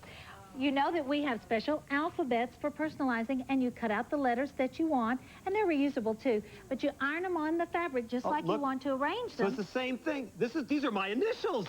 You know that we have special alphabets for personalizing, and you cut out the letters that you want, and they're reusable too. But you iron them on the fabric just like you want to arrange them. So it's the same thing. These are my initials.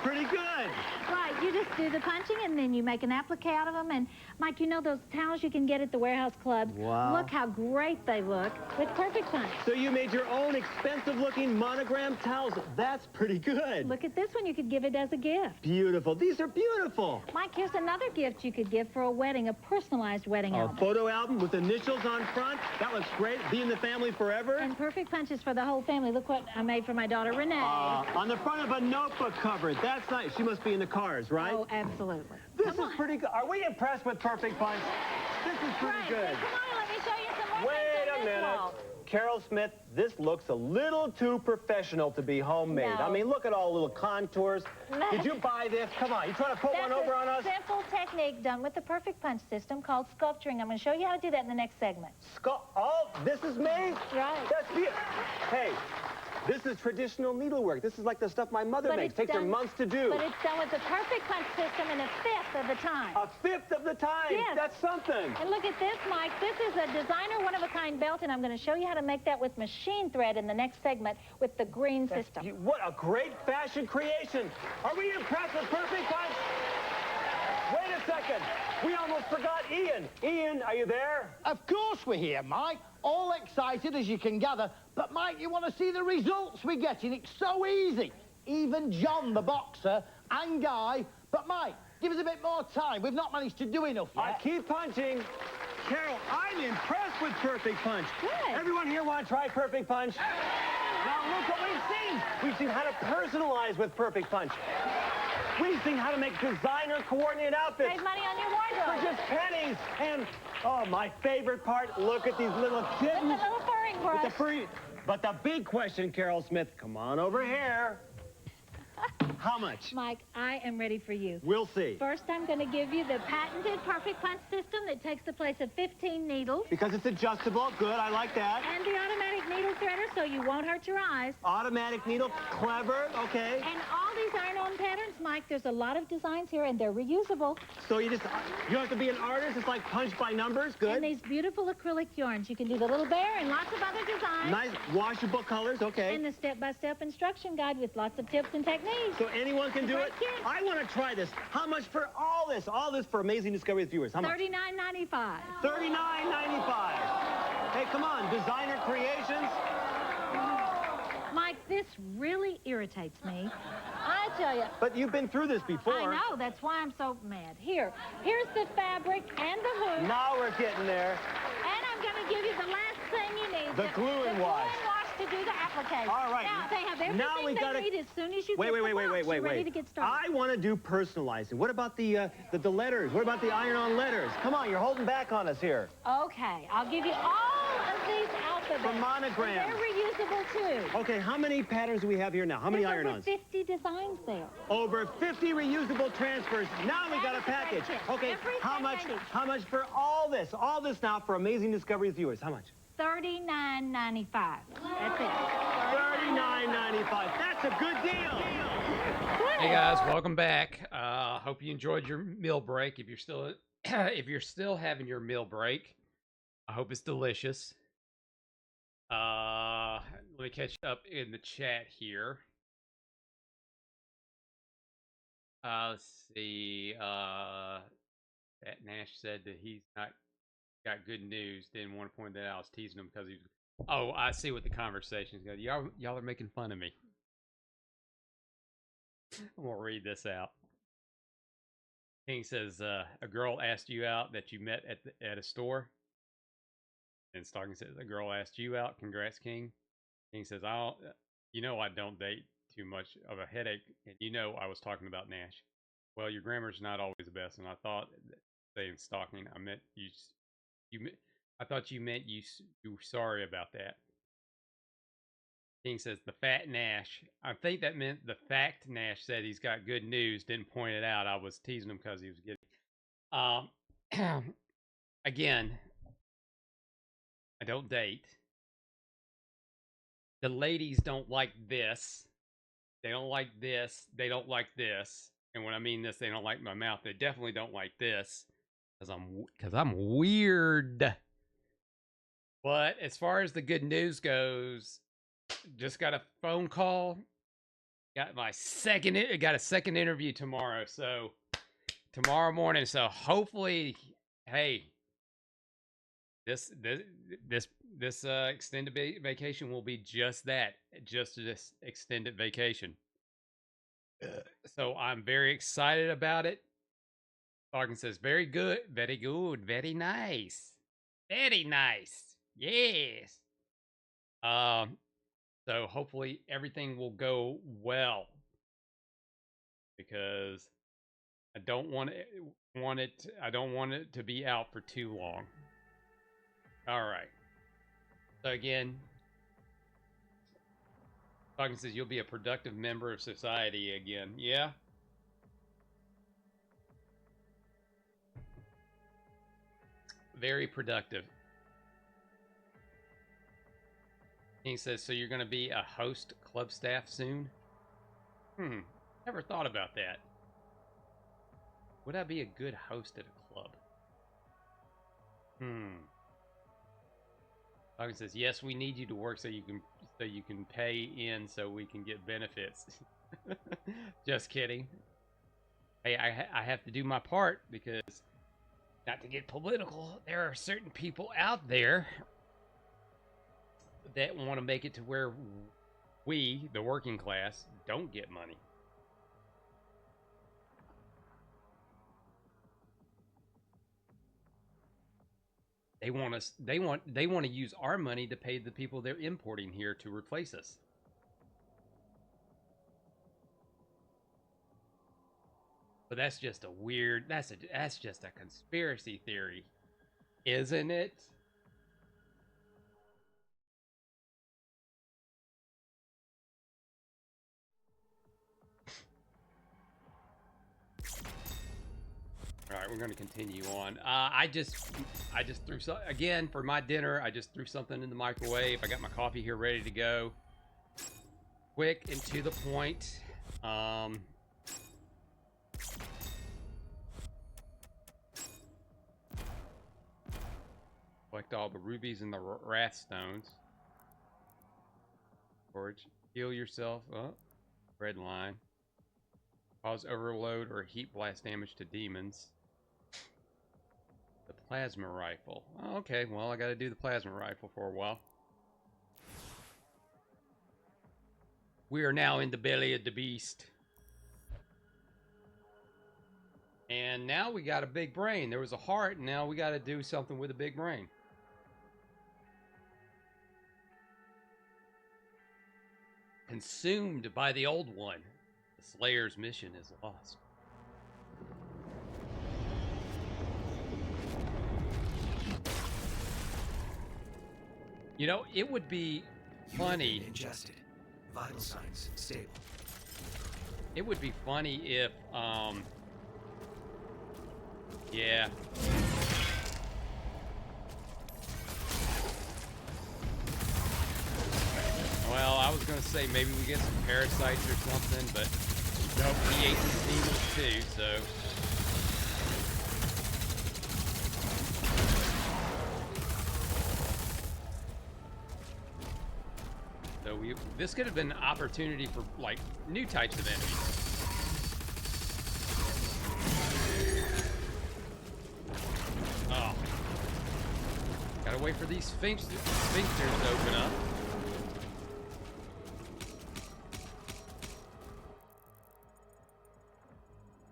Pretty good. Right, you just do the punching, and then you make an applique out of them. And Mike, you know those towels you can get at the warehouse clubs? Wow. Look how great they look with Perfect Punch. So you made your own expensive-looking monogram towels. That's pretty good. Look at this one. You could give it as a gift. Beautiful. These are beautiful. Mike, here's another gift you could give for a wedding, a personalized wedding album. A photo album with initials on front. That looks great. Be in the family forever. And Perfect Punches for the whole family. Look what I made for my daughter, Renee. On the front of a notebook cover. That's nice. She must be into cars, right? Oh, absolutely. This is pretty good. Are we impressed with Perfect Punch? This is pretty good. Come on, let me show you some more Wait things on a this minute. wall. Carol Smith, this looks a little too professional to be homemade. No. I mean, look at all the little contours. Did you buy this? Come on, you trying to put one over on us? That's a simple technique done with the Perfect Punch system called sculpturing. I'm going to show you how to do that in the next segment. Oh, this is me? Right. That's beautiful. Hey, This is traditional needlework. This is like the stuff my mother makes. Takes her months to do. But it's done with the perfect punch system in a fifth of the time. A fifth of the time? Yes. That's something. And look at this, Mike. This is a designer one-of-a-kind belt, and I'm going to show you how to make that with machine thread in the next segment with the green system. What a great fashion creation. Are we impressed with perfect punch? Wait a second. We almost forgot Ian. Ian, are you there? Of course we're here, Mike. All excited, as you can gather. But, Mike, you want to see the results we're getting? It's so easy. Even John, the boxer, and Guy. But, Mike, give us a bit more time. We've not managed to do enough yet. I keep punching. Carol, I'm impressed with perfect punch. Good. Everyone here want to try perfect punch? Now, look what we've seen. We've seen how to personalize with perfect punch. We've seen how to make designer coordinated outfits. Save money on your wardrobe. For just pennies. And, oh, my favorite part, look at these little kittens. With the little furring brush. With the furry. But the big question, Carol Smith, come on over here. How much? Mike, I am ready for you. We'll see. First, I'm going to give you the patented perfect punch system that takes the place of 15 needles. Because it's adjustable. Good, I like that. And the automatic needle threader so you won't hurt your eyes. Automatic needle, clever, okay. And all these iron-on patterns, Mike, there's a lot of designs here, and they're reusable. So you don't have to be an artist. It's like punch by numbers. Good. And these beautiful acrylic yarns. You can do the little bear and lots of other designs. Nice washable colors, okay. And the step-by-step instruction guide with lots of tips and techniques. So anyone can do it? I want to try this. How much for all this? All this for Amazing Discoveries viewers. How much? $39.95. $39.95. Hey, come on, designer creations. Mike, this really irritates me. I tell you. But you've been through this before. I know. That's why I'm so mad. Here's the fabric and the hoop. Now we're getting there. And I'm going to give you the last thing you need. The glue and wash. To do the application. All right. Now, they have everything they need as soon as you get the box. You're ready to get started. I want to do personalizing. What about the letters? What about the iron-on letters? Come on, you're holding back on us here. Okay, I'll give you all of these alphabets. For monograms. They're reusable, too. Okay, how many patterns do we have here now? How many iron-ons? Over 50 designs there. Over 50 reusable transfers. Now we got a package. Okay, how much for all this? All this now for Amazing Discoveries viewers. How much? $39.95. That's it. $39.95. That's a good deal. Hey guys, welcome back. Hope you enjoyed your meal break. If you're still having your meal break, I hope it's delicious. Let me catch up in the chat here. Let's see. That Nash said that he's not got good news. Didn't want to point that out. I was teasing him because he's. Oh, I see what the conversation's going. Y'all are making fun of me. I'm gonna read this out. King says, a girl asked you out that you met at a store. And Stocking says, a girl asked you out. Congrats, King. King says, I don't date too much of a headache. And I was talking about Nash. Well, your grammar's not always the best. And I thought, saying Stocking, I meant I thought you meant you were sorry about that. King says, the fat Nash. I think that meant the fact Nash said he's got good news. Didn't point it out. I was teasing him because he was getting... Again, I don't date. The ladies don't like this. They don't like this. They don't like this. And when I mean this, they don't like my mouth. They definitely don't like this. Because I'm weird. But as far as the good news goes, just got a phone call. Got a second interview tomorrow. So tomorrow morning. So hopefully, hey, this extended vacation will be just that, just this extended vacation. So I'm very excited about it. Bargain says, very good, very nice. Very nice. Yes. So hopefully everything will go well. Because I don't want it to be out for too long. Alright. So again, Bargain says you'll be a productive member of society again. Yeah. Very productive. He says, so you're going to be a host club staff soon? Never thought about that. Would I be a good host at a club? Logan says, yes, we need you to work so you can pay in so we can get benefits. Just kidding. Hey, I have to do my part because, not to get political, there are certain people out there that want to make it to where we, the working class, don't get money. They want to use our money to pay the people they're importing here to replace us. But that's just a weird, that's just a conspiracy theory, isn't it? All right, we're going to continue on. I just threw some again for my dinner. I just threw something in the microwave. I got my coffee here ready to go. Quick and to the point. Collect all the rubies and the wrath stones. Forge. Heal yourself. Oh, red line. Cause overload or heat blast damage to demons. The plasma rifle. Oh, okay, well, I gotta do the plasma rifle for a while. We are now in the belly of the beast. And now we got a big brain. There was a heart, and now we gotta do something with a big brain. Consumed by the old one. The Slayer's mission is lost. You know, it would be funny. Ingested. Vital signs stable. It would be funny if, yeah. Well, I was gonna say maybe we get some parasites or something, but nope, he ate some demons too, so. This could have been an opportunity for, like, new types of enemies. Oh. Gotta wait for these sphincters to open up.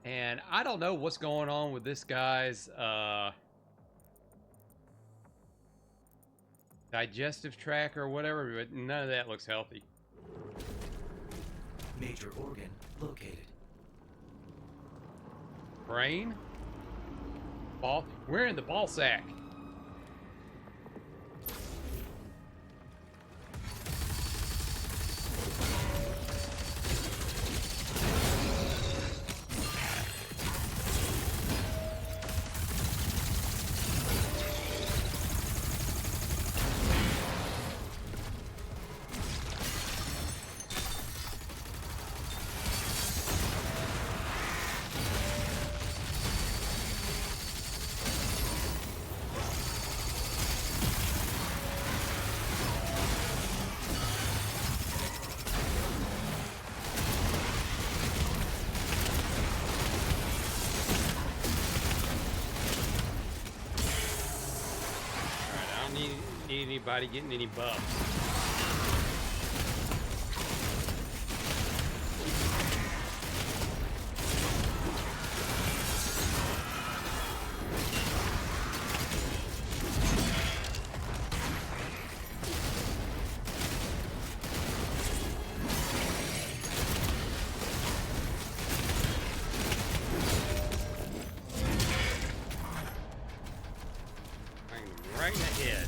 And I don't know what's going on with this guy's, digestive tract or whatever, but none of that looks healthy. Major organ located. Brain? Ball? We're in the ball sack. Anybody getting any buffs? Right in the head.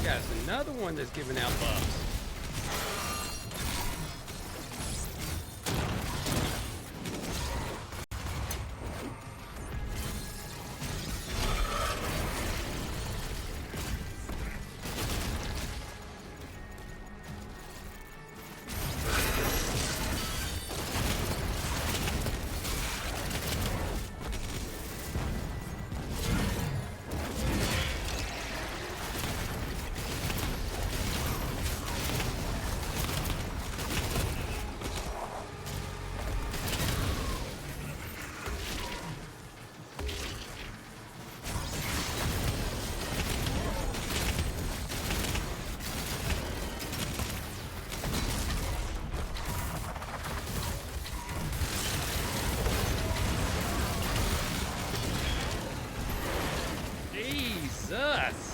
guy's another one that's giving out buffs. Jesus!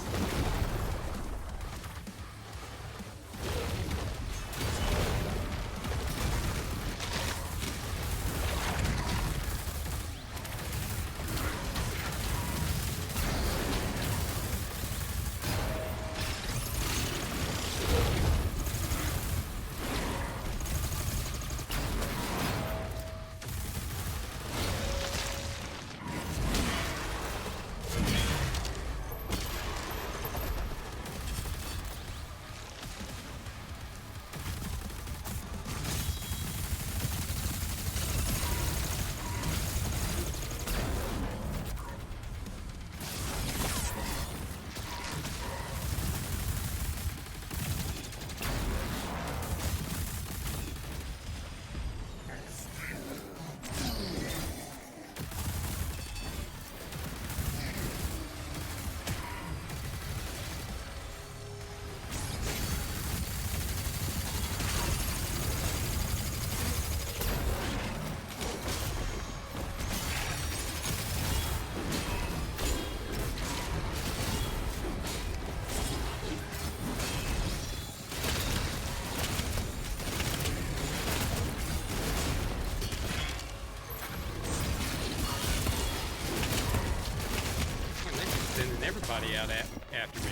Sending everybody out after me.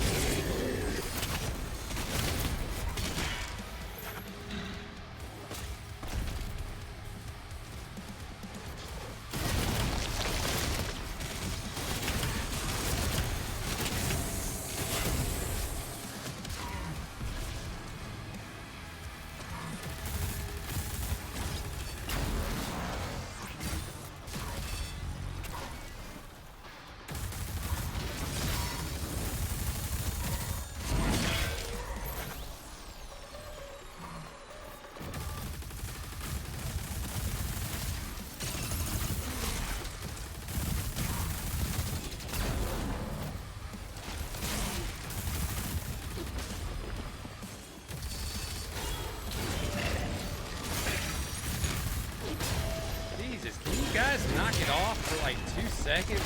Can you guys knock it off for like 2 seconds?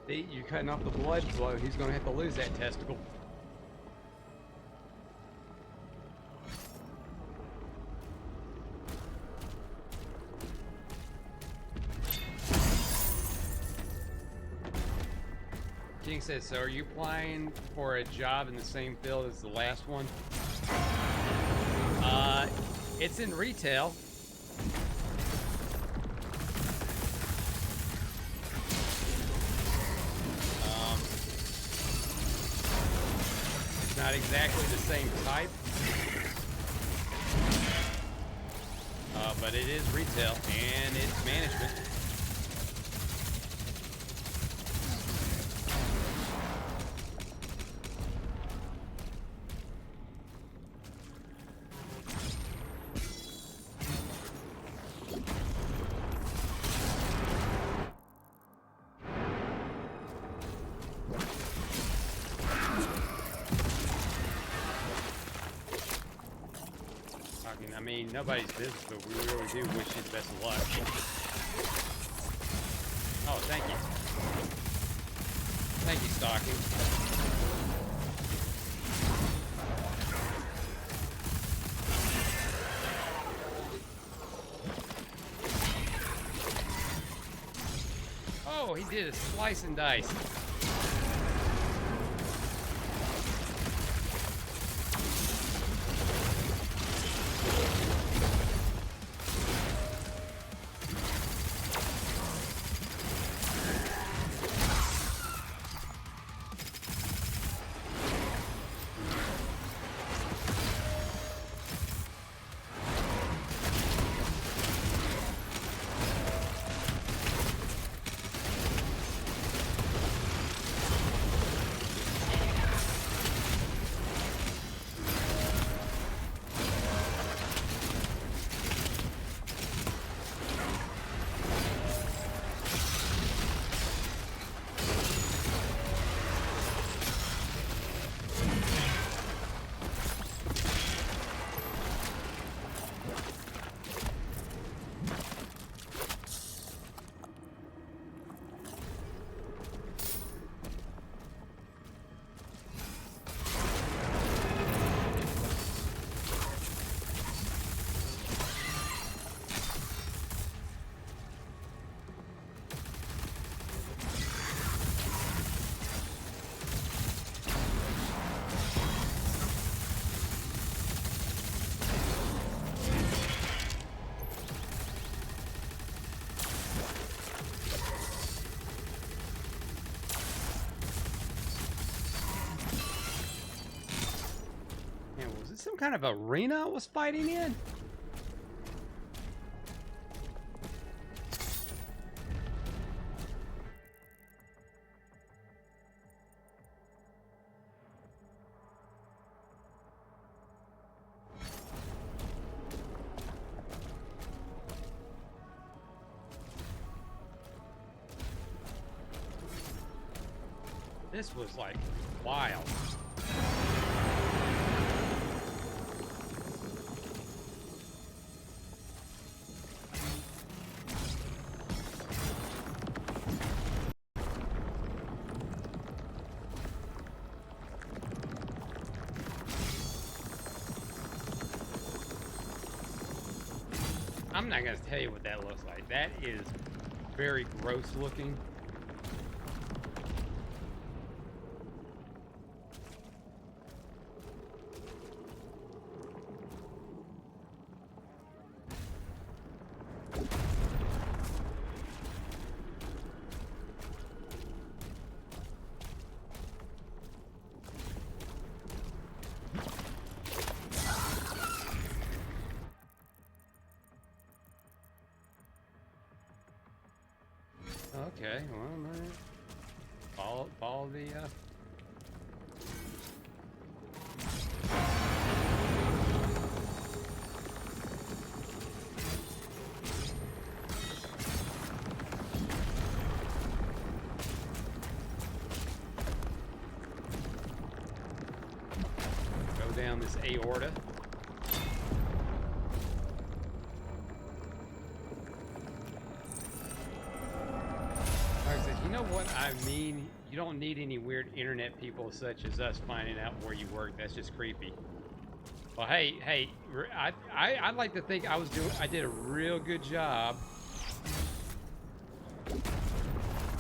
See, you're cutting off the blood flow. He's going to have to lose that testicle. King says, so are you applying for a job in the same field as the last one? It's in retail. not exactly the same type. But it is retail and it's management. I mean, nobody's business, but we really do wish you the best of luck. Oh, thank you. Thank you, Stocking. Oh, he did a slice and dice. Some kind of arena I was fighting in? This was like wild. I'm not going to tell you what that looks like. That is very gross looking. Okay, well, follow the, go down this aorta. You know what I mean? You don't need any weird internet people such as us finding out where you work. That's just creepy. Well, hey, I'd like to think I did a real good job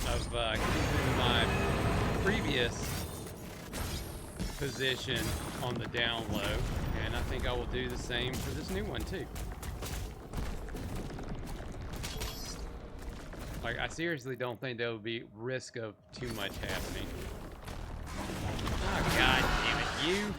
of keeping my previous position on the down low, and I think I will do the same for this new one too. Like, I seriously don't think there will be risk of too much happening. Oh, God damn it. you.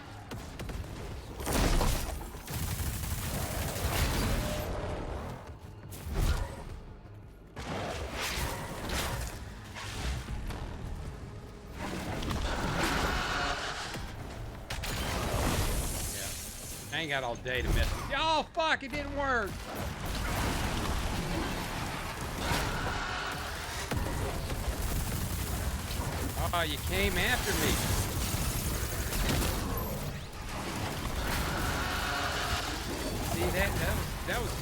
I ain't got all day to mess with you. Oh, fuck, it didn't work. Oh, you came after me. See, that was,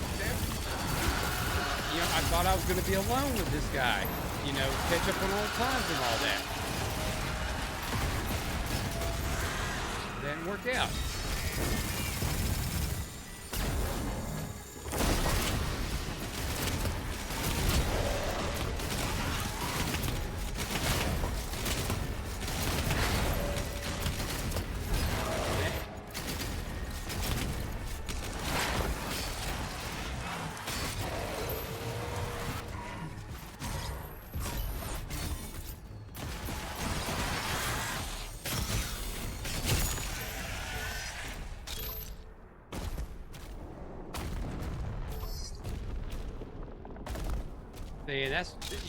you know, I thought I was going to be alone with this guy. You know, catch up on old times and all that. Didn't work out.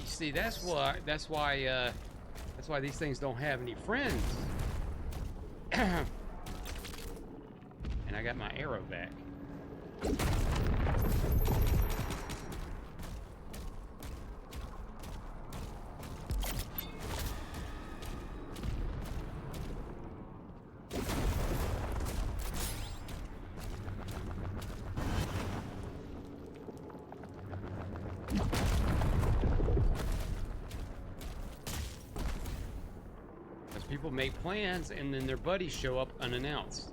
See, that's why these things don't have any friends. And I got my arrow back. People make plans and then their buddies show up unannounced.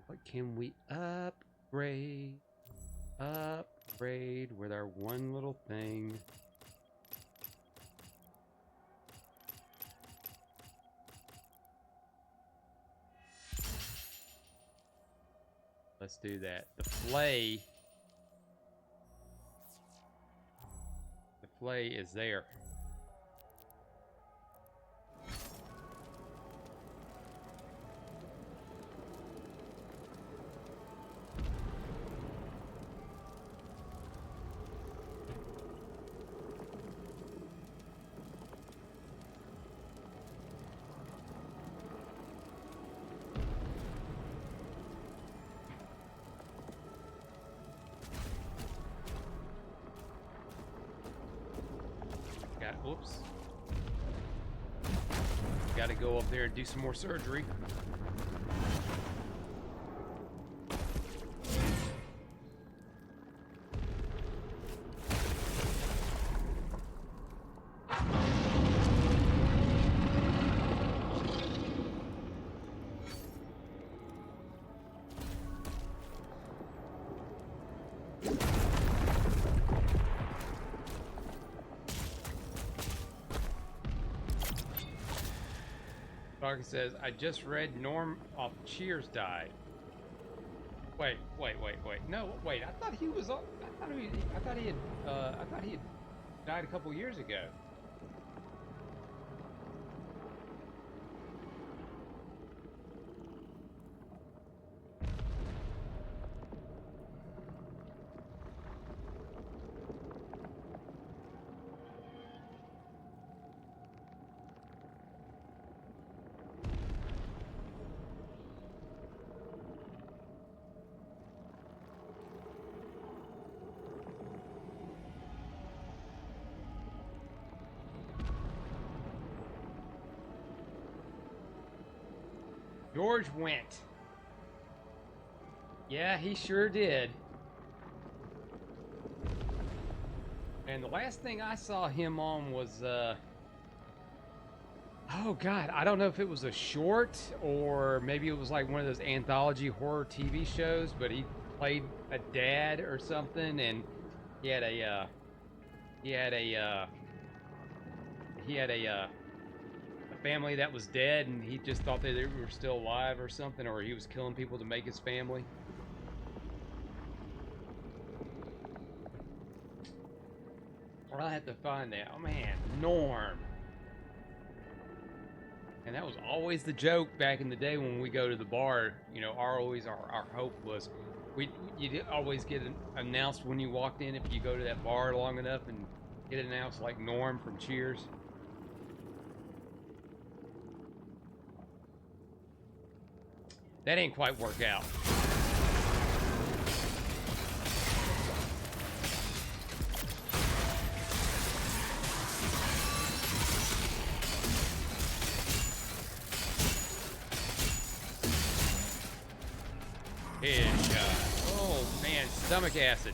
What can we upgrade? Upgrade with our one little thing. Let's do that. The flay is there. Whoops. Got to go up there and do some more surgery. Talking says, I just read Norm off Cheers died. Wait. No, wait. I thought he was. I thought he had died a couple years ago. George went. Yeah, he sure did. And the last thing I saw him on was, oh God, I don't know if it was a short or maybe it was like one of those anthology horror TV shows, but he played a dad or something, and he had a family that was dead, and he just thought that they were still alive or something, or he was killing people to make his family. I'll have to find that. Oh man, Norm. And that was always the joke back in the day when we go to the bar. You know, our hope was you'd always get announced when you walked in if you go to that bar long enough and get announced like Norm from Cheers. That ain't quite work out. Headshot. Oh man, stomach acid.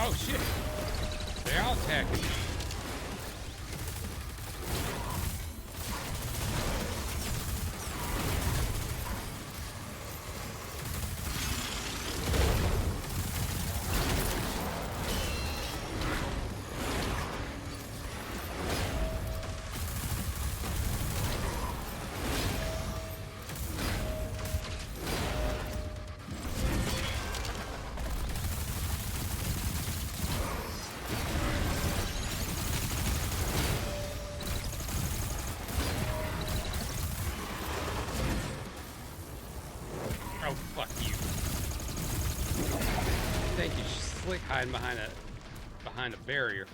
Oh shit! They're all attacking me. Oh, fuck you. Thank you, slick hiding behind a barrier.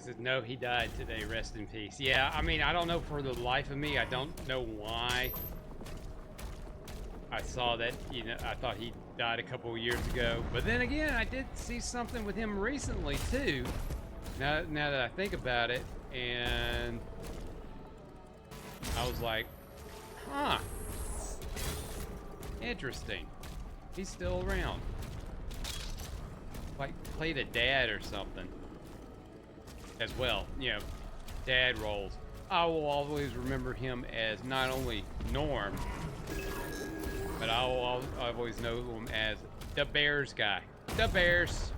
August says, no, he died today. Rest in peace. Yeah, I mean, I don't know for the life of me. I don't know why. I saw that, you know, I thought he died a couple of years ago. But then again, I did see something with him recently, too. Now that I think about it. And I was like, huh. Interesting. He's still around. Like, played a dad or something. As well, you know, dad roles. I will always remember him as not only Norm, but I will always know him as the Bears guy. The Bears.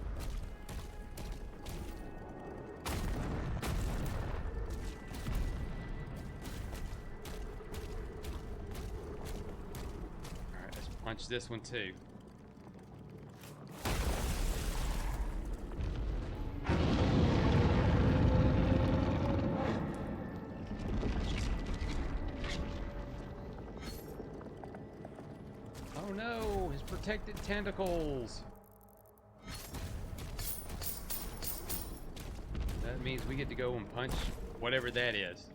Alright, let's punch this one too. Oh no, his protected tentacles. That means we get to go and punch whatever that is.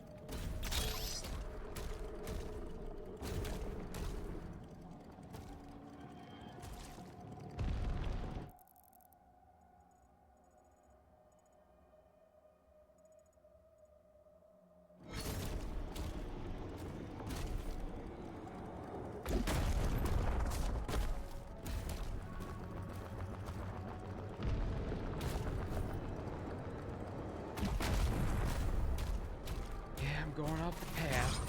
Going off the path.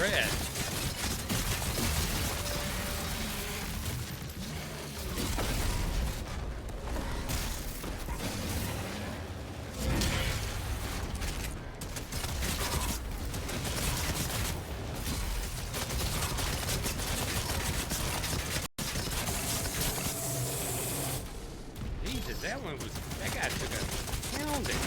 Red. Jesus, that guy took a pounding.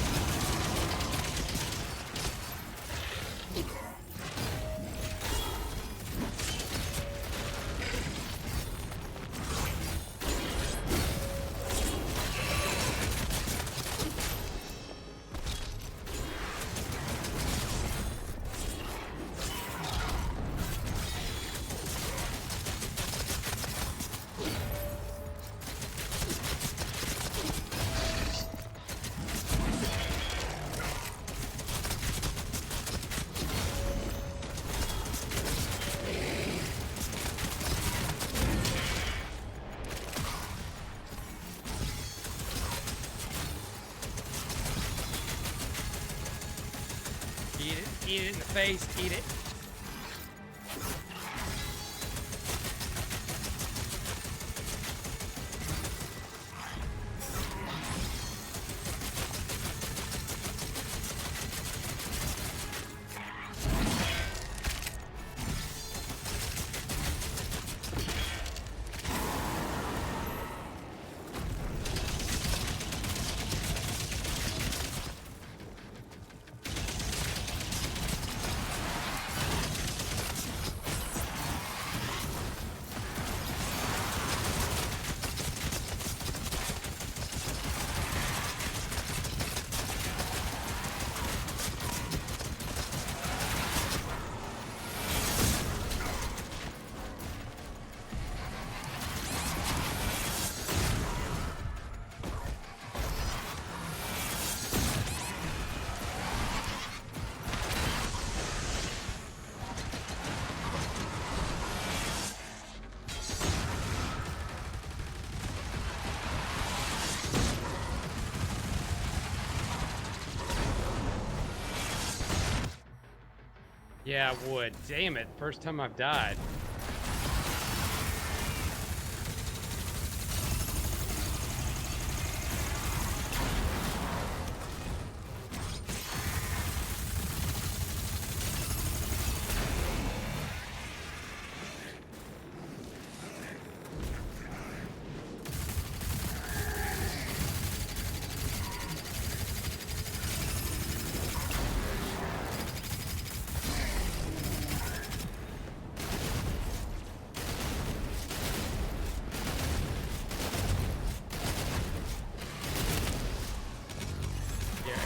Eat it in the face, eat it. Yeah, I would. Damn it. First time I've died.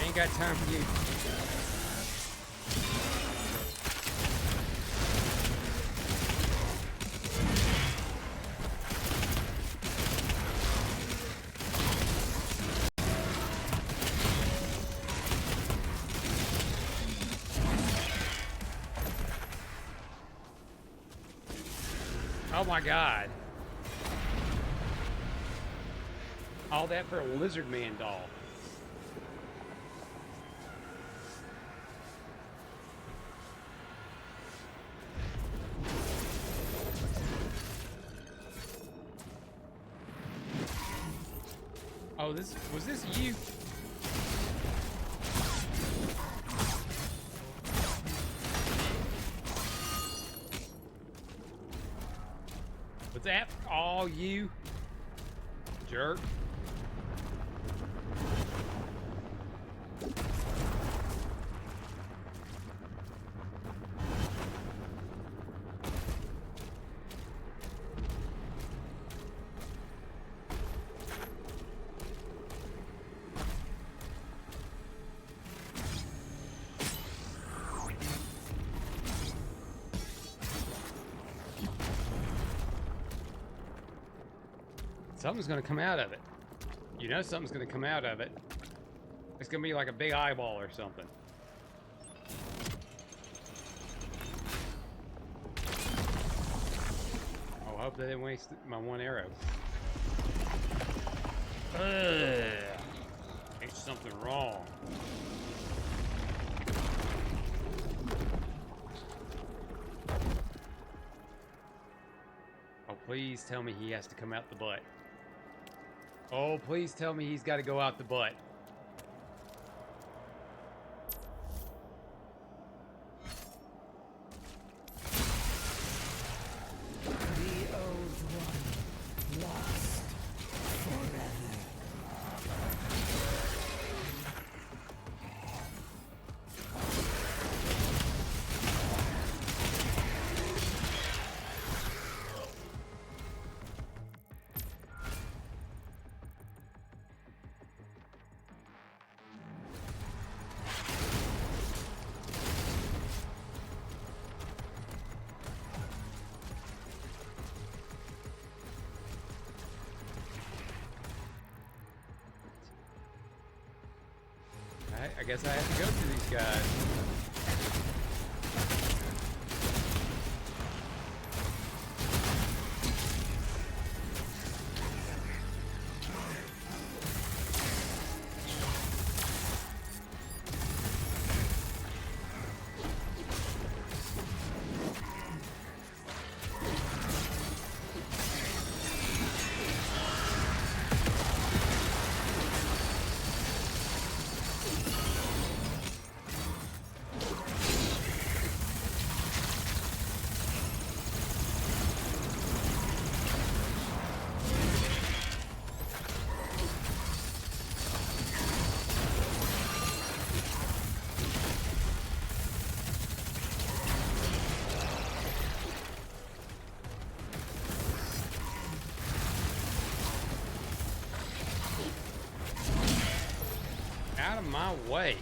Ain't got time for you. Oh my god. All that for a lizard man doll. Oh, was this you? Was that all you? Jerk. Something's gonna come out of it. You know something's gonna come out of it. It's gonna be like a big eyeball or something. Oh, I hope they didn't waste my one arrow. Ugh. Ain't something wrong. Oh, please tell me he has to come out the butt. Oh, please tell me he's got to go out the butt. The old one, lost forever. I guess I have to go through these guys. Out of my way.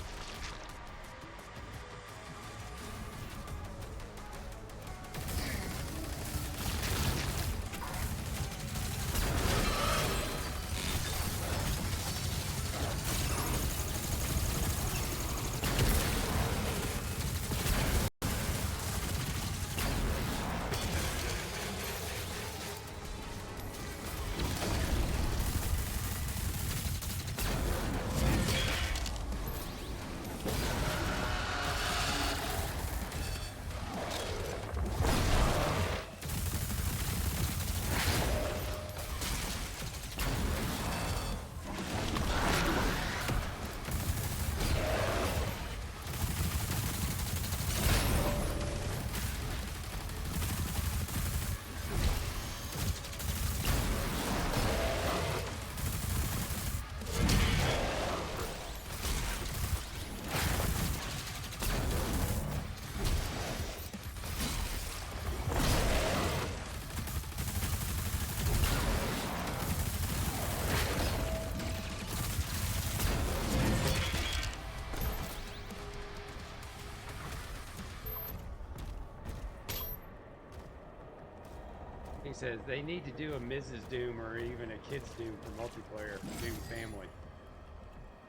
says they need to do a Mrs. Doom or even a Kids Doom for multiplayer for Doom Family.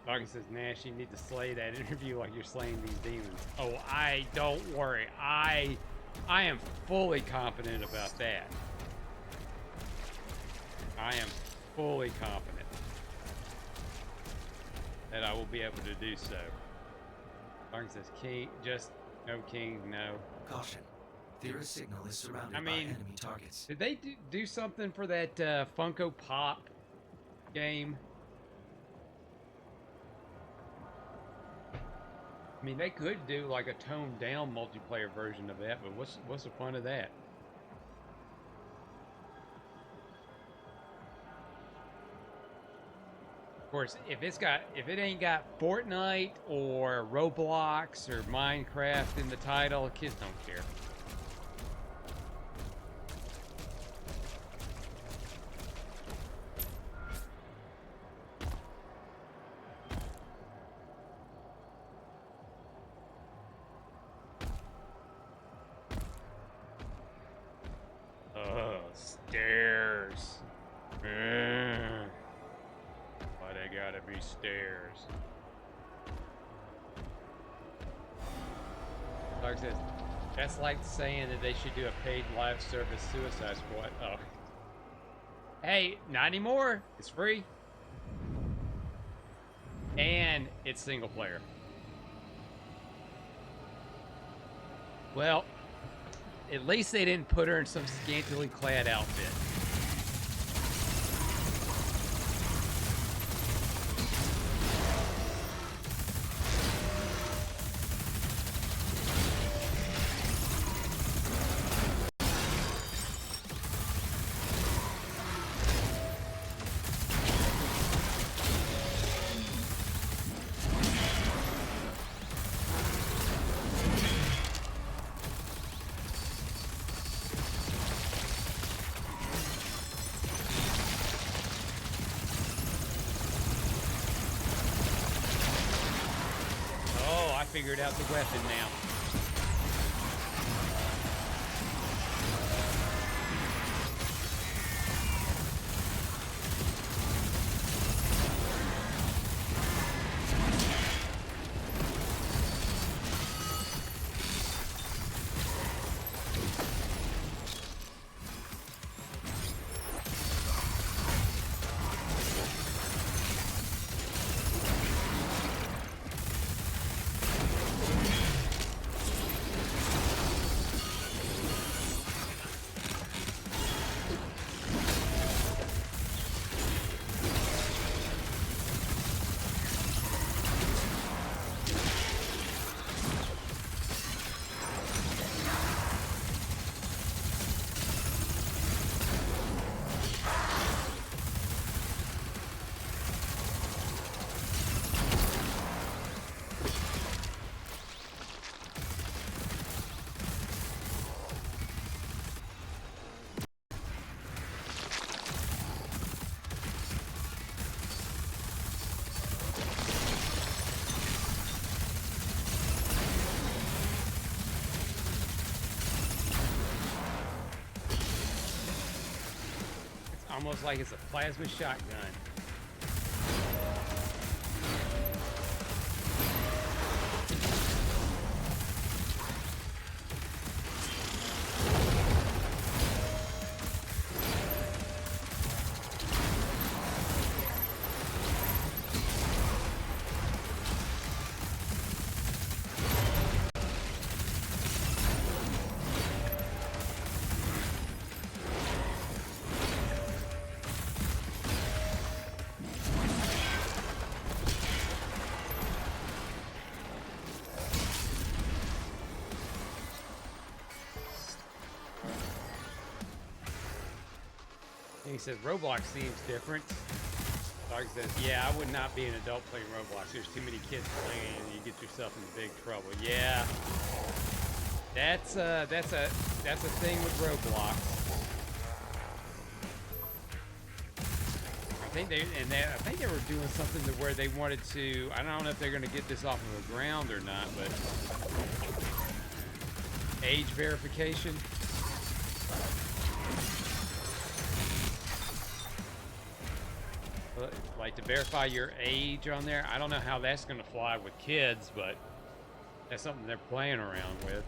Doggy says, Nash, you need to slay that interview like you're slaying these demons. Oh, don't worry. I am fully confident about that. I am fully confident that I will be able to do so. Doggy says, King, just no king, no. Caution. Theorist signal is surrounded by enemy targets. Did they do something for that Funko Pop game? I mean, they could do like a toned down multiplayer version of that, but what's the point of that? Of course, if it ain't got Fortnite or Roblox or Minecraft in the title, kids don't care. Stairs. Why they gotta be stairs? Dog says, that's like saying that they should do a paid live service Suicide Squad. Oh. Hey, not anymore. It's free. And it's single player. Well, at least they didn't put her in some scantily clad outfit. Figured out the weapon now. Almost like it's a plasma shotgun. He says Roblox seems different. Dog says, yeah, I would not be an adult playing Roblox. There's too many kids playing and you get yourself into big trouble. Yeah. That's a thing with Roblox. I think they were doing something to where they wanted to, I don't know if they're going to get this off of the ground or not, but age verification. like to verify your age on there. I don't know how that's going to fly with kids, but that's something they're playing around with.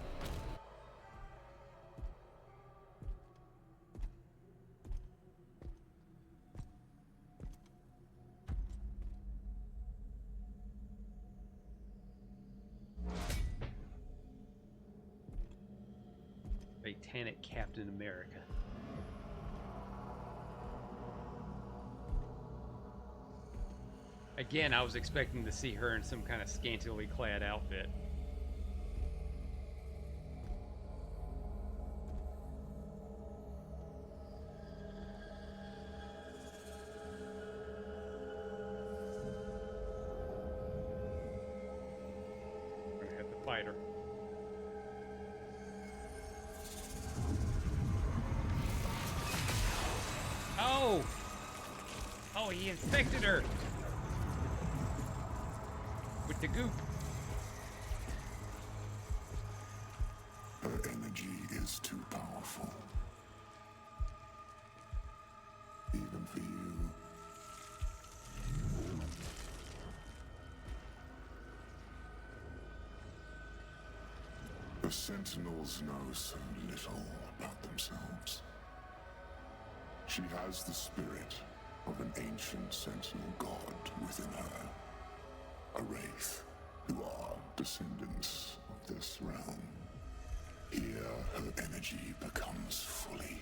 Satanic Captain America. Again, I was expecting to see her in some kind of scantily clad outfit. We're gonna have to fight her. Oh! Oh, he infected her! With the goop. Her energy is too powerful. Even for you. The Sentinels know so little about themselves. She has the spirit of an ancient Sentinel god within her. A wraith who are descendants of this realm. Here, her energy becomes fully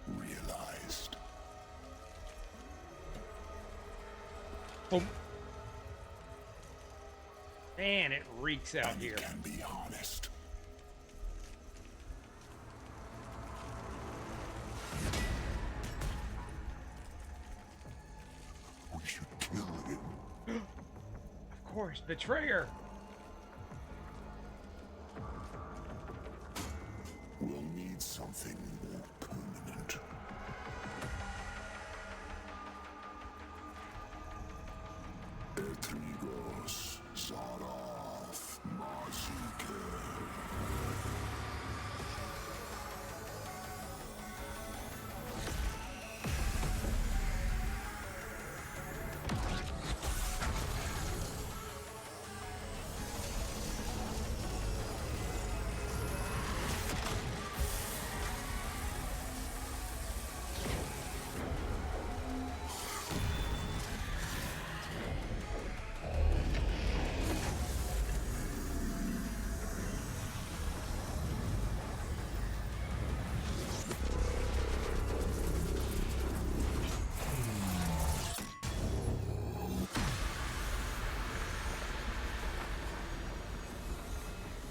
realized. Boom. Man, it reeks out here. Can be harnessed. We should kill him. Of course, betrayer. We'll need something more permanent. Etrigos, Zarath, Mazike.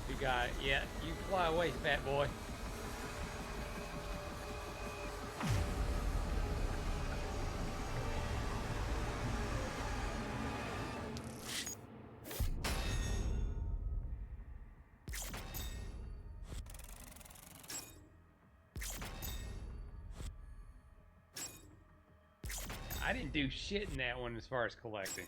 You got it. Yeah, you fly away, fat boy. I didn't do shit in that one as far as collecting.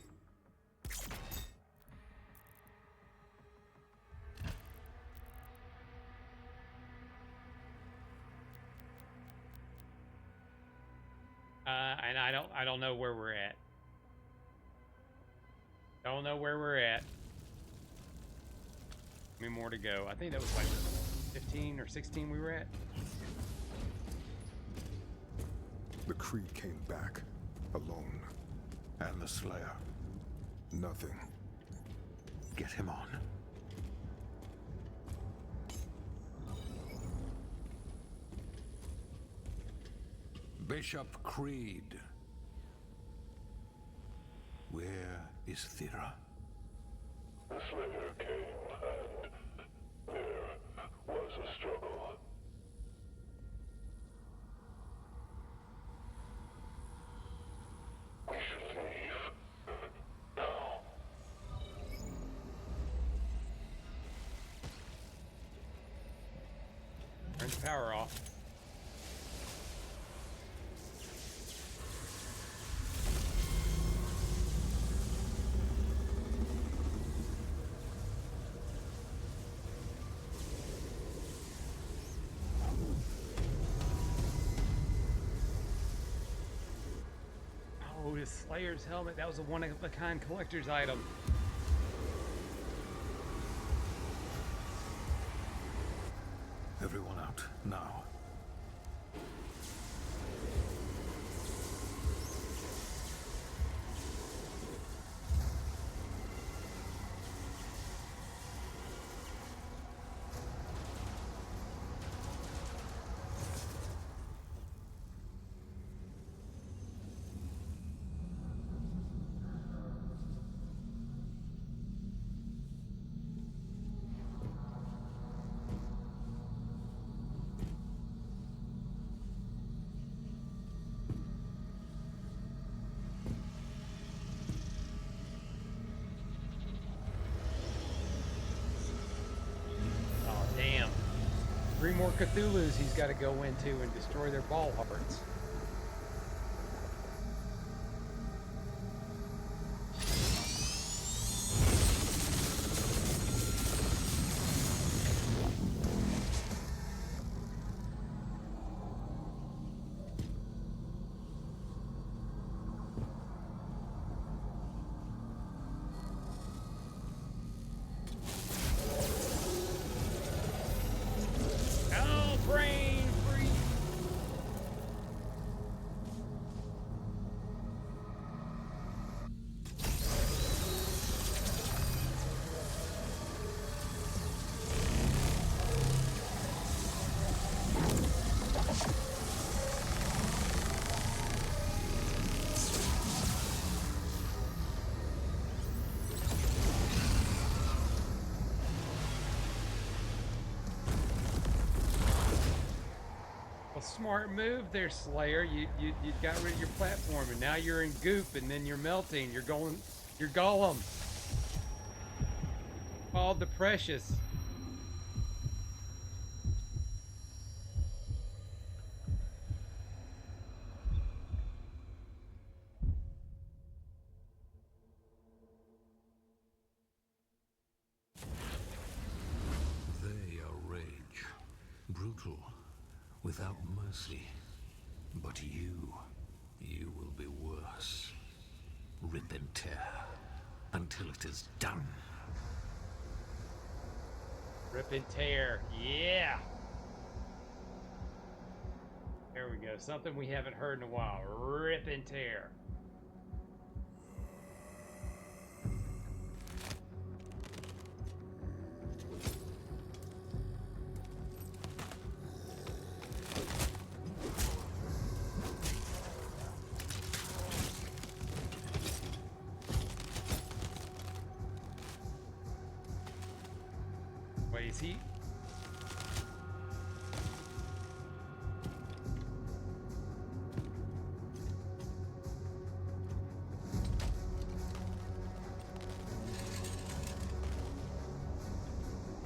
And I don't know where we're at. Don't know where we're at. How many more to go? I think that was like 15 or 16 we were at. The Kree came back, alone. And the Slayer. Nothing. Get him on. Bishop Creed. Where is Thera? The Slayer came and there was a struggle. We should leave now. Turn the power off. Oh, the Slayer's helmet. That was a one-of-a-kind collector's item. Everyone out, now. Oh, damn. 3 more Cthulhus he's got to go into and destroy their ball hearts. Oh, brain freeze! Well, smart move there, Slayer. You got rid of your platform, and now you're in goop, and then you're melting. You're Gollum. Called the Precious. They are rage, brutal, without mercy. But you will be worse. Rip and tear until it is done. Rip and tear. Yeah. There we go. Something we haven't heard in a while. Rip and tear. Wait, is he?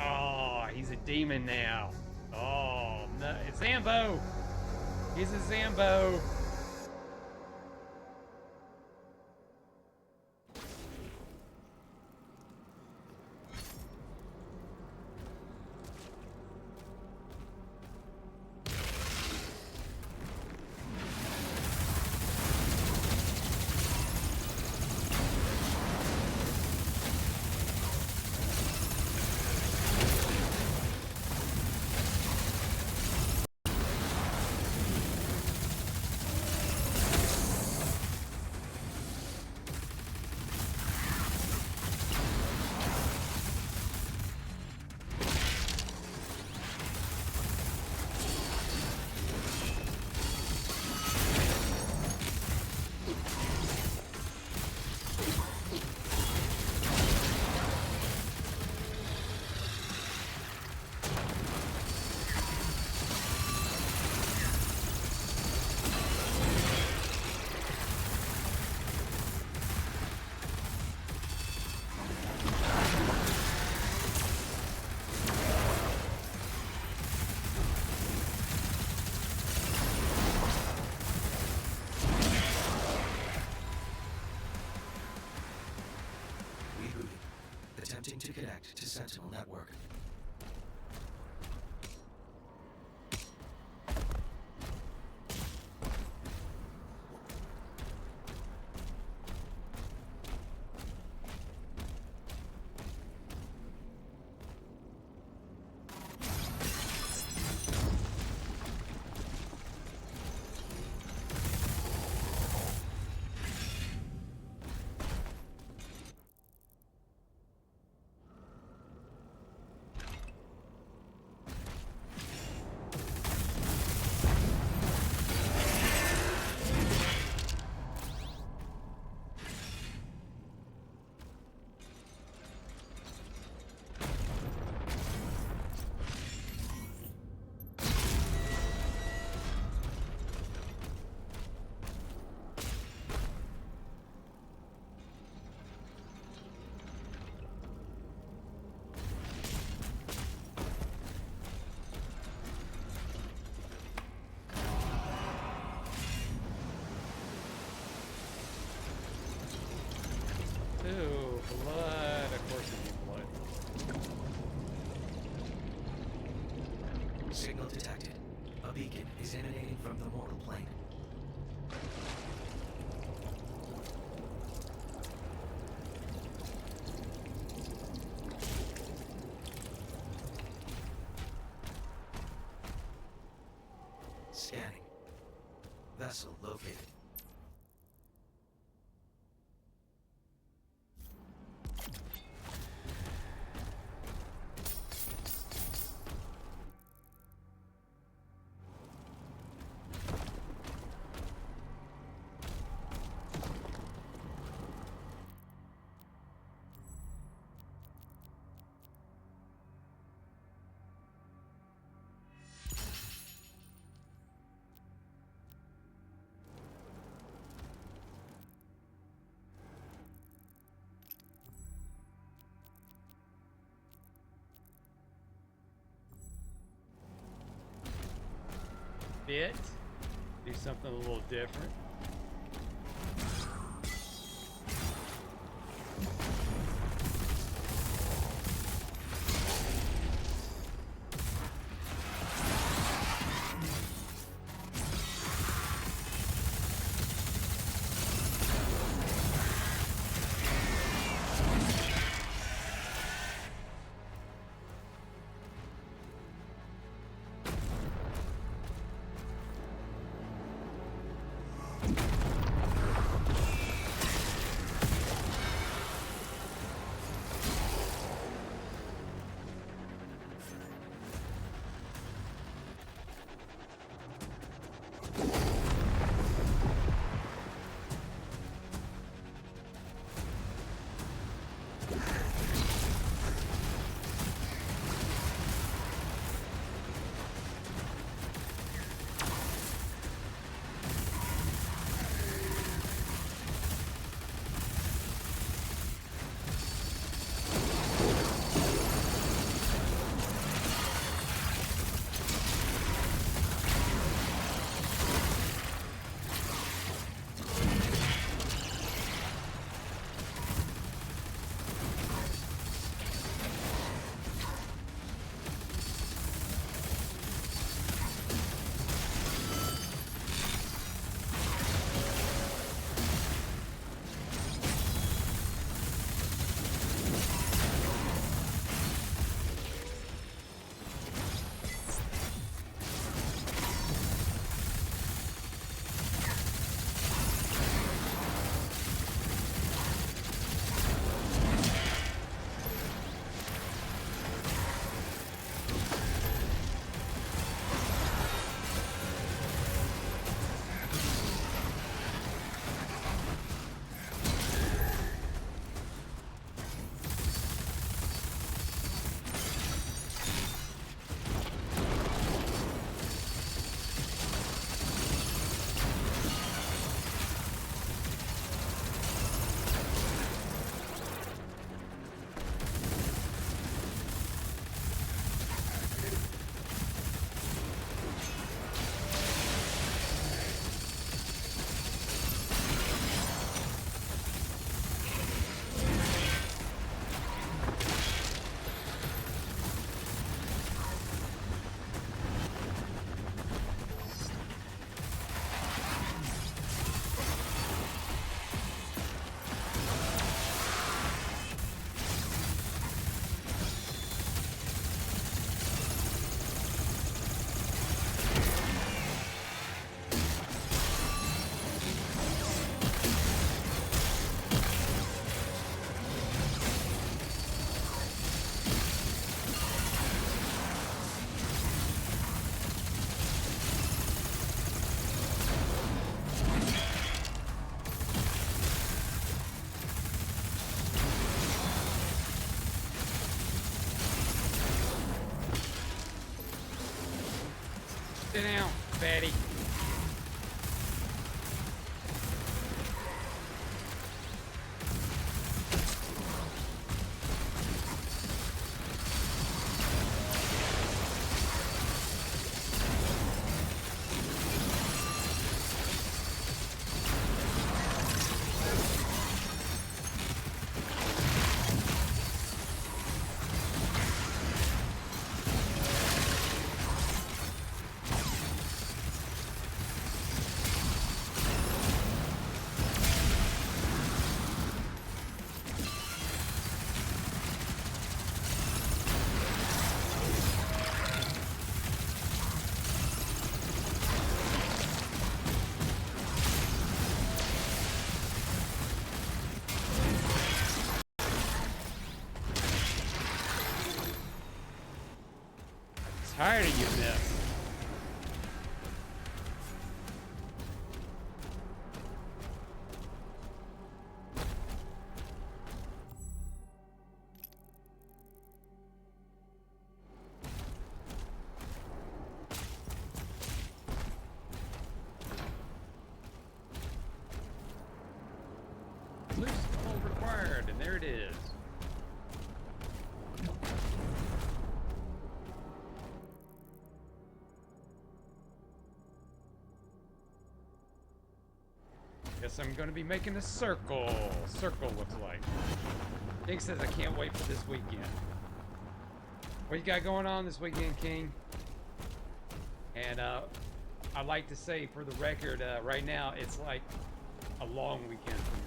Oh, he's a demon now. Oh, no. It's Zambo. He's a Zambo. Attempting to connect to Sentinel Network. located. Bit. Do something a little different. Sit down, fatty. Tired of you, miss. Loose skull required, and there it is. Guess I'm gonna be making a circle. Circle looks like. King says I can't wait for this weekend. What you got going on this weekend, King? And I'd like to say for the record, right now it's like a long weekend for me.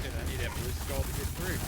Shit, I need that blue skull to get through.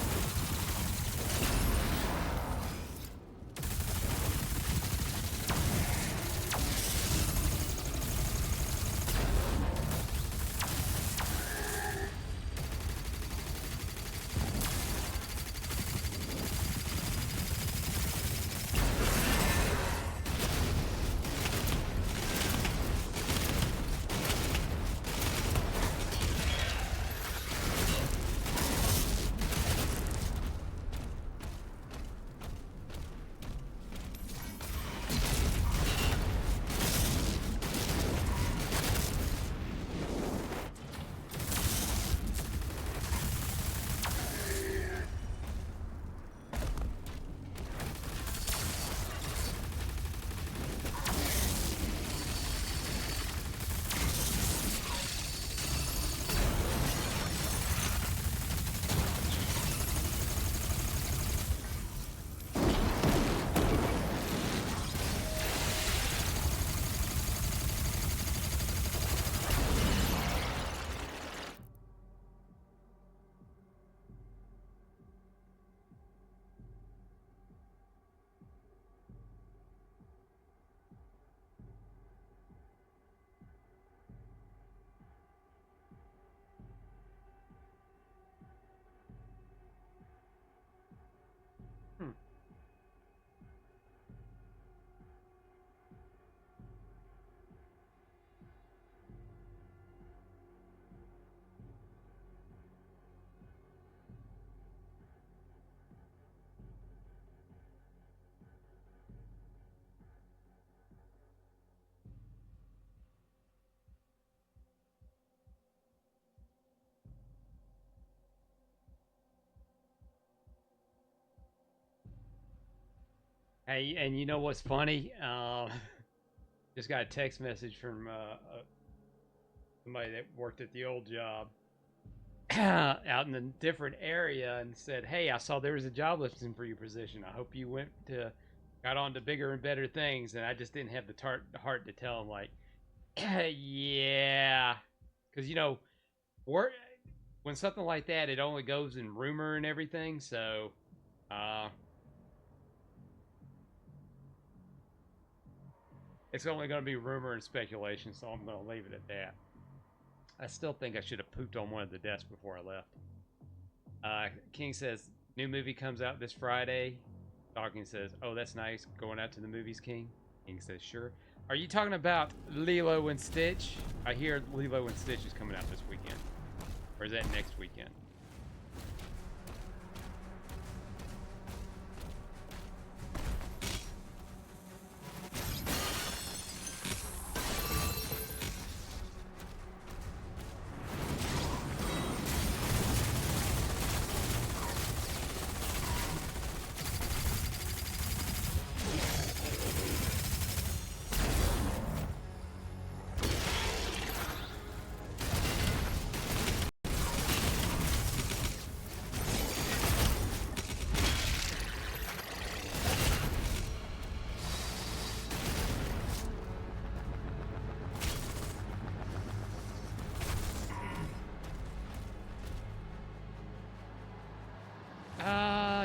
Hey, and you know what's funny? Just got a text message from somebody that worked at the old job out in a different area and said, "Hey, I saw there was a job listing for your position. I hope you got on to bigger and better things." And I just didn't have the heart to tell him, like, yeah, because when something like that, it only goes in rumor and everything. So, it's only going to be rumor and speculation, so I'm going to leave it at that. I still think I should have pooped on one of the desks before I left. King says, new movie comes out this Friday. Talking says, oh, that's nice. Going out to the movies, King? King says, sure. Are you talking about Lilo and Stitch? I hear Lilo and Stitch is coming out this weekend. Or is that next weekend?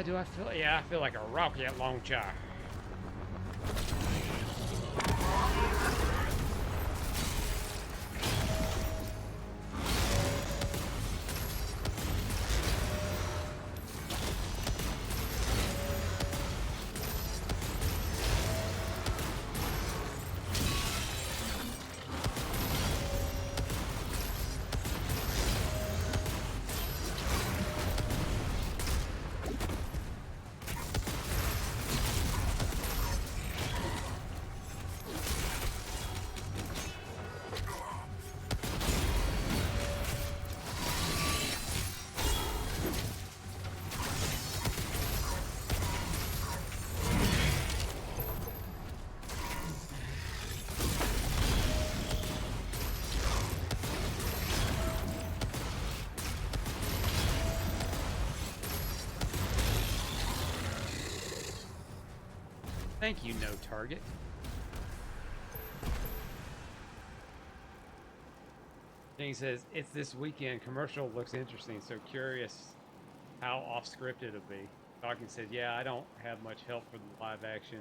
Do I feel? Yeah, I feel like a rocket launcher. Thank you, no target. Thing says, it's this weekend. Commercial looks interesting, so curious how off-script it'll be. Talking said, yeah, I don't have much help for the live action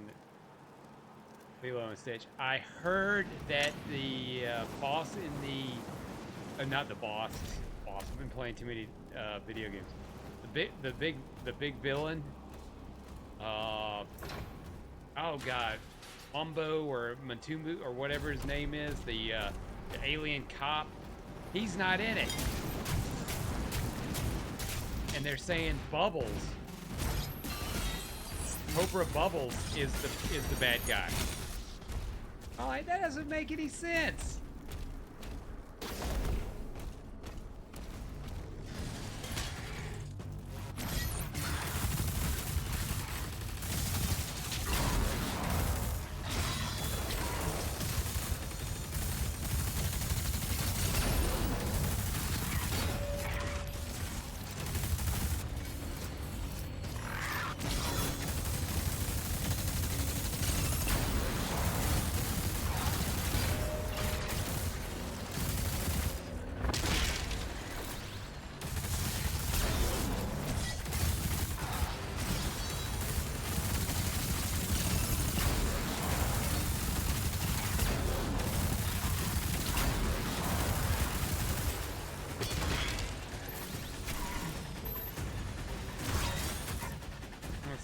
Lilo and Stitch. I heard that the boss in the... not the boss. I've been playing too many video games. The big villain. Oh god, Mumbo or Mantumu or whatever his name is, the alien cop. He's not in it. And they're saying Bubbles, Cobra Bubbles is the bad guy. Oh, that doesn't make any sense.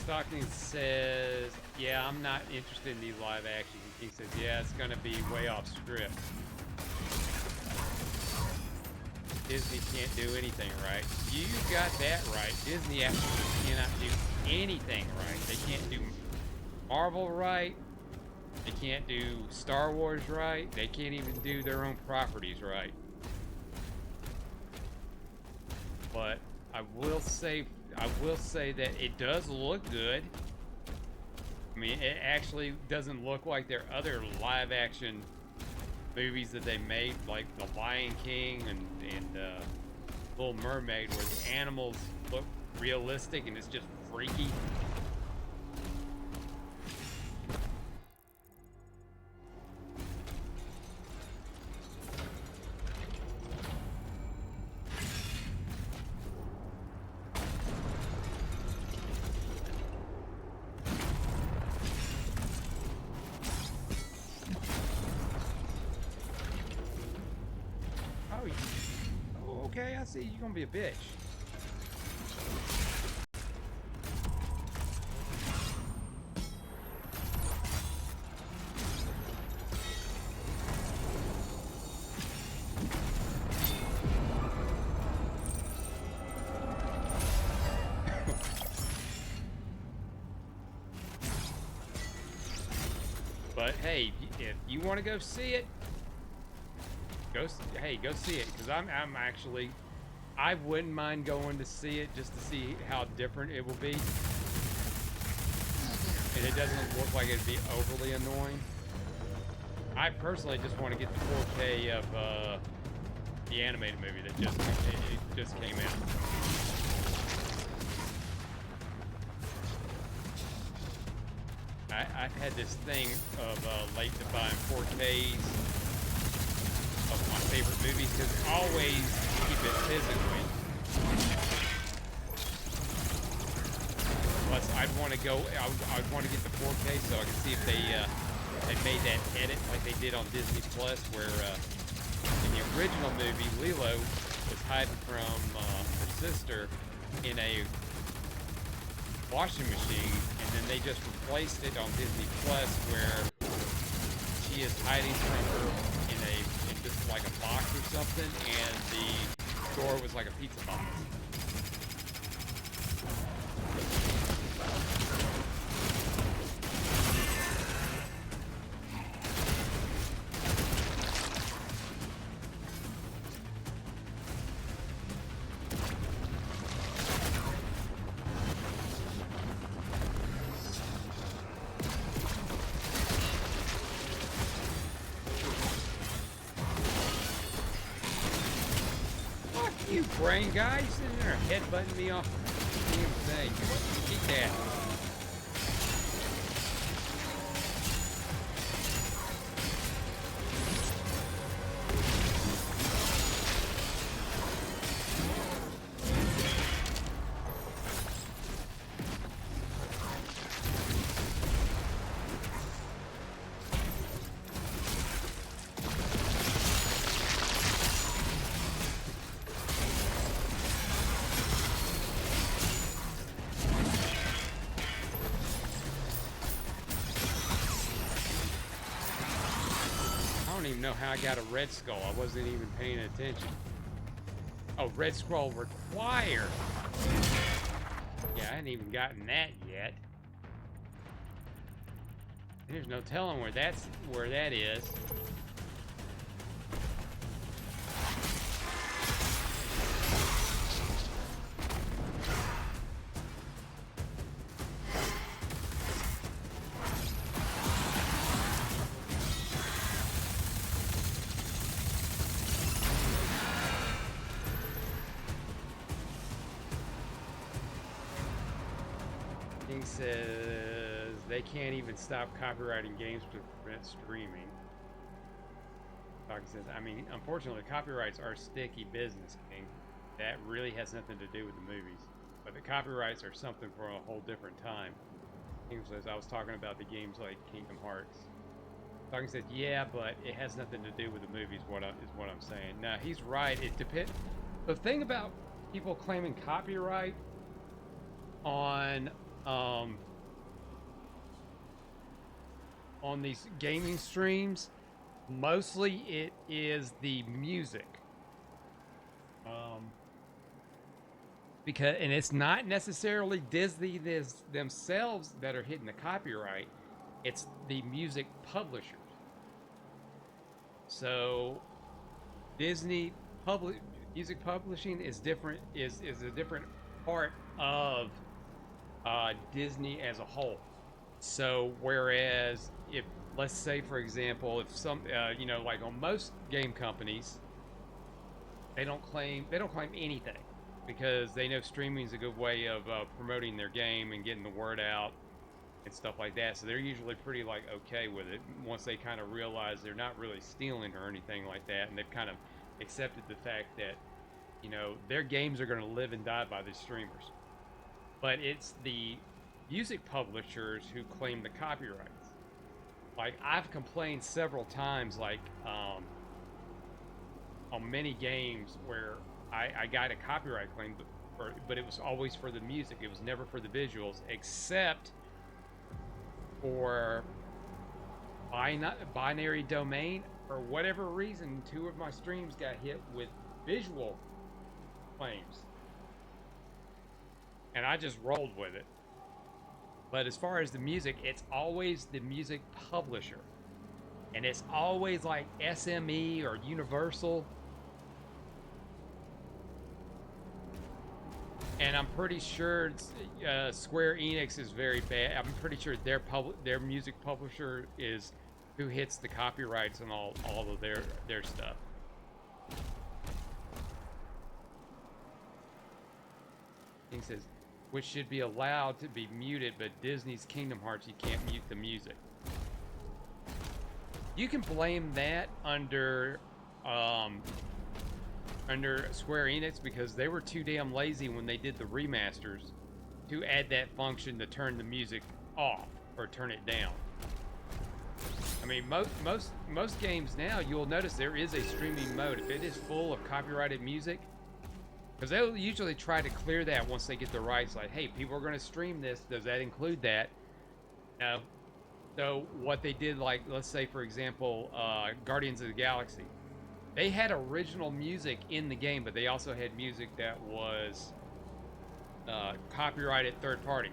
Stockton says, yeah, I'm not interested in these live actions. He says, yeah, it's going to be way off script. Disney can't do anything right. You got that right. Disney actually cannot do anything right. They can't do Marvel right. They can't do Star Wars right. They can't even do their own properties right. But I will say that it does look good. I mean, it actually doesn't look like their other live-action movies that they made, like The Lion King and Little Mermaid, where the animals look realistic and it's just freaky. Okay, I see you're gonna be a bitch. But hey, if you want to go see it, go see it, because I'm actually, I wouldn't mind going to see it just to see how different it will be. And it doesn't look like it'd be overly annoying. I personally just want to get the 4K of the animated movie that just came out. I've had this thing of late to buying 4Ks of my favorite movies, because always keep it physically. Plus, I'd want to go. I'd want to get the 4K so I can see if they made that edit like they did on Disney Plus, where in the original movie, Lilo was hiding from her sister in a washing machine, and then they just replaced it on Disney Plus where she is hiding from her in just like a box or something, and the door was like a pizza box. You brain guy, you sitting there headbutting me off the damn thing. Keep that. even know how I got a red skull. I wasn't even paying attention. Oh, red scroll required. Yeah, I hadn't even gotten that yet. There's no telling where that is. King says they can't even stop copyrighting games to prevent streaming. Talking says, I mean, unfortunately, copyrights are sticky business, King. That really has nothing to do with the movies. But the copyrights are something for a whole different time. King says, I was talking about the games like Kingdom Hearts. Talking says, yeah, but it has nothing to do with the movies, is what I'm saying. No, he's right. It depends. The thing about people claiming copyright on these gaming streams, mostly it is the music. Because, and it's not necessarily Disney themselves that are hitting the copyright, it's the music publishers. So Disney music publishing is different, is a different part of Disney as a whole. So whereas if, let's say for example, if some you know, like on most game companies, they don't claim anything because they know streaming is a good way of promoting their game and getting the word out and stuff like that. So they're usually pretty like okay with it once they kind of realize they're not really stealing or anything like that, and they've kind of accepted the fact that, you know, their games are going to live and die by these streamers. But it's the music publishers who claim the copyrights. Like, I've complained several times, like, on many games where I got a copyright claim, but it was always for the music. It was never for the visuals, except for binary domain. For whatever reason, 2 of my streams got hit with visual claims. And I just rolled with it. But as far as the music, it's always the music publisher. And it's always like SME or Universal. And I'm pretty sure Square Enix is very bad. I'm pretty sure their music publisher is who hits the copyrights and all of their stuff. He says, which should be allowed to be muted, but Disney's Kingdom Hearts, you can't mute the music. You can blame that under Square Enix because they were too damn lazy when they did the remasters to add that function to turn the music off or turn it down. I mean, most games now, you'll notice there is a streaming mode. If it is full of copyrighted music, because they'll usually try to clear that once they get the rights, like, hey, people are going to stream this. Does that include that? No. So what they did, like, let's say, for example, Guardians of the Galaxy. They had original music in the game, but they also had music that was copyrighted third party.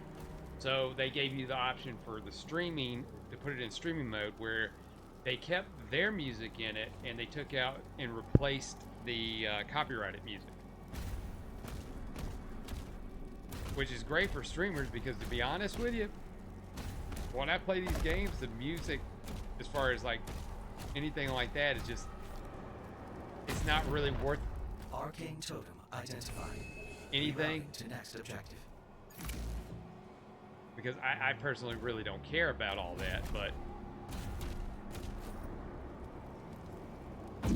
So they gave you the option for the streaming, to put it in streaming mode, where they kept their music in it, and they took out and replaced the copyrighted music. Which is great for streamers because, to be honest with you, when I play these games, the music, as far as like anything like that, is just, it's not really worth Arcane totem identified. anything. Rerouting to next objective. Because I personally really don't care about all that, but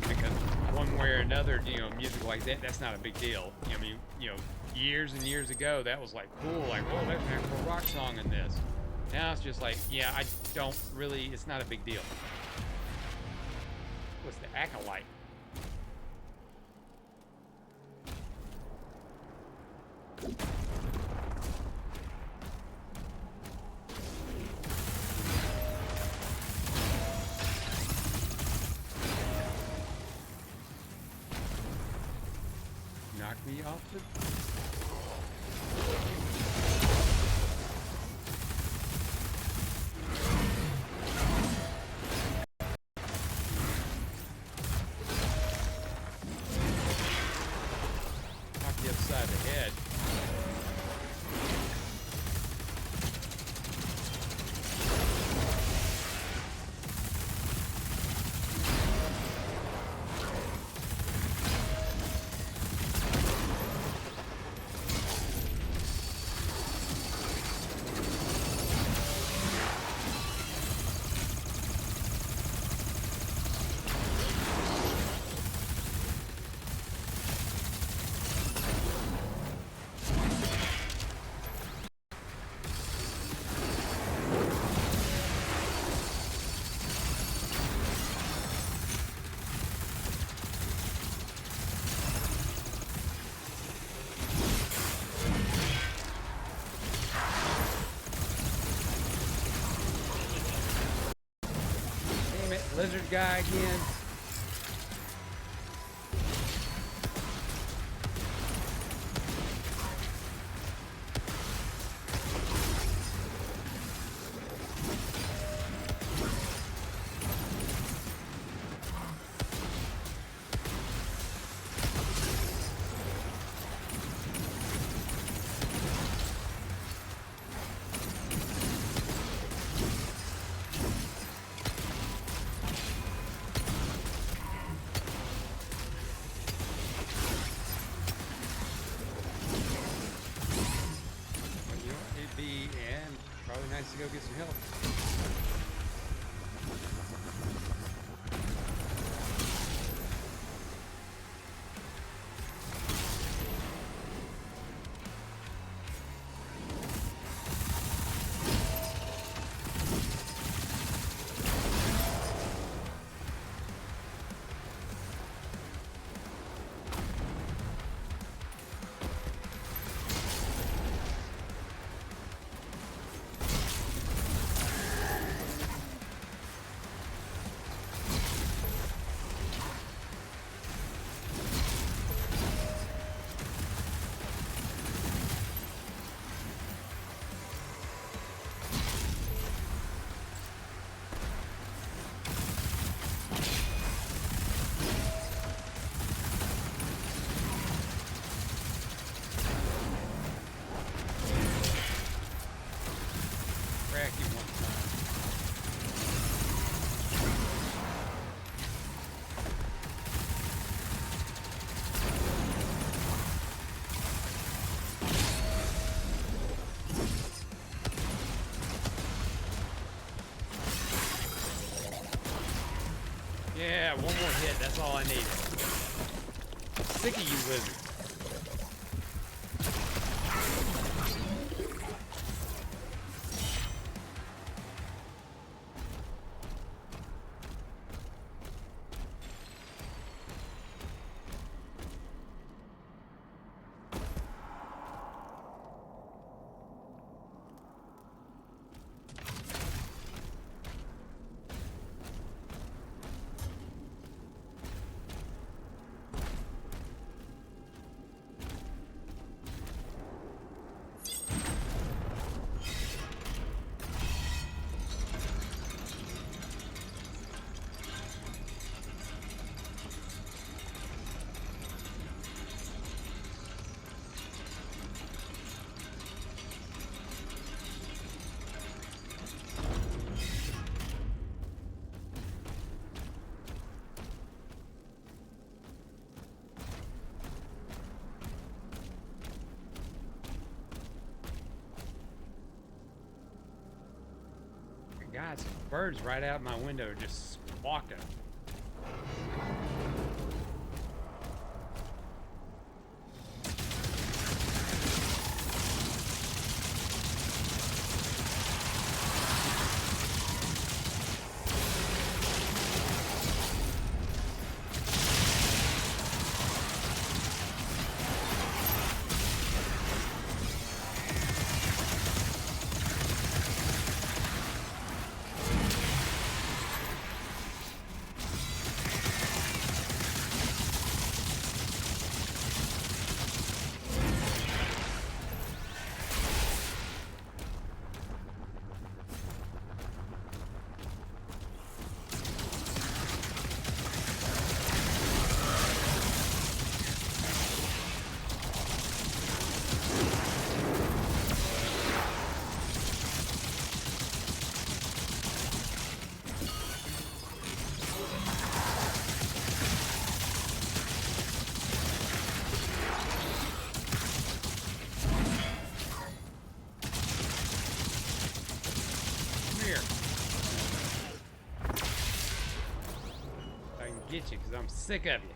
because one way or another, you know, music like that, that's not a big deal. I mean, you know, years and years ago, that was like cool, like, oh, there's an actual rock song in this. Now it's just like, yeah, I don't really, it's not a big deal. What's the Acolyte? knock me off the... Knock the upside of the head. Lizard guy again. Nice to go get some help. Yeah, one more hit. That's all I needed. Sick of you lizards. God, some birds right out my window just squawking. because I'm sick of you.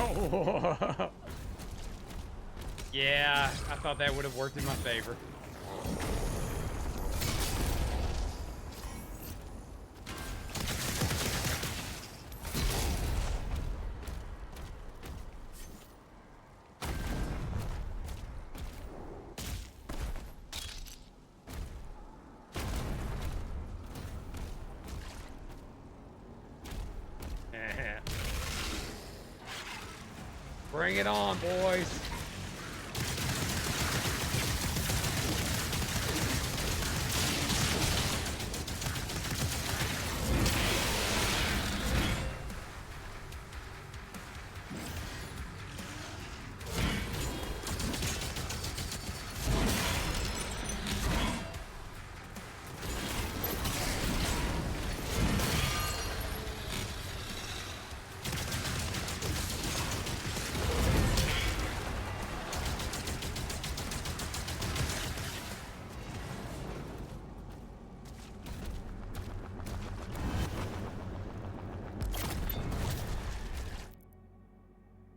Oh. Yeah, I thought that would have worked in my favor. Bring it on, boys.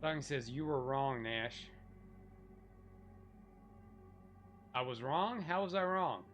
Thung says, you were wrong, Nash. I was wrong? How was I wrong?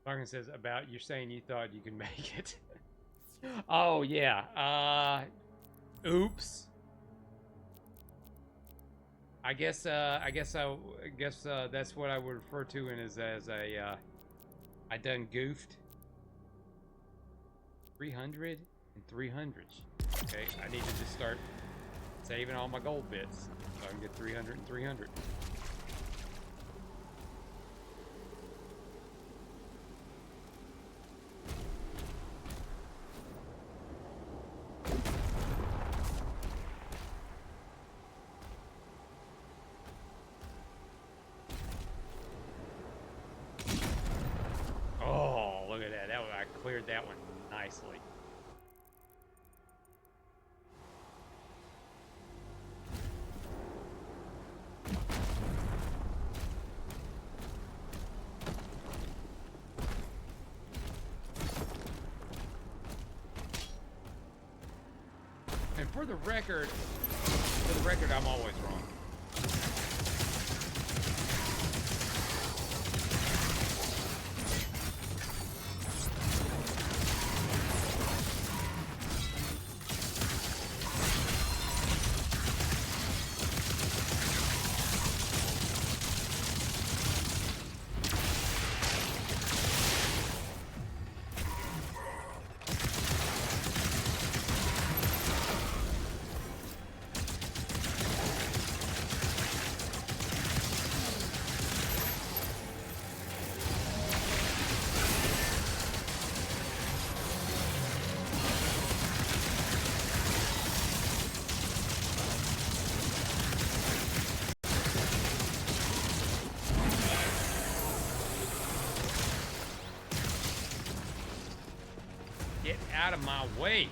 Larkin says, about you're saying you thought you could make it. Oh, yeah. Oops. I guess that's what I would refer to it as a, I done goofed. 300 and 300s. Okay, I need to just start saving all my gold bits so I can get 300 and 300. Cleared that one nicely. And for the record, I'm always wrong. Get out of my way.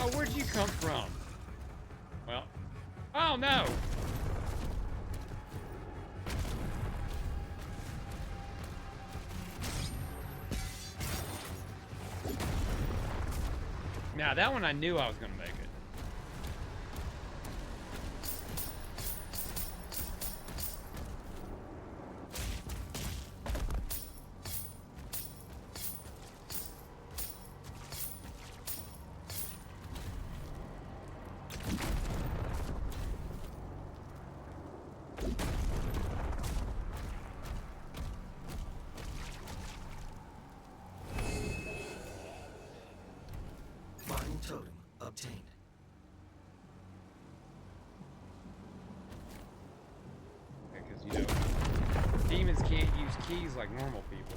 Oh, where'd you come from? Well, oh no! Now that one I knew I was gonna make it. Final totem obtained. Because, you know, demons can't use keys like normal people.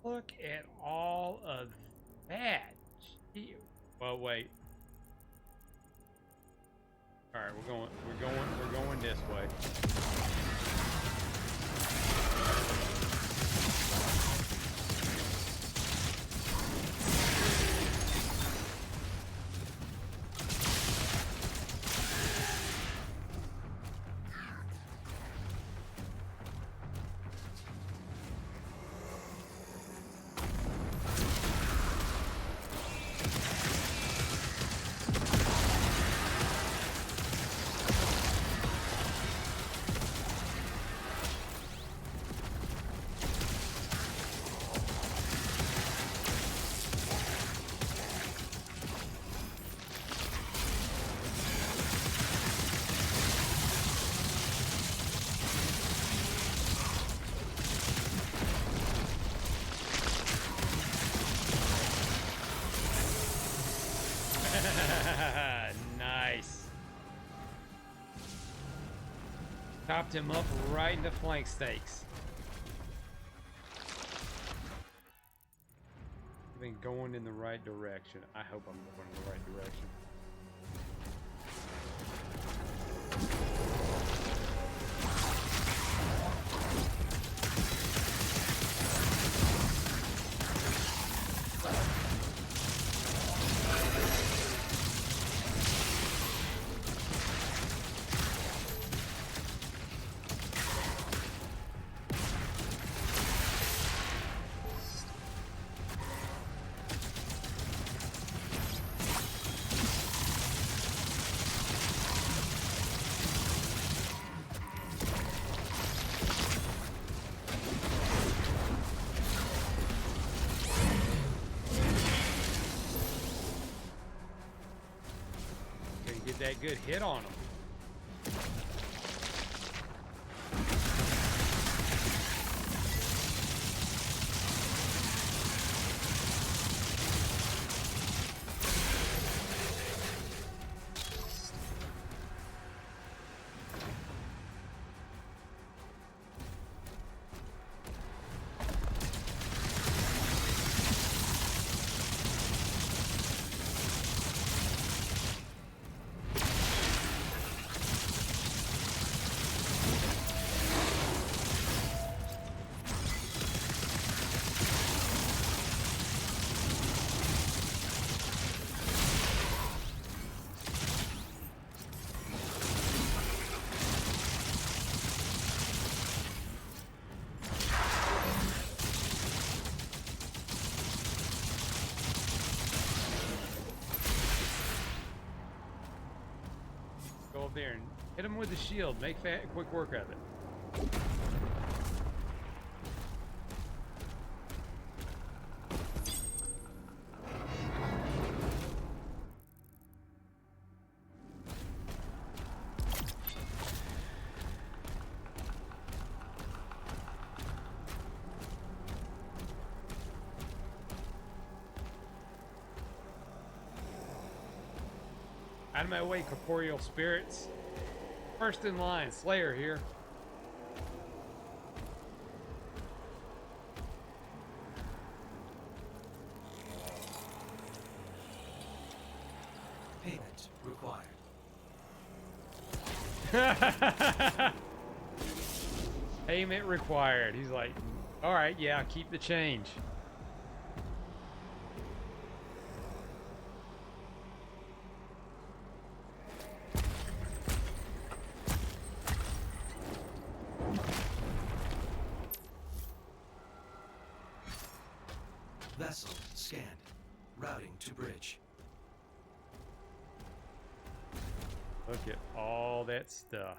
Look at all of that. Gee. Well, wait. All right, we're going this way. Nice. Topped him up right in the flank stakes. I've been going in the right direction. I hope I'm going in the right direction. That good hit on him. over there and hit him with the shield. Make quick work of it. Out of my way, corporeal spirits. First in line, Slayer here. Payment required. Payment required. He's like, all right, yeah, keep the change. Vessel scanned. Routing to bridge. Look at all that stuff.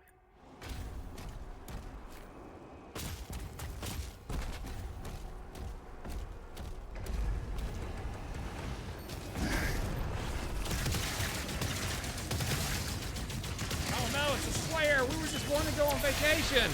Oh no, it's a Slayer! We were just wanting to go on vacation!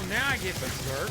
Oh, now I get berserk.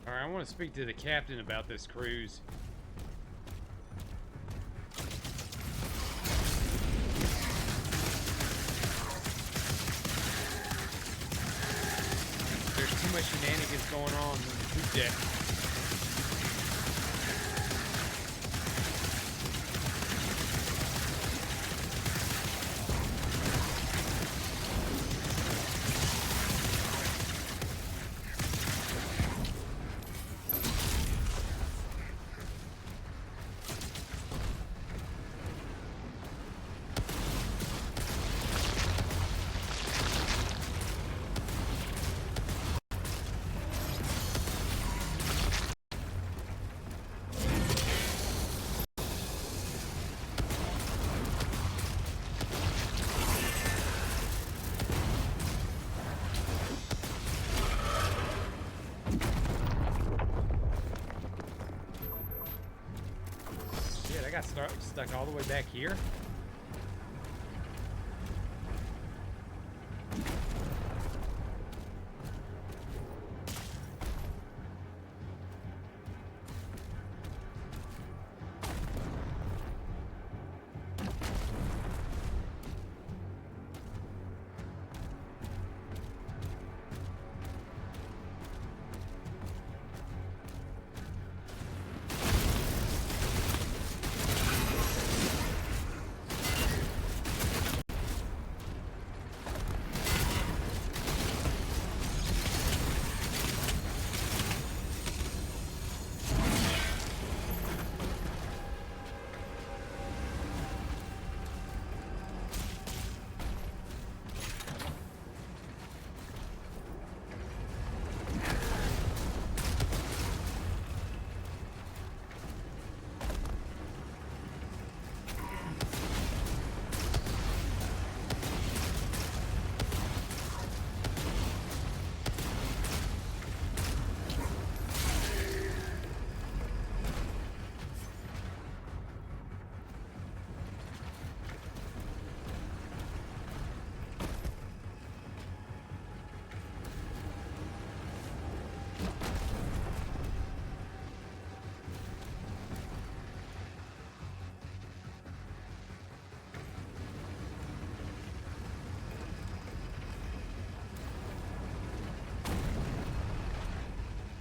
Alright, I want to speak to the captain about this cruise. There's too much shenanigans going on in the poop deck. Got stuck all the way back here.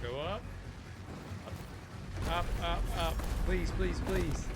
Go up. Up, up, up. Please, please, please.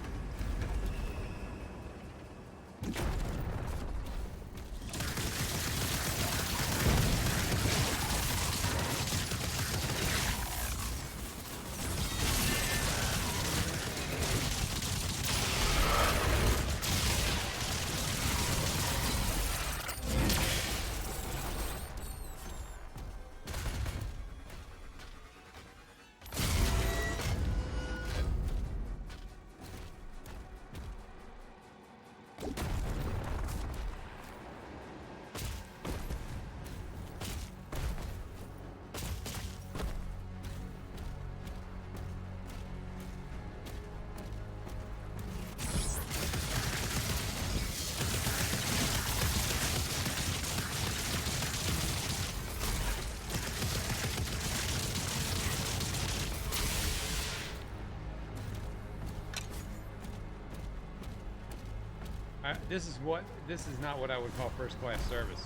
This is not what I would call first class service.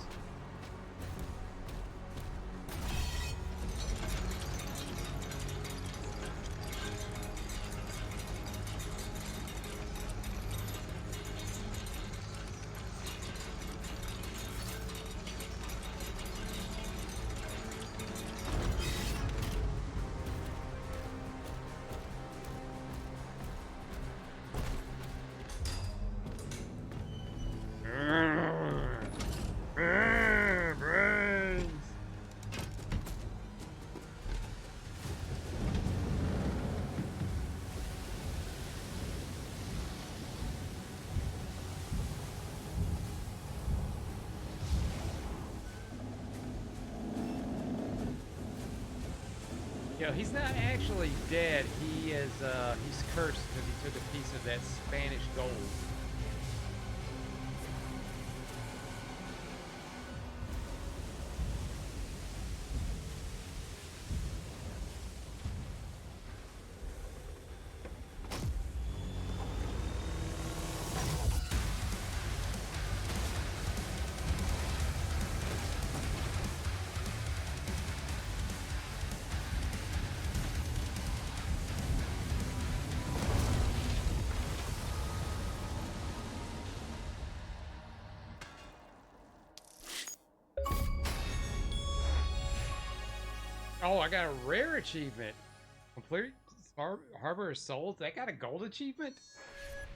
You know, he's not actually dead. He's cursed because he took a piece of that Spanish gold. Oh, I got a rare achievement. Complete Harbor of Souls. That got a gold achievement?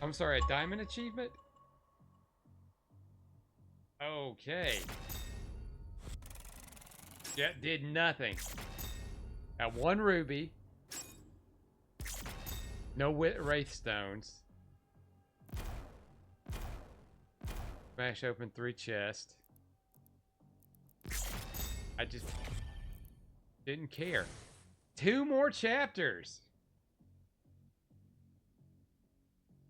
I'm sorry, a diamond achievement? Okay. Yeah, did nothing. Got 1 ruby. No wraith stones. Smash open 3 chests. I just didn't care. 2 more chapters.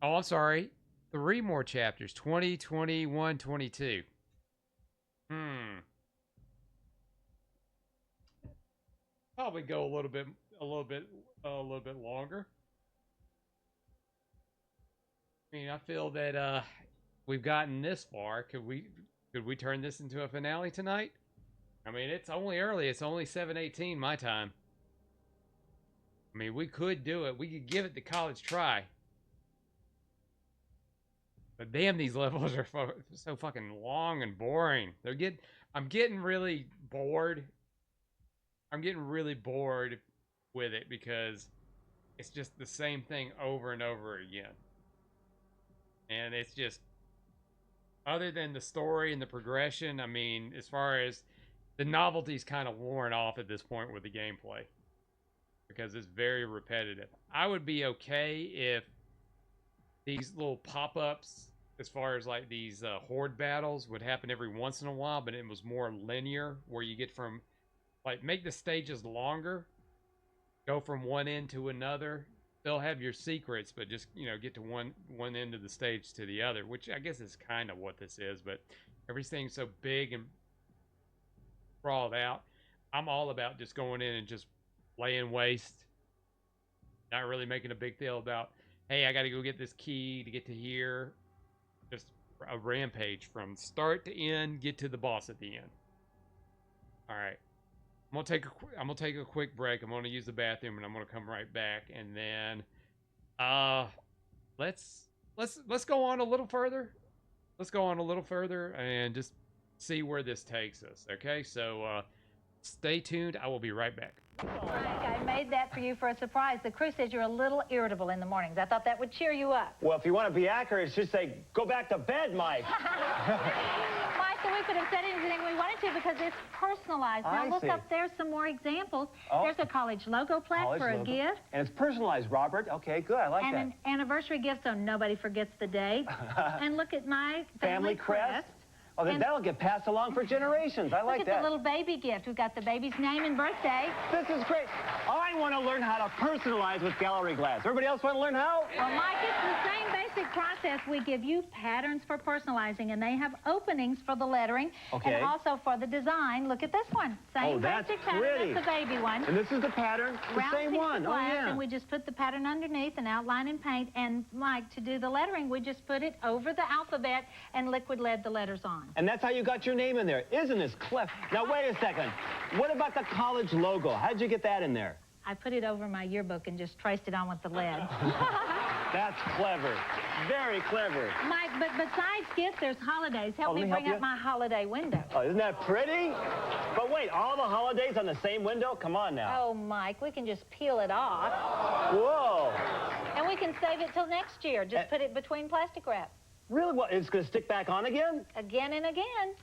Oh, I'm sorry. 3 more chapters. 20, 21, 22. Probably go a little bit longer. I mean, I feel that we've gotten this far. Could we turn this into a finale tonight? I mean, it's only early. It's only 7:18 my time. I mean, we could do it. We could give it the college try. But damn, these levels are so fucking long and boring. I'm getting really bored. I'm getting really bored with it because it's just the same thing over and over again. And it's just, other than the story and the progression, I mean, as far as the novelty's kind of worn off at this point with the gameplay because it's very repetitive. I would be okay if these little pop-ups, as far as like these horde battles, would happen every once in a while, but it was more linear, where you get from, like, make the stages longer, go from one end to another. They'll have your secrets, but just, you know, get to one end of the stage to the other, which I guess is kind of what this is, but everything's so big and sprawled out. I'm all about just going in and just laying waste, not really making a big deal about, hey, I got to go get this key to get to here. Just a rampage from start to end, get to the boss at the end. All right, I'm gonna take a quick break. I'm gonna use the bathroom and I'm gonna come right back, and then let's go on a little further. Let's go on a little further and just see where this takes us. Okay, so stay tuned. I will be right back. Frank, I made that for you for a surprise. The crew says you're a little irritable in the mornings. I thought that would cheer you up. Well, if you want to be accurate, just say, go back to bed, Mike. Michael, we could have said anything we wanted to because it's personalized. Now, look up there, some more examples. Oh. There's a college logo plaque for a gift. And it's personalized, Robert. Okay, good. I like that. And an anniversary gift so nobody forgets the date. And look at my family crest. Oh, And- that'll get passed along for generations. I like Look at that. the little baby gift. We've got the baby's name and birthday. This is great. I want to learn how to personalize with gallery glass. Everybody else want to learn how? Well, Mike, it's the same basic process. We give you patterns for personalizing, and they have openings for the lettering Okay. and also for the design. Look at this one. Same Oh, that's basic pattern pretty. as the baby one. And this is the pattern, the Round same piece of one. Oh, glass, yeah. and we just put the pattern underneath and outline and paint. And, Mike, to do the lettering, we just put it over the alphabet and liquid lead the letters on. And that's how you got your name in there. Isn't this clever? Now, wait a second. What about the college logo? How'd you get that in there? I put it over my yearbook and just traced it on with the lead. That's clever. Very clever. Mike, but besides gifts, there's holidays. Help Oh, let me me help bring up you. my holiday window. Oh, isn't that pretty? But wait, all the holidays on the same window? Come on now. Oh, Mike, we can just peel it off. Whoa. And we can save it till next year. Just put it between plastic wrap. Really? What? It's going to stick back on again? Again and again.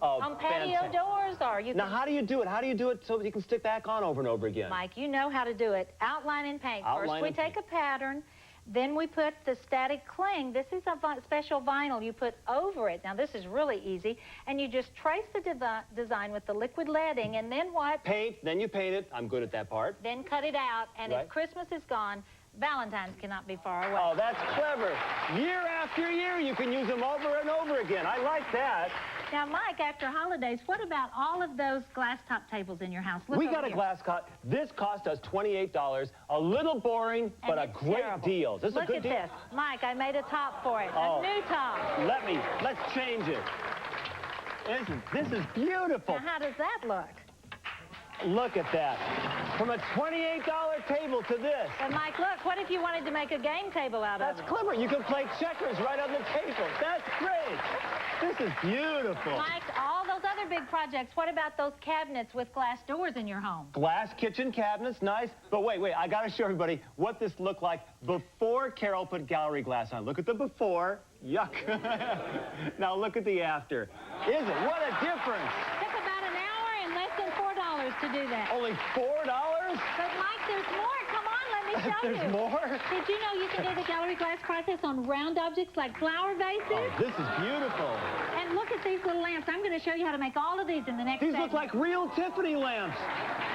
Oh, On patio fantastic. doors, or you Now, can... how do you do it? How do you do it so that you can stick back on over and over again? Mike, you know how to do it. Outline and paint. Outline First, we and take a pattern. Then we put the static cling. This is a special vinyl you put over it. Now, this is really easy. And you just trace the design with the liquid leading. And then what? Paint, then you paint it. I'm good at that part. Then cut it out. And Right. if Christmas is gone, Valentine's cannot be far away. Oh, that's clever. Year after year, you can use them over and over again. I like that. Now, Mike, after holidays, what about all of those glass top tables in your house? Look We over got a here. glass cut. This cost us $28. A little boring, but a it's great terrible. deal. This is Look a good at deal. this. Mike, I made a top for it. Oh. A new top. Let's change it. This is beautiful. Now, how does that look? Look at that. From a $28 table to this. But, Mike, look, what if you wanted to make a game table out of That's it? clever. You can play checkers right on the table. That's great. This is beautiful. Mike, all those other big projects, what about those cabinets with glass doors in your home? Glass kitchen cabinets, nice. But wait, I got to show everybody what this looked like before Carol put gallery glass on. Look at the before. Yuck. Now look at the after. Is it? What a difference. Took about an hour and less than $4 to do that. Only $4? But, Mike, there's more. Come on, let me show you. There's more? Did you know you can do the gallery glass process on round objects like flower vases? Oh, this is beautiful. And look at these little lamps. I'm going to show you how to make all of these in the next These segment. look like real Tiffany lamps.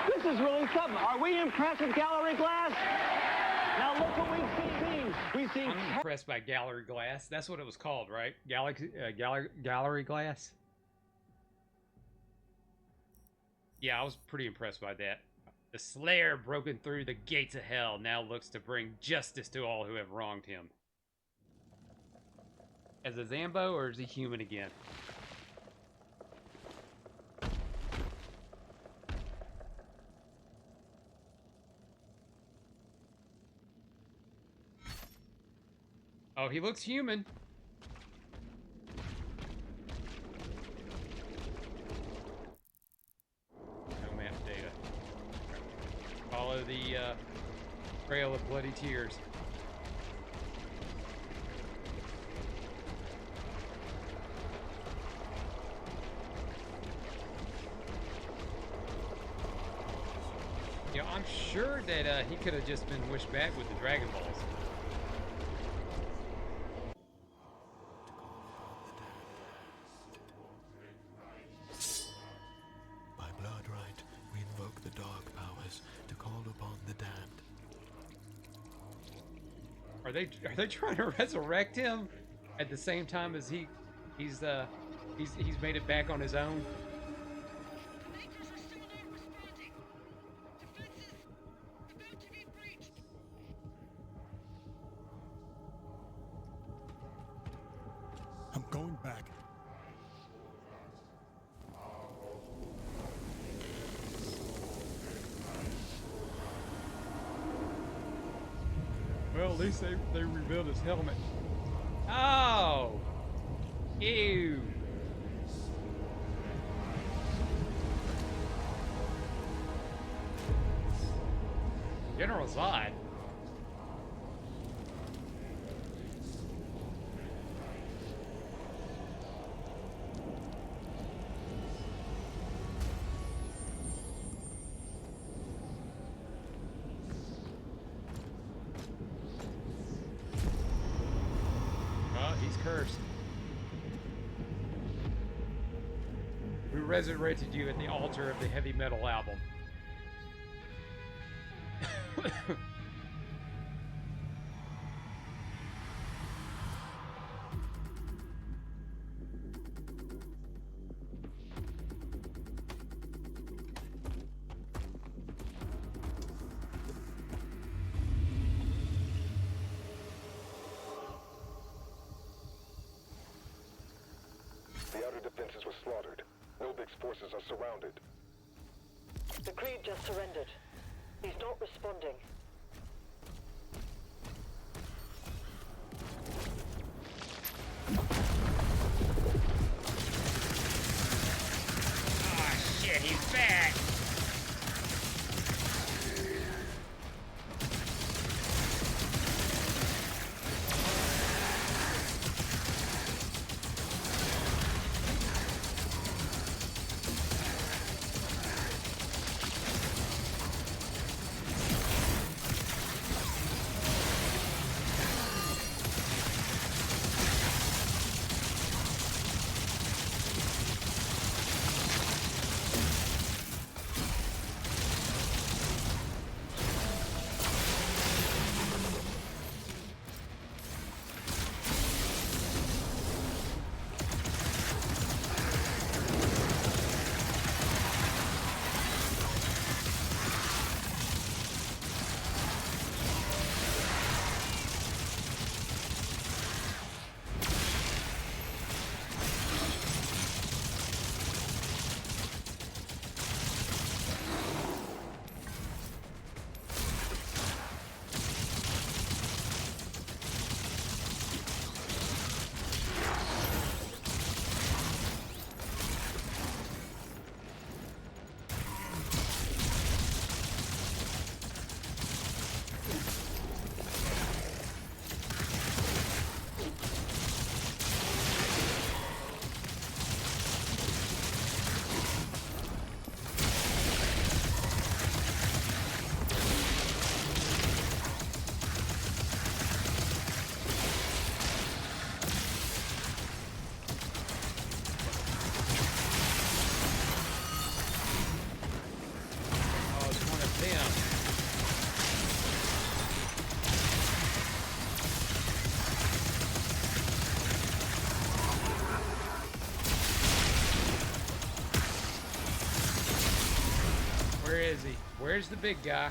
This is really something. Are we impressed with gallery glass? Now look what we've seen. We've seen... I'm impressed by gallery glass. That's what it was called, right? Gallery glass? Yeah, I was pretty impressed by that. The Slayer broken through the gates of hell now looks to bring justice to all who have wronged him. As a Zambo, or is he human again? Oh, he looks human. No map data. Follow the trail of bloody tears. Yeah, I'm sure that he could have just been wished back with the Dragon Balls. By blood right, we invoke the dark powers to call upon the damned. Are they trying to resurrect him at the same time as he's made it back on his own? I'm going back. Well, at least they rebuilt his helmet. Oh! Ew! General Zod. Oh, he's cursed. resurrected you at the altar of the heavy metal album. The outer defenses were slaughtered. Nobig's forces are surrounded. The Creed just surrendered. He's not responding. Oh shit, he's back! Where is he? Where's the big guy?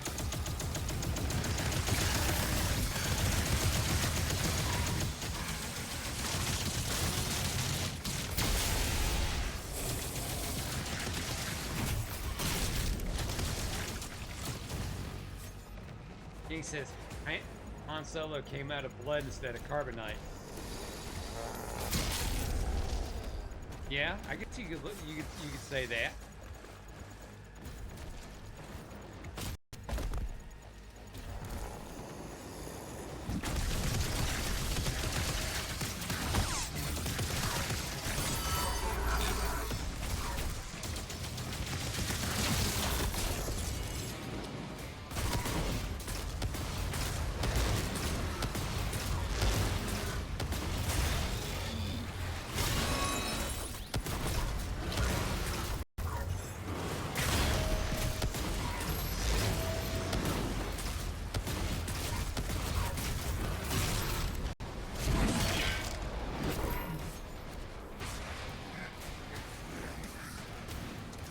King says Han Solo came out of blood instead of carbonite. Yeah, I guess you could say that.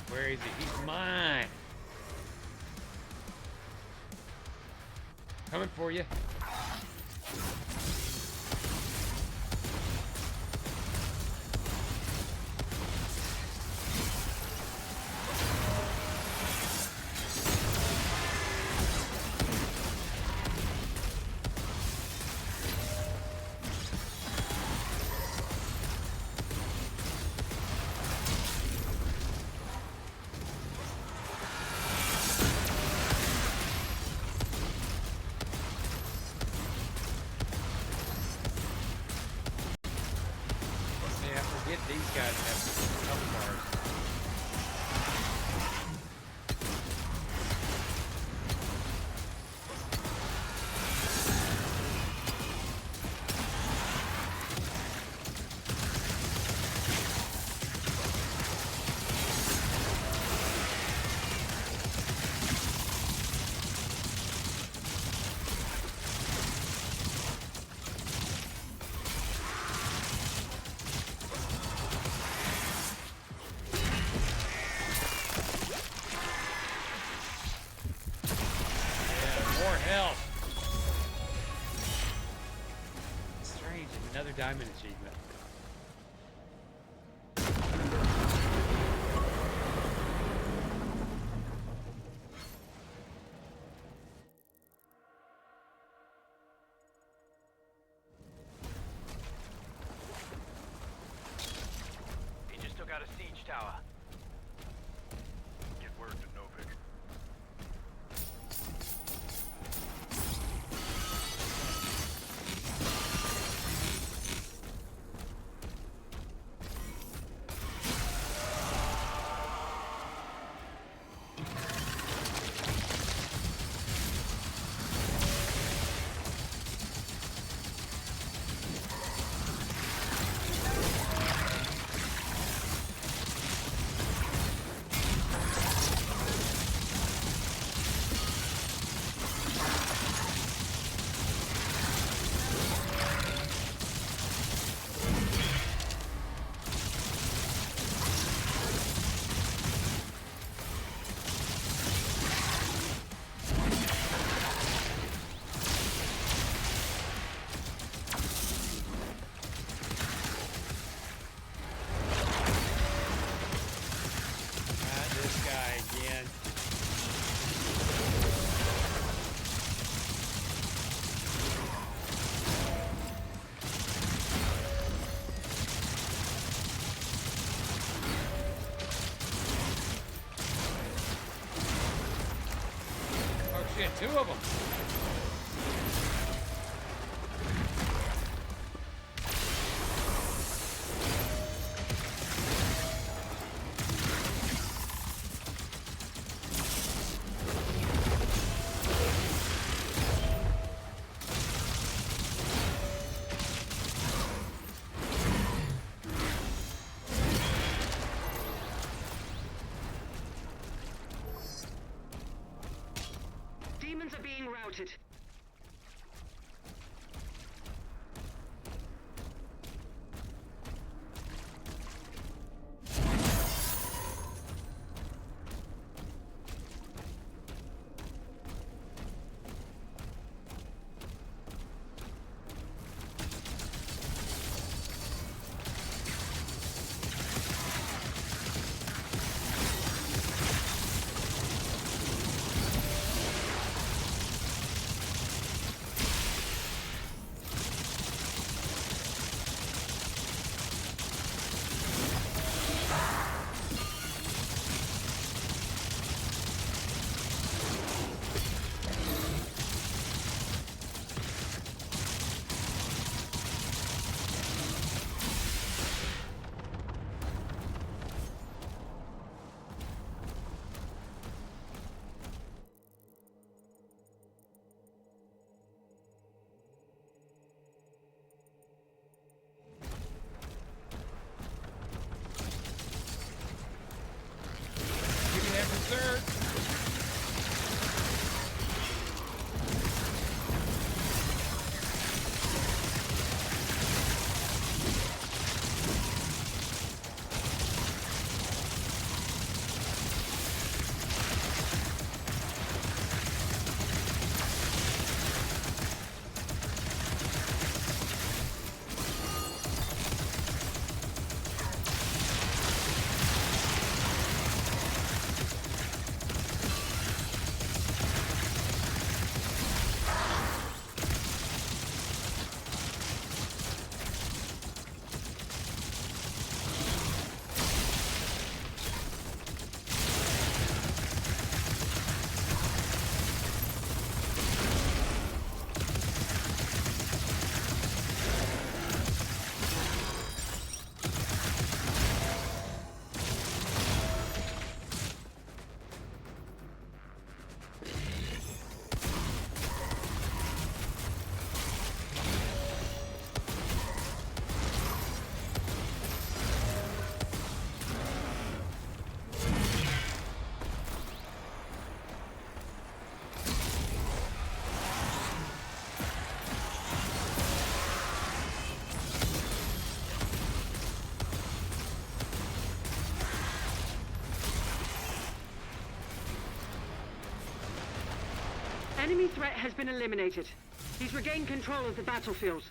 Where is he? He's mine. Coming for you. These guys have health bars. Another diamond achievement. He just took out a siege tower. Get word to Novik. Shit, two of them. Demons are being routed. Sir. Enemy threat has been eliminated. He's regained control of the battlefield.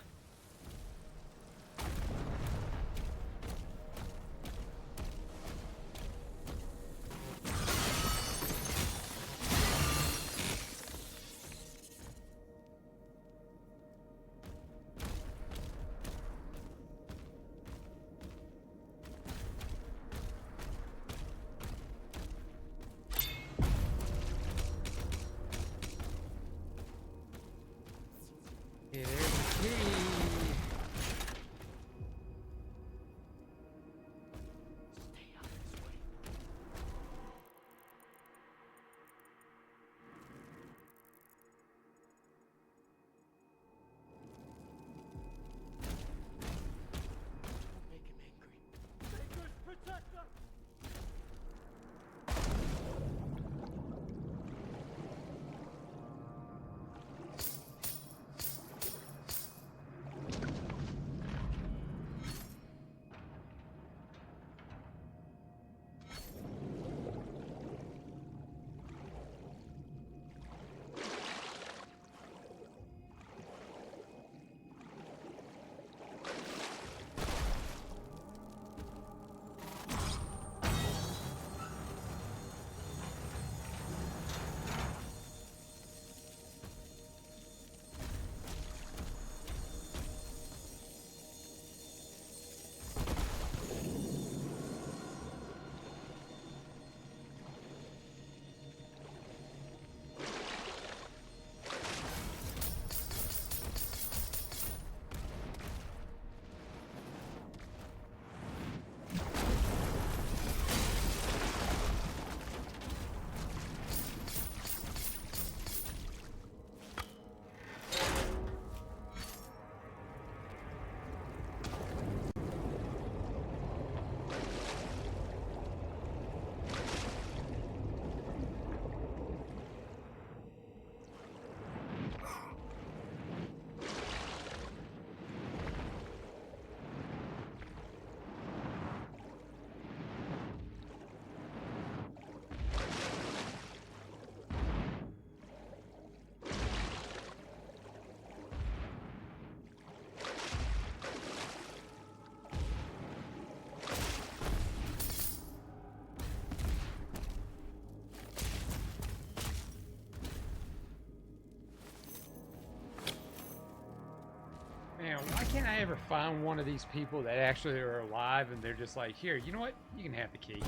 Man, why can't I ever find one of these people that actually are alive and they're just like, here, you know what? You can have the key.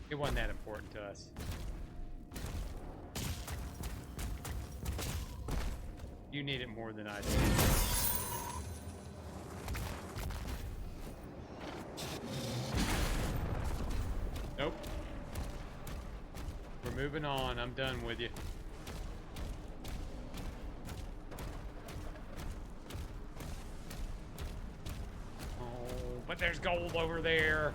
It wasn't that important to us. You need it more than I do. Nope. We're moving on. I'm done with you. Oh, but there's gold over there.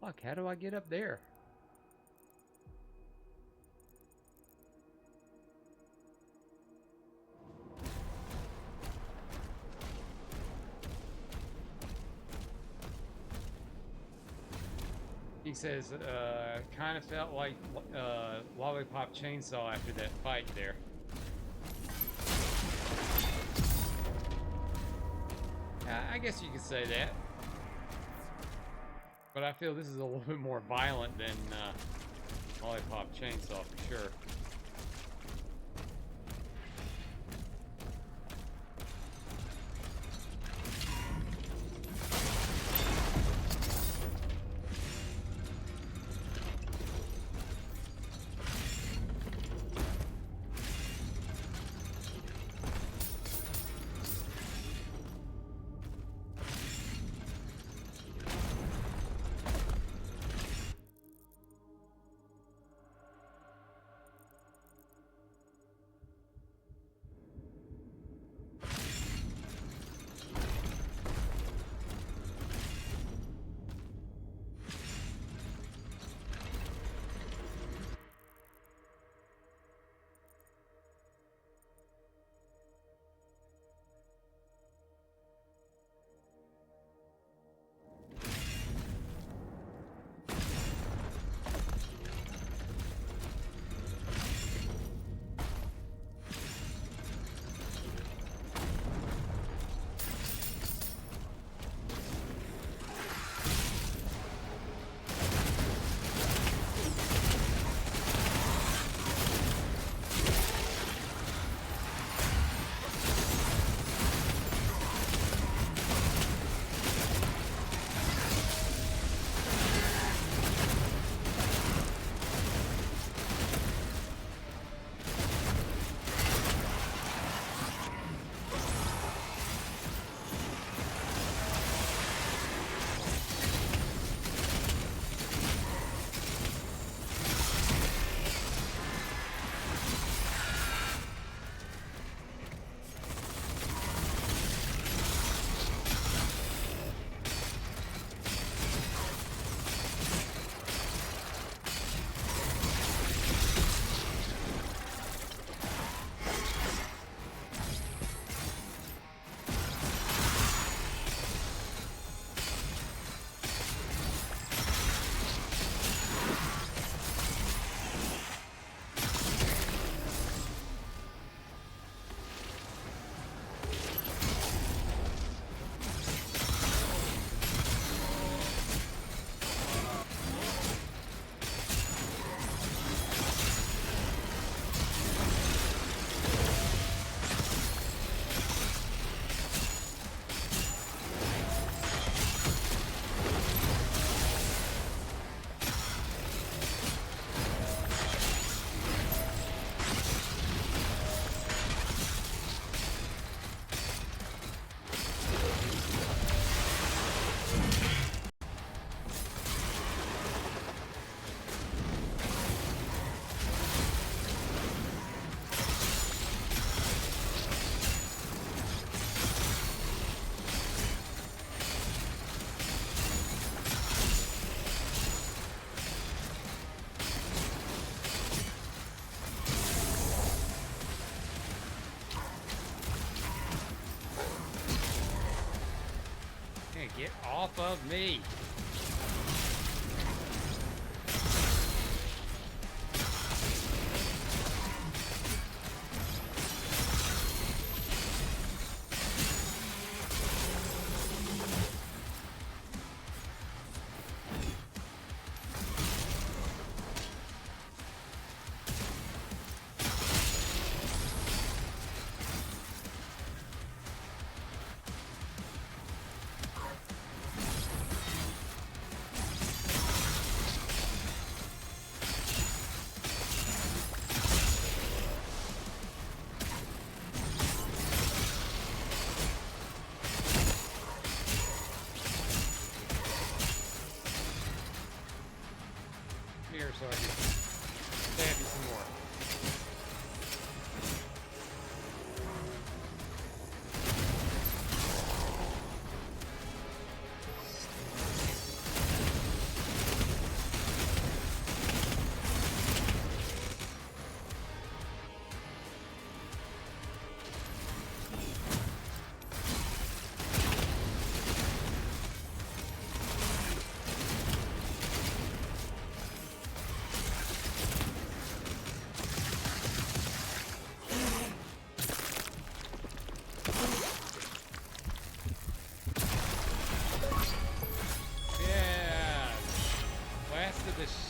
Fuck, how do I get up there? He says, kind of felt like Lollipop Chainsaw after that fight there. I guess you could say that. But I feel this is a little bit more violent than Lollipop Chainsaw for sure. of me. Here, so I can stab you some more.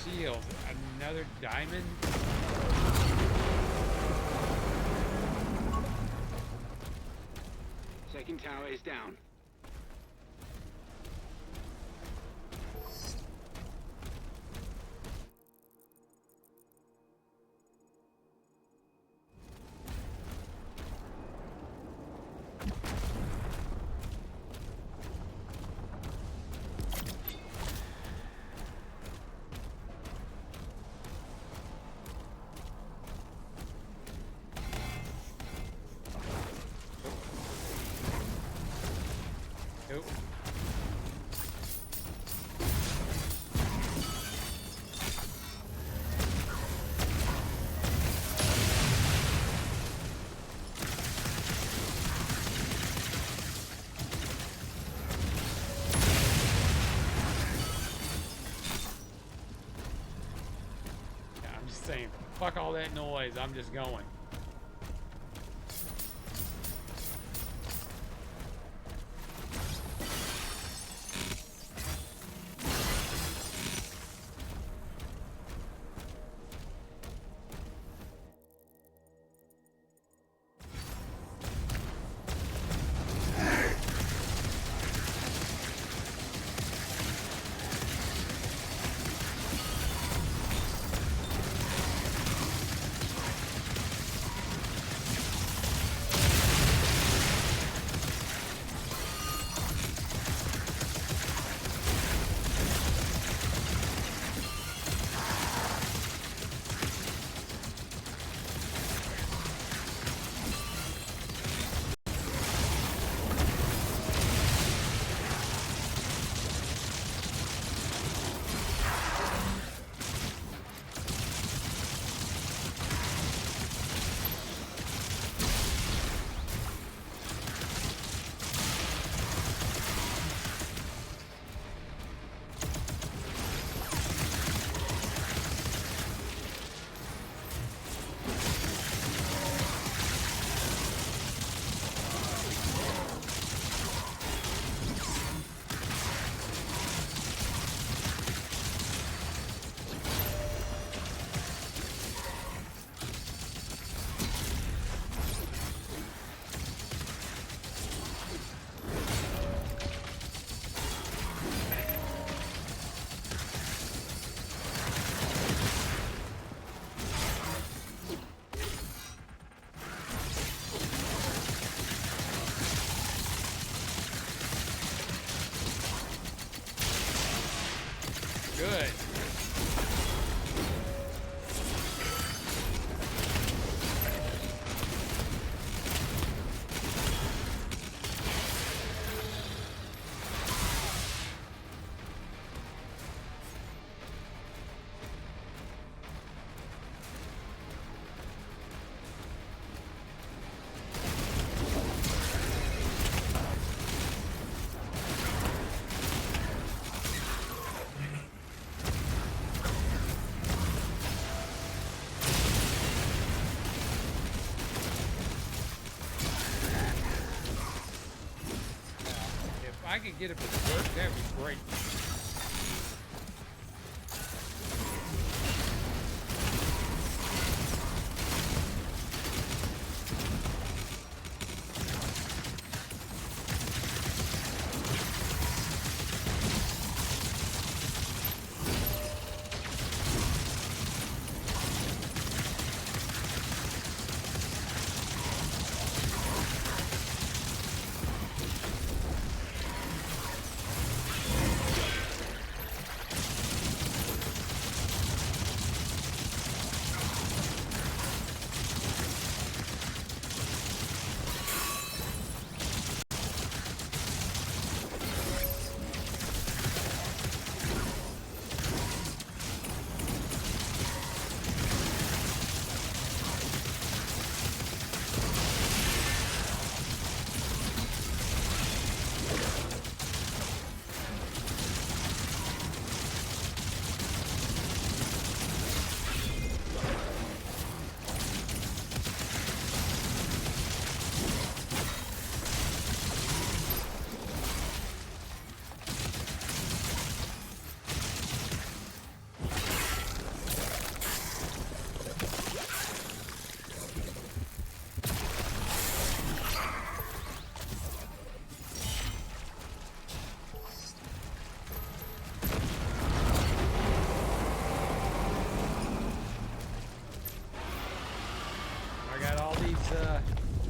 Shield. Another diamond? Second tower is down. Nope. Yeah, I'm just saying, fuck all that noise, I'm just going. Good. I could get it to work, that'd be great.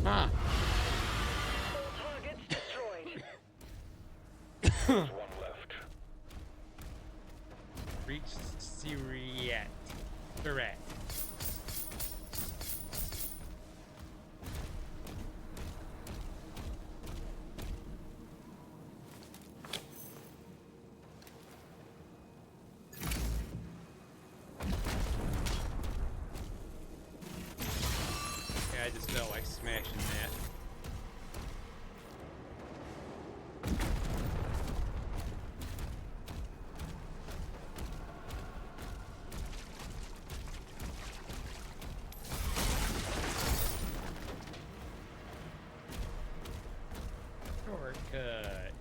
Huh. Targets destroyed. There's one left. Reach Syriat. Correct. I just felt like smashing that. Shortcut.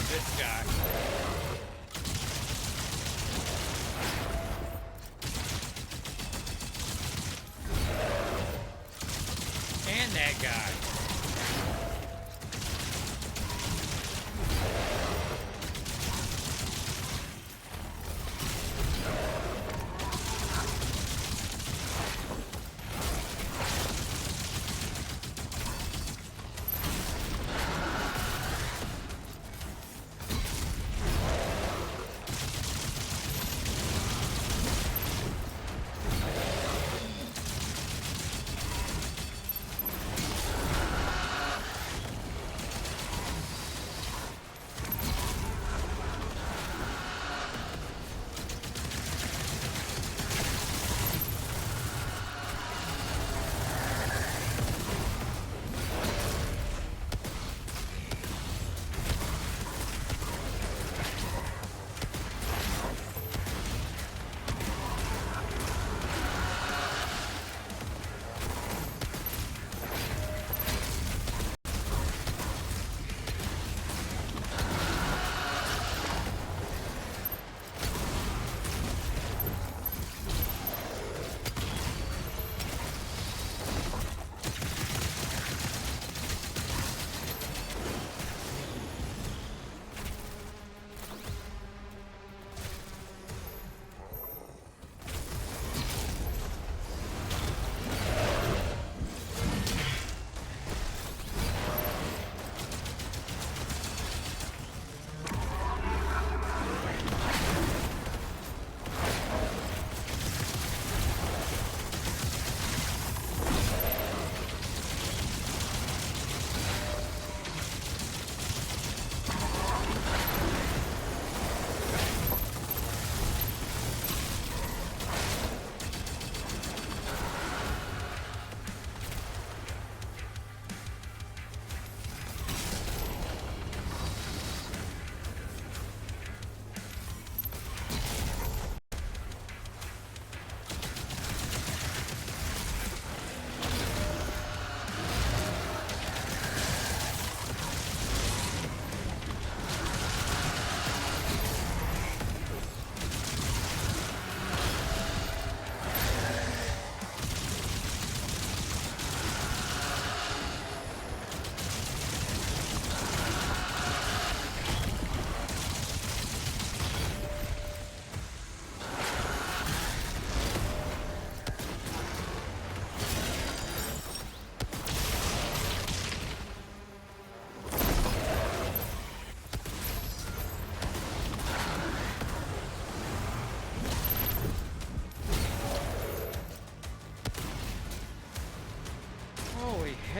This guy. And that guy.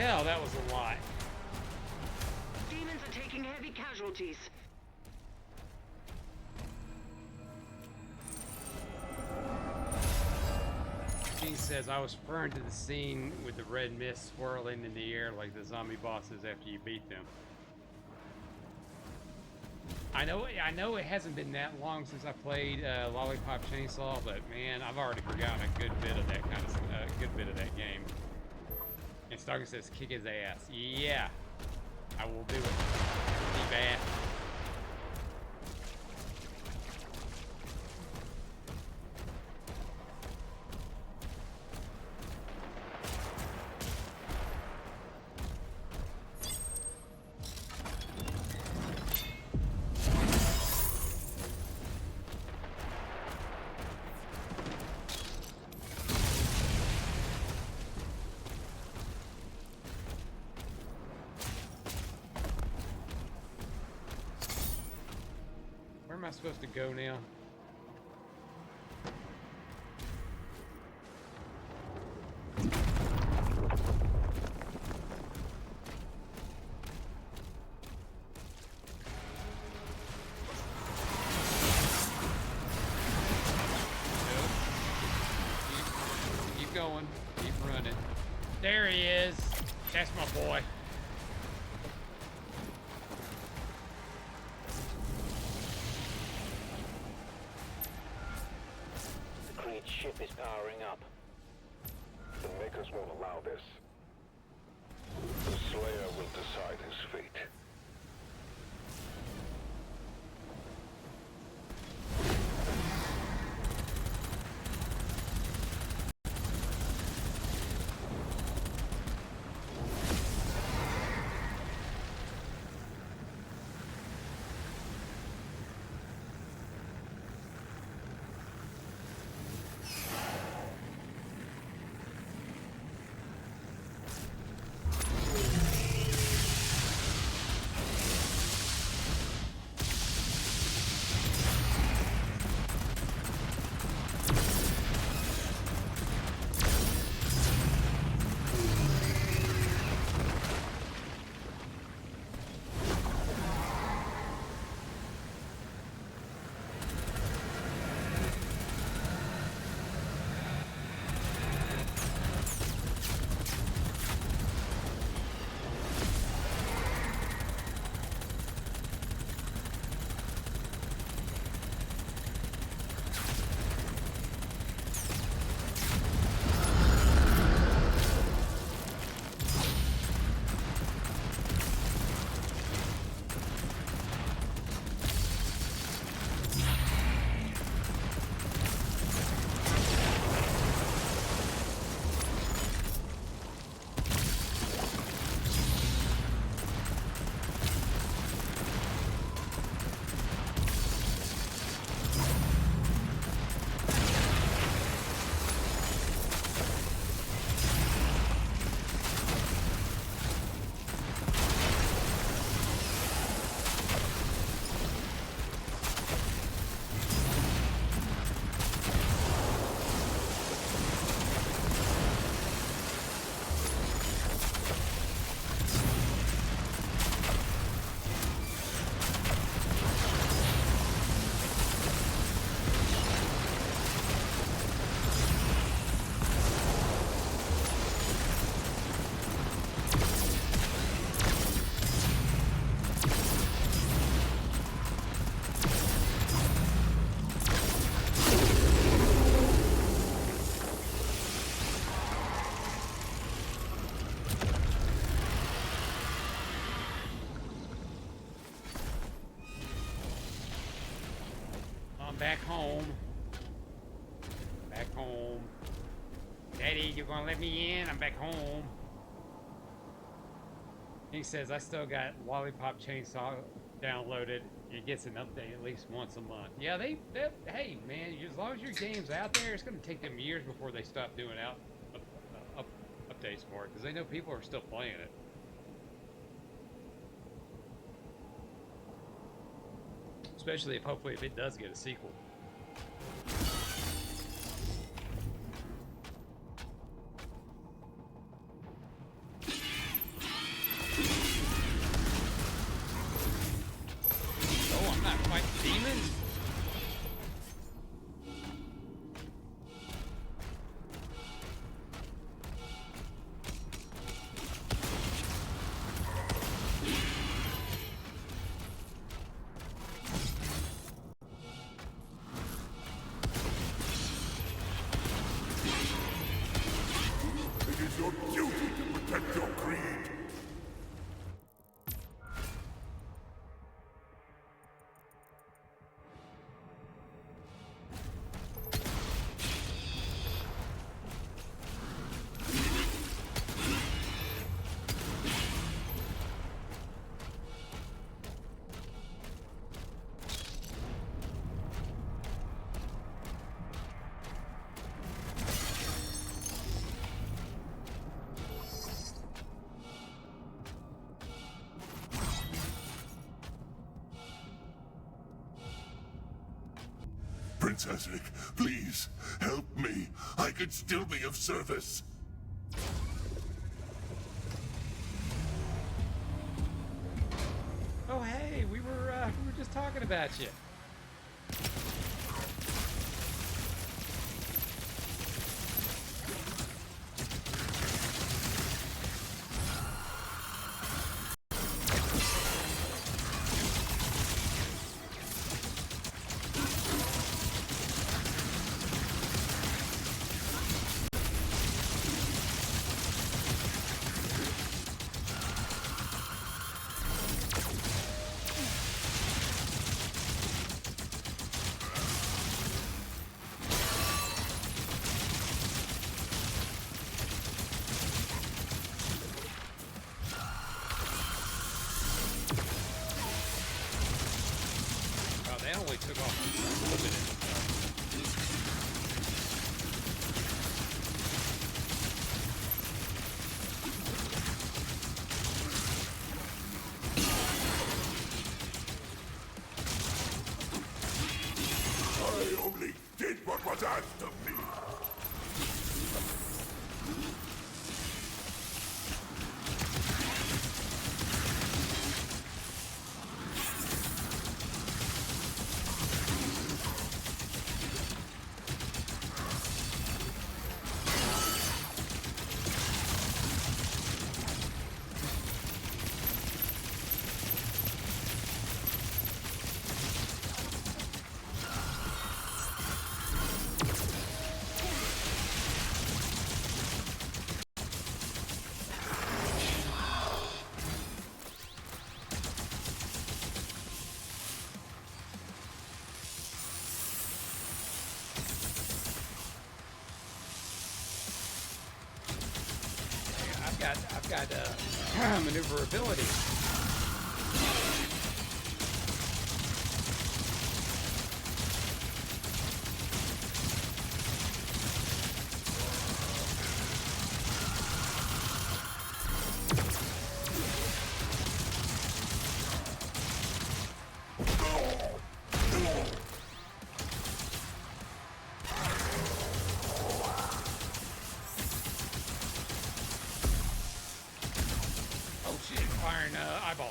hell, that was a lot. Demons are taking heavy casualties. Gene says, I was referring to the scene with the red mist swirling in the air like the zombie bosses after you beat them. I know it hasn't been that long since I played Lollipop Chainsaw, but man, I've already forgotten a good bit of that that game. And Starker says, kick his ass. Yeah, I will do it. Be bad. Where am I supposed to go now? Keep going. Keep running. There he is. That's my boy. Ship is powering up. The Makers won't allow this. The Slayer will decide his fate. Back home. Back home. Daddy, you gonna let me in? I'm back home. He says, I still got Lollipop Chainsaw downloaded. It gets an update at least once a month. Yeah, hey, man, as long as your game's out there, it's gonna take them years before they stop doing updates for it, because they know people are still playing it. Especially hopefully if it does get a sequel. Prince Ezric. Please, help me. I could still be of service. Oh, hey, we were just talking about you. Only took off a little bit. I only did what was asked of me. I've got maneuverability. Firing eyeball.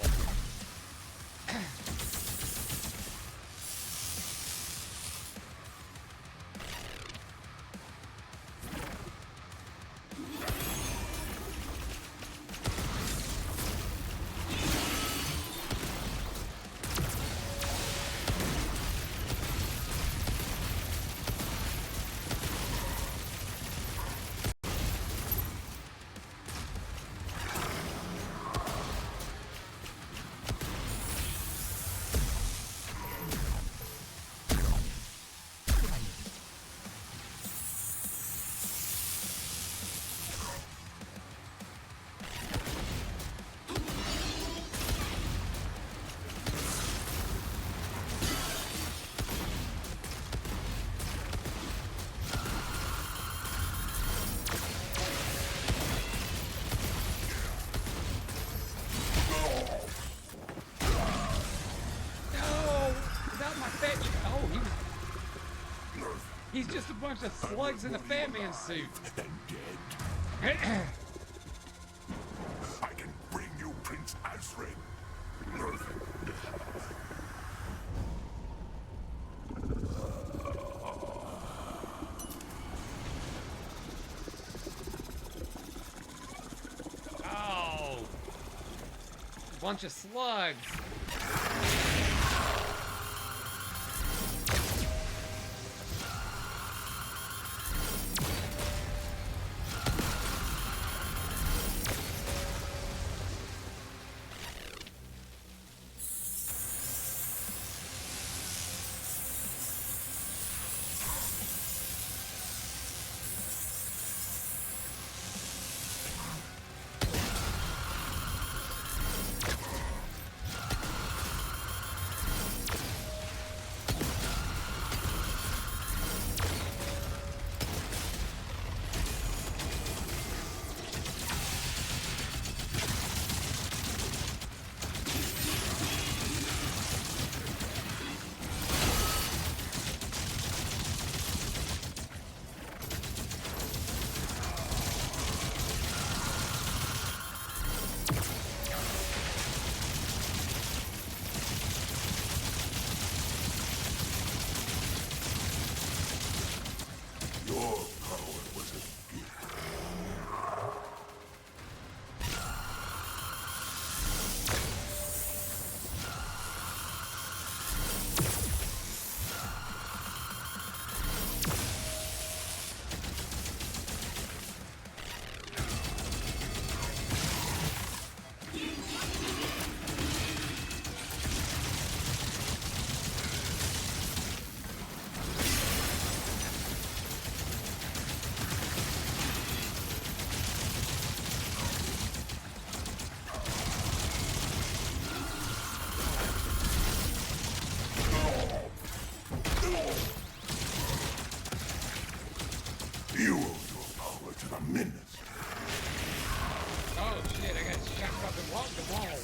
He's just a bunch of slugs in a Fat Man suit. And dead. I can bring you Prince Ezric. Oh, bunch of slugs. in a minute. Oh shit, I got shot fucking walk the wall.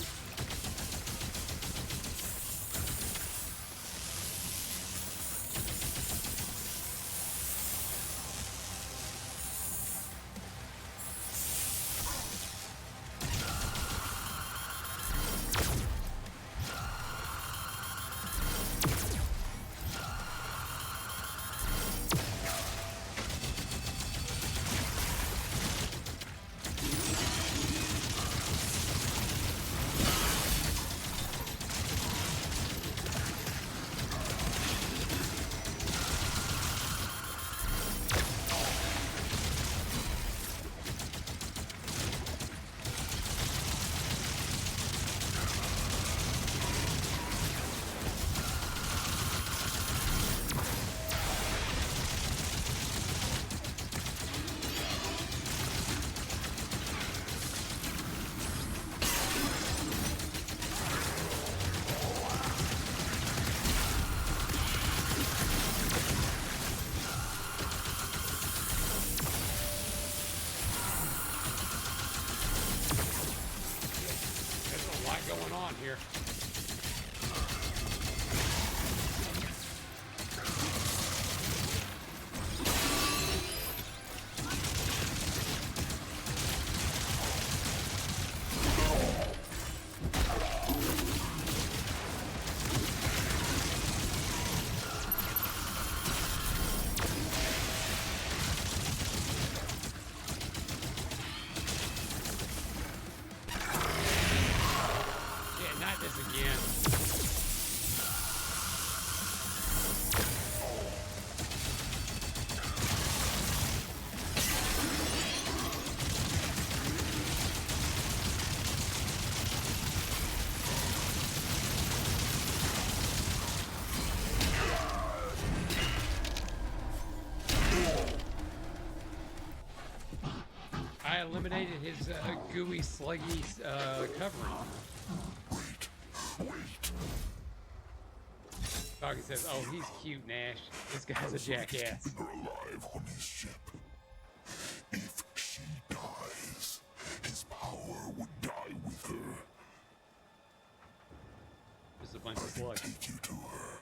Going on here. I eliminated his gooey, sluggy covering. Doggy says, "Oh, he's cute, Nash. This guy's a jackass." Keeping her alive on his ship. If she dies, his power would die with her. Just a bunch of slugs. Take you to her.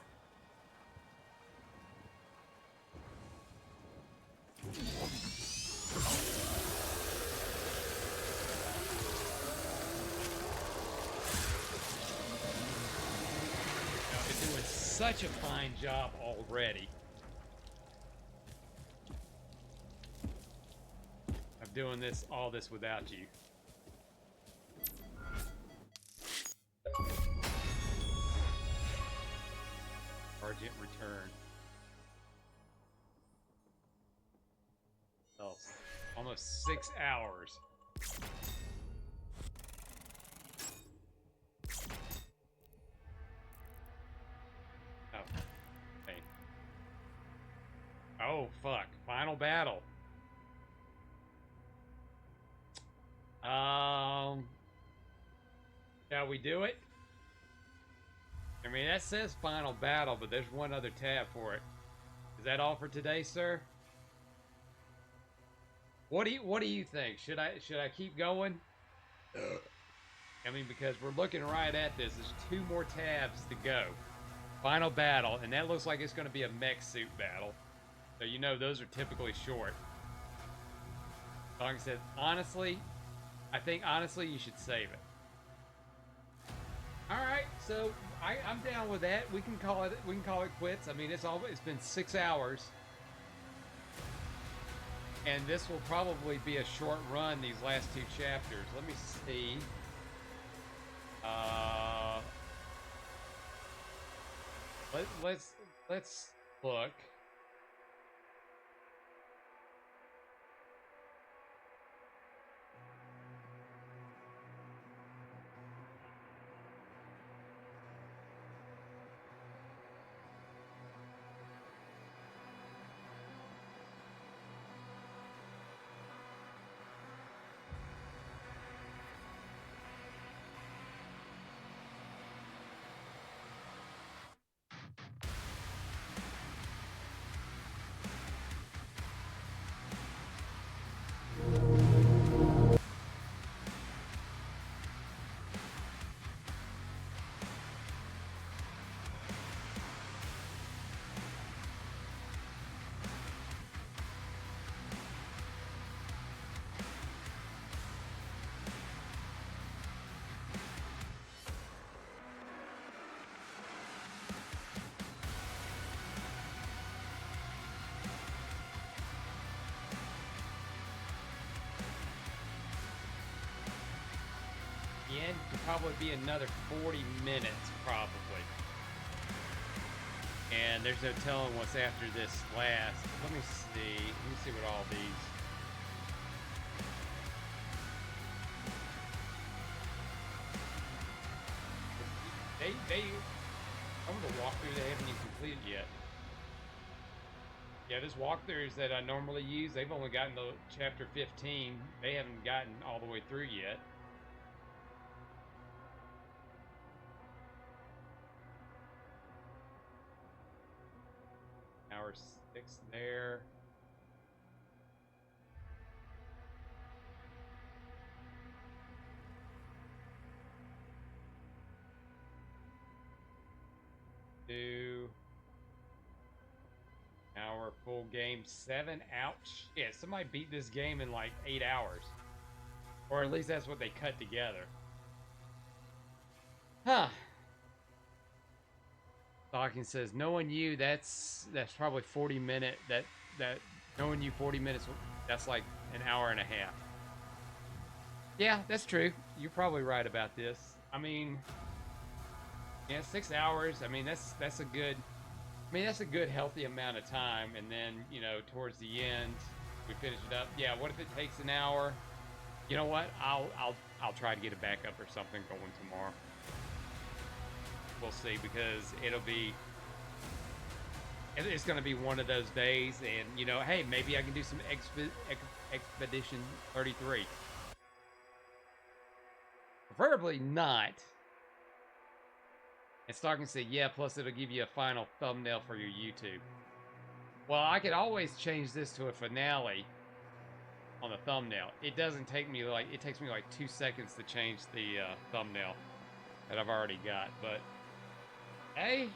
You're doing such a fine job already. I'm doing all this without you. Urgent return. Oh, almost 6 hours. Oh, hey. Oh, fuck. Final battle. Shall we do it? I mean, that says final battle, but there's one other tab for it. Is that all for today, sir? What do you think? Should I keep going? I mean, because we're looking right at this. There's 2 more tabs to go. Final battle, and that looks like it's going to be a mech suit battle. So you know those are typically short. Like I said, honestly, I think honestly you should save it. All right, so I'm down with that. We can call it quits. I mean, it's been 6 hours. And this will probably be a short run, these last 2 chapters. Let me see. Let's look. end could probably be another 40 minutes, probably. And there's no telling what's after this last. Let me see what all these. Some of the walkthroughs they haven't even completed yet. Yeah, this walkthroughs that I normally use, they've only gotten to chapter 15. They haven't gotten all the way through yet. Hour 6 there. Hour full game 7 out. Shit, somebody beat this game in like 8 hours, or at least that's what they cut together. Huh. Dawkins says, knowing you, that's probably 40 minute. That knowing you 40 minutes, that's like an hour and a half. Yeah, that's true. You're probably right about this. I mean, yeah, 6 hours. I mean, that's a good. I mean, that's a good, healthy amount of time. And then, you know, towards the end, we finish it up. Yeah, what if it takes an hour? You know what? I'll try to get it back up or something going tomorrow. We'll see, because it's going to be one of those days. And, you know, hey, maybe I can do some Expedition 33. Preferably not. And Stark can say, yeah, plus it'll give you a final thumbnail for your YouTube. Well, I could always change this to a finale on the thumbnail. It doesn't take me like, it takes me like 2 seconds to change the thumbnail that I've already got. But, hey,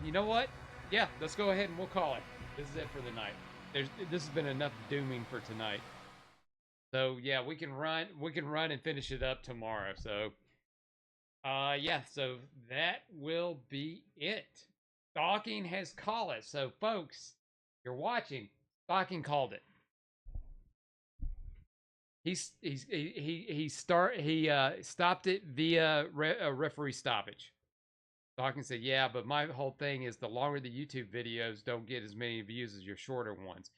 you know what? Yeah, let's go ahead and we'll call it. This is it for the night. This has been enough dooming for tonight. So, yeah, we can run and finish it up tomorrow. So, yeah, so that will be it. Stalking has called it. So, folks, you're watching. Stalking called it. He stopped it via a referee stoppage. Stalking said, "Yeah, but my whole thing is the longer the YouTube videos don't get as many views as your shorter ones.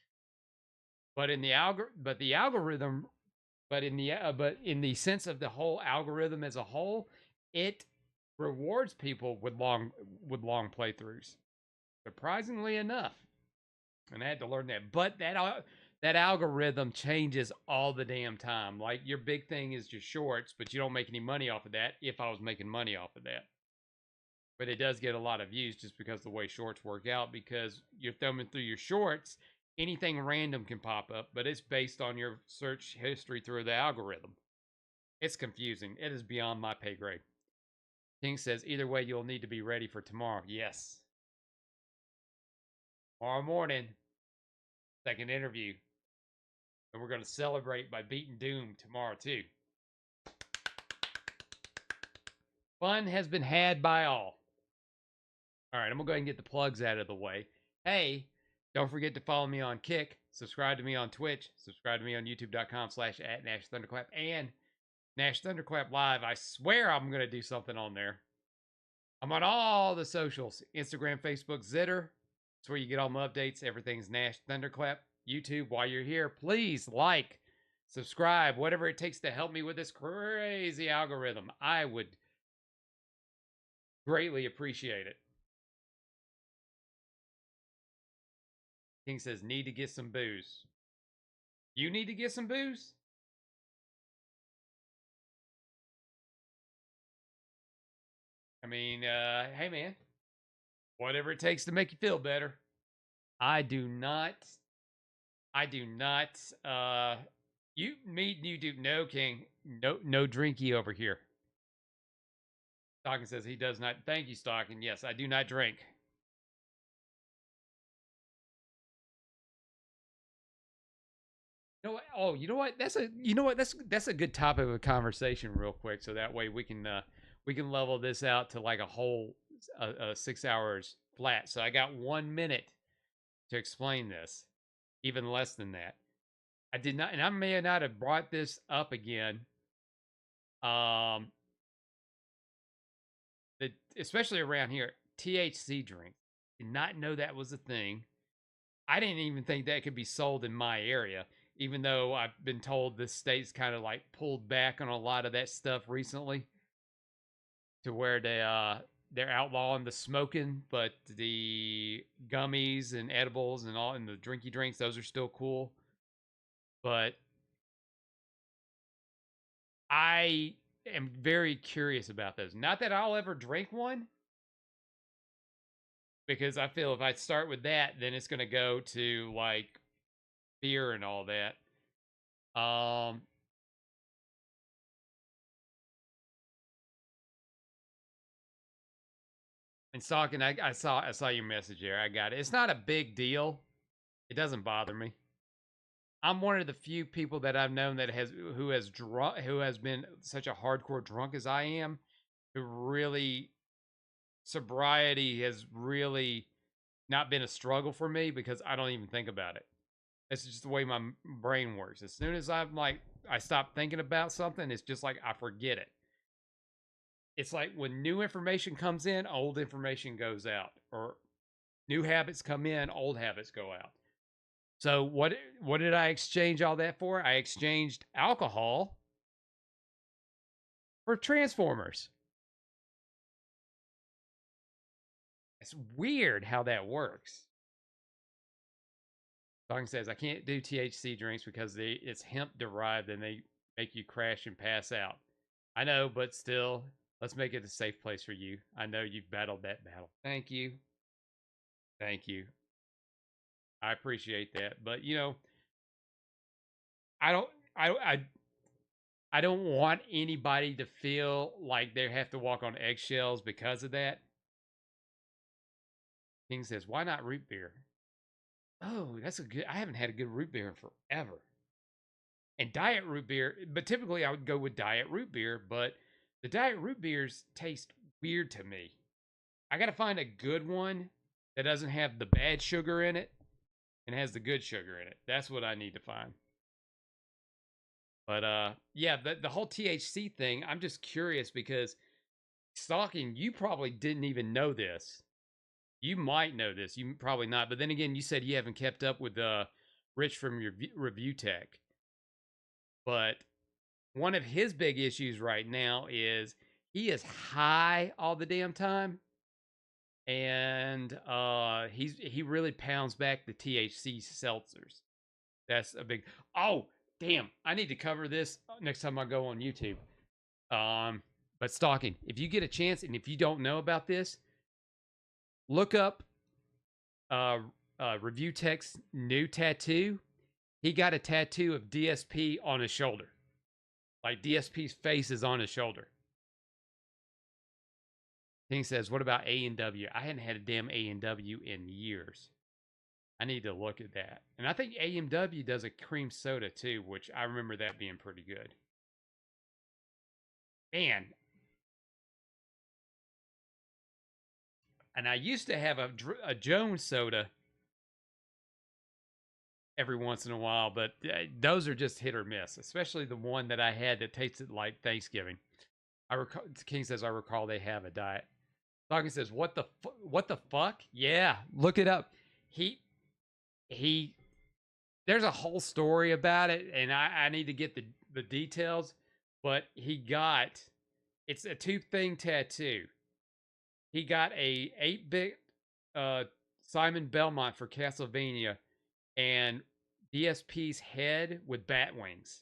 But in the algorithm, but in the sense of the whole algorithm as a whole, it rewards people with long playthroughs. Surprisingly enough, and I had to learn that. But that algorithm changes all the damn time. Like, your big thing is your shorts, but you don't make any money off of that. If I was making money off of that, but it does get a lot of views just because the way shorts work out. Because you're thumbing through your shorts, anything random can pop up, but it's based on your search history through the algorithm. It's confusing. It is beyond my pay grade." King says, "Either way, you'll need to be ready for tomorrow." Yes. Tomorrow morning, second interview. And we're going to celebrate by beating Doom tomorrow, too. Fun has been had by all. All right, I'm going to go ahead and get the plugs out of the way. Hey, don't forget to follow me on Kick. Subscribe to me on Twitch. Subscribe to me on youtube.com/@NashThunderclap and Nash Thunderclap Live. I swear I'm going to do something on there. I'm on all the socials. Instagram, Facebook, Zitter. That's where you get all my updates. Everything's Nash Thunderclap. YouTube, while you're here, please like, subscribe, whatever it takes to help me with this crazy algorithm. I would greatly appreciate it. King says, need to get some booze. You need to get some booze? I mean, hey man, whatever it takes to make you feel better. I do not, you do, no, King, no drinky over here. Stocking says he does not. Thank you, Stocking. Yes, I do not drink. You know what? Oh, you know what? That's a good topic of a conversation, real quick. So that way we can level this out to like a whole 6 hours flat. So I got 1 minute to explain this, even less than that. I did not, and I may not have brought this up again Um, especially around here, THC drink. Did not know that was a thing. I didn't even think that could be sold in my area, even though I've been told this state's kind of like pulled back on a lot of that stuff recently, to where they're outlawing the smoking, but the gummies and edibles and all and the drinky drinks, those are still cool. But I am very curious about those. Not that I'll ever drink one, because I feel if I start with that, then it's going to go to like beer and all that. And Stalking, I saw your message there. I got it. It's not a big deal. It doesn't bother me. I'm one of the few people that I've known that who has been such a hardcore drunk as I am, who really sobriety has really not been a struggle for me because I don't even think about it. It's just the way my brain works. As soon as I stop thinking about something, it's just like I forget it. It's like when new information comes in, old information goes out, or new habits come in, old habits go out. So what did I exchange all that for? I exchanged alcohol for Transformers. It's weird how that works. Song says, I can't do THC drinks because it's hemp derived and they make you crash and pass out. I know, but still, let's make it a safe place for you. I know you've battled that battle. Thank you. Thank you. I appreciate that. But, you know, I don't want anybody to feel like they have to walk on eggshells because of that. King says, why not root beer? Oh, I haven't had a good root beer in forever. And diet root beer, but typically I would go with diet root beer, but the diet root beers taste weird to me. I got to find a good one that doesn't have the bad sugar in it and has the good sugar in it. That's what I need to find. But yeah, the whole THC thing, I'm just curious because Stalking, you probably didn't even know this. You might know this, you probably not. But then again, you said you haven't kept up with Rich from your Review Tech. But one of his big issues right now is he is high all the damn time, and he really pounds back the THC seltzers. That's a big. Oh, damn! I need to cover this next time I go on YouTube. But Stalking, if you get a chance, and if you don't know about this, look up Review Tech's new tattoo. He got a tattoo of DSP on his shoulder. Like DSP's face is on his shoulder. King says, what about A&W? I hadn't had a damn A&W in years. I need to look at that. And I think A&W does a cream soda too, which I remember that being pretty good. Man. And I used to have a Jones soda every once in a while, but those are just hit or miss, especially the one that I had that tasted like Thanksgiving. King says, I recall they have a diet. Falcon says, what the fuck? Yeah, look it up. There's a whole story about it, and I need to get the details, but it's a two-thing tattoo. He got a 8-bit Simon Belmont for Castlevania, and DSP's head with bat wings.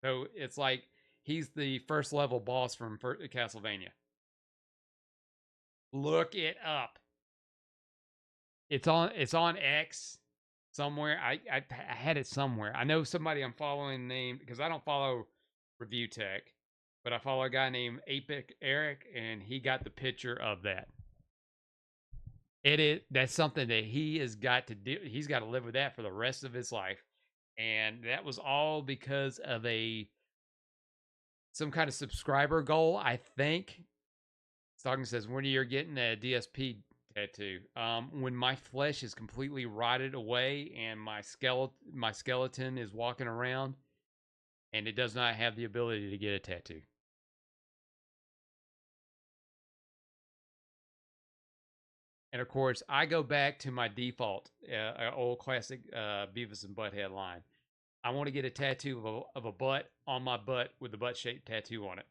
So it's like he's the first level boss from Castlevania. Look it up. It's on X somewhere. I had it somewhere. I know somebody I'm following named, because I don't follow Review Tech, but I follow a guy named Apic Eric, and he got the picture of that. That's something that he has got to do. He's got to live with that for the rest of his life. And that was all because of some kind of subscriber goal, I think. Stalking says, when you're getting a DSP tattoo, when my flesh is completely rotted away and my skeleton is walking around and it does not have the ability to get a tattoo. And of course, I go back to my default, old classic Beavis and Butthead line. I want to get a tattoo of a butt on my butt with a butt-shaped tattoo on it.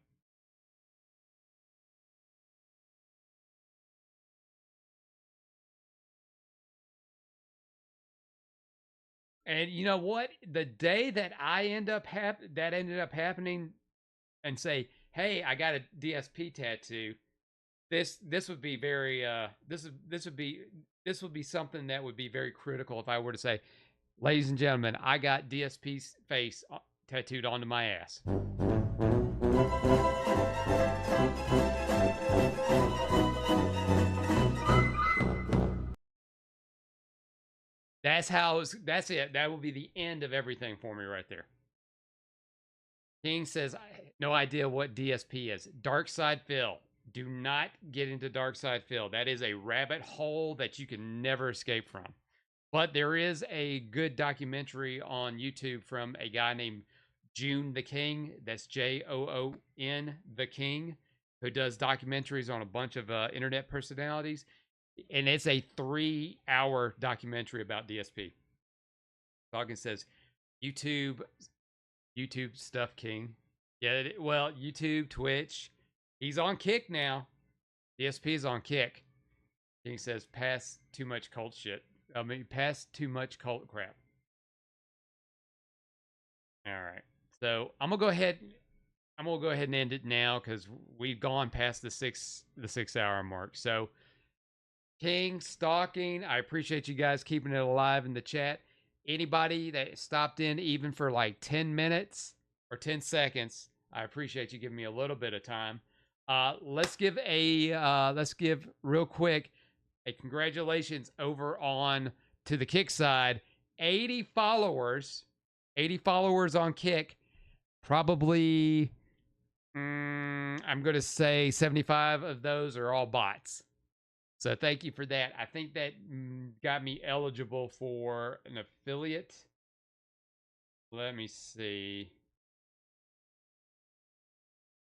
And you know what? The day that I ended up happening, and say, "Hey, I got a DSP tattoo," this would be very this would be something that would be very critical if I were to say, "Ladies and gentlemen, I got DSP's face tattooed onto my ass." That's it. That will be the end of everything for me right there. King says, "I have no idea what DSP is." Dark Side Phil. Do not get into Dark Side Phil. That is a rabbit hole that you can never escape from. But there is a good documentary on YouTube from a guy named Joon the King. That's Joon the King, who does documentaries on a bunch of internet personalities. And it's a 3-hour documentary about DSP. Dawkins says, YouTube stuff, King. Yeah, well, YouTube, Twitch. He's on Kick now. DSP is on Kick. King says, pass too much cult shit. I mean, pass too much cult crap. All right. So I'm gonna go ahead and end it now because we've gone past the 6 hour mark. So King, Stalking, I appreciate you guys keeping it alive in the chat. Anybody that stopped in even for like 10 minutes or 10 seconds, I appreciate you giving me a little bit of time. Let's give real quick a congratulations over on to the Kick side. 80 followers on Kick. Probably, I'm going to say 75 of those are all bots. So thank you for that. I think that got me eligible for an affiliate. Let me see.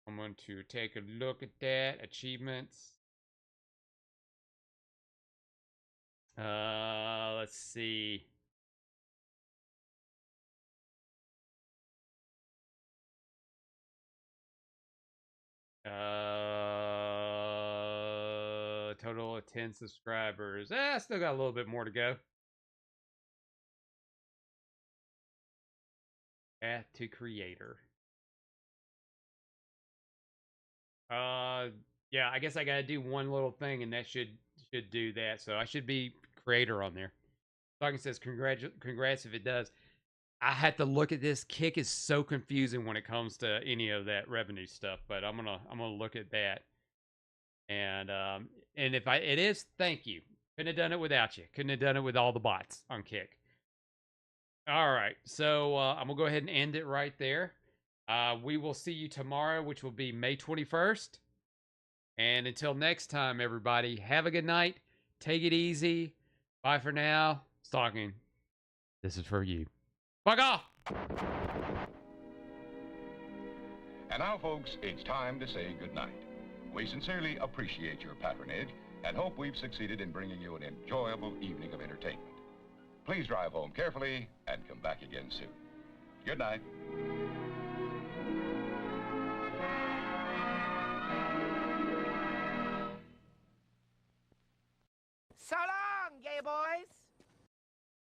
I'm going to take a look at that. Achievements. Let's see. Total of 10 subscribers. Still got a little bit more to go. Path to creator. Yeah, I guess I gotta do one little thing, and that should do that. So I should be creator on there. Talking says congrats if it does. I had to look at this. Kick is so confusing when it comes to any of that revenue stuff, but I'm gonna look at that. And if it is, thank you. Couldn't have done it without you. Couldn't have done it with all the bots on Kick. All right, so I'm gonna go ahead and end it right there. We will see you tomorrow, which will be May 21st. And until next time, everybody, have a good night. Take it easy. Bye for now. Stalking. This is for you. Fuck off! And now, folks, it's time to say goodnight. We sincerely appreciate your patronage and hope we've succeeded in bringing you an enjoyable evening of entertainment. Please drive home carefully and come back again soon. Good night.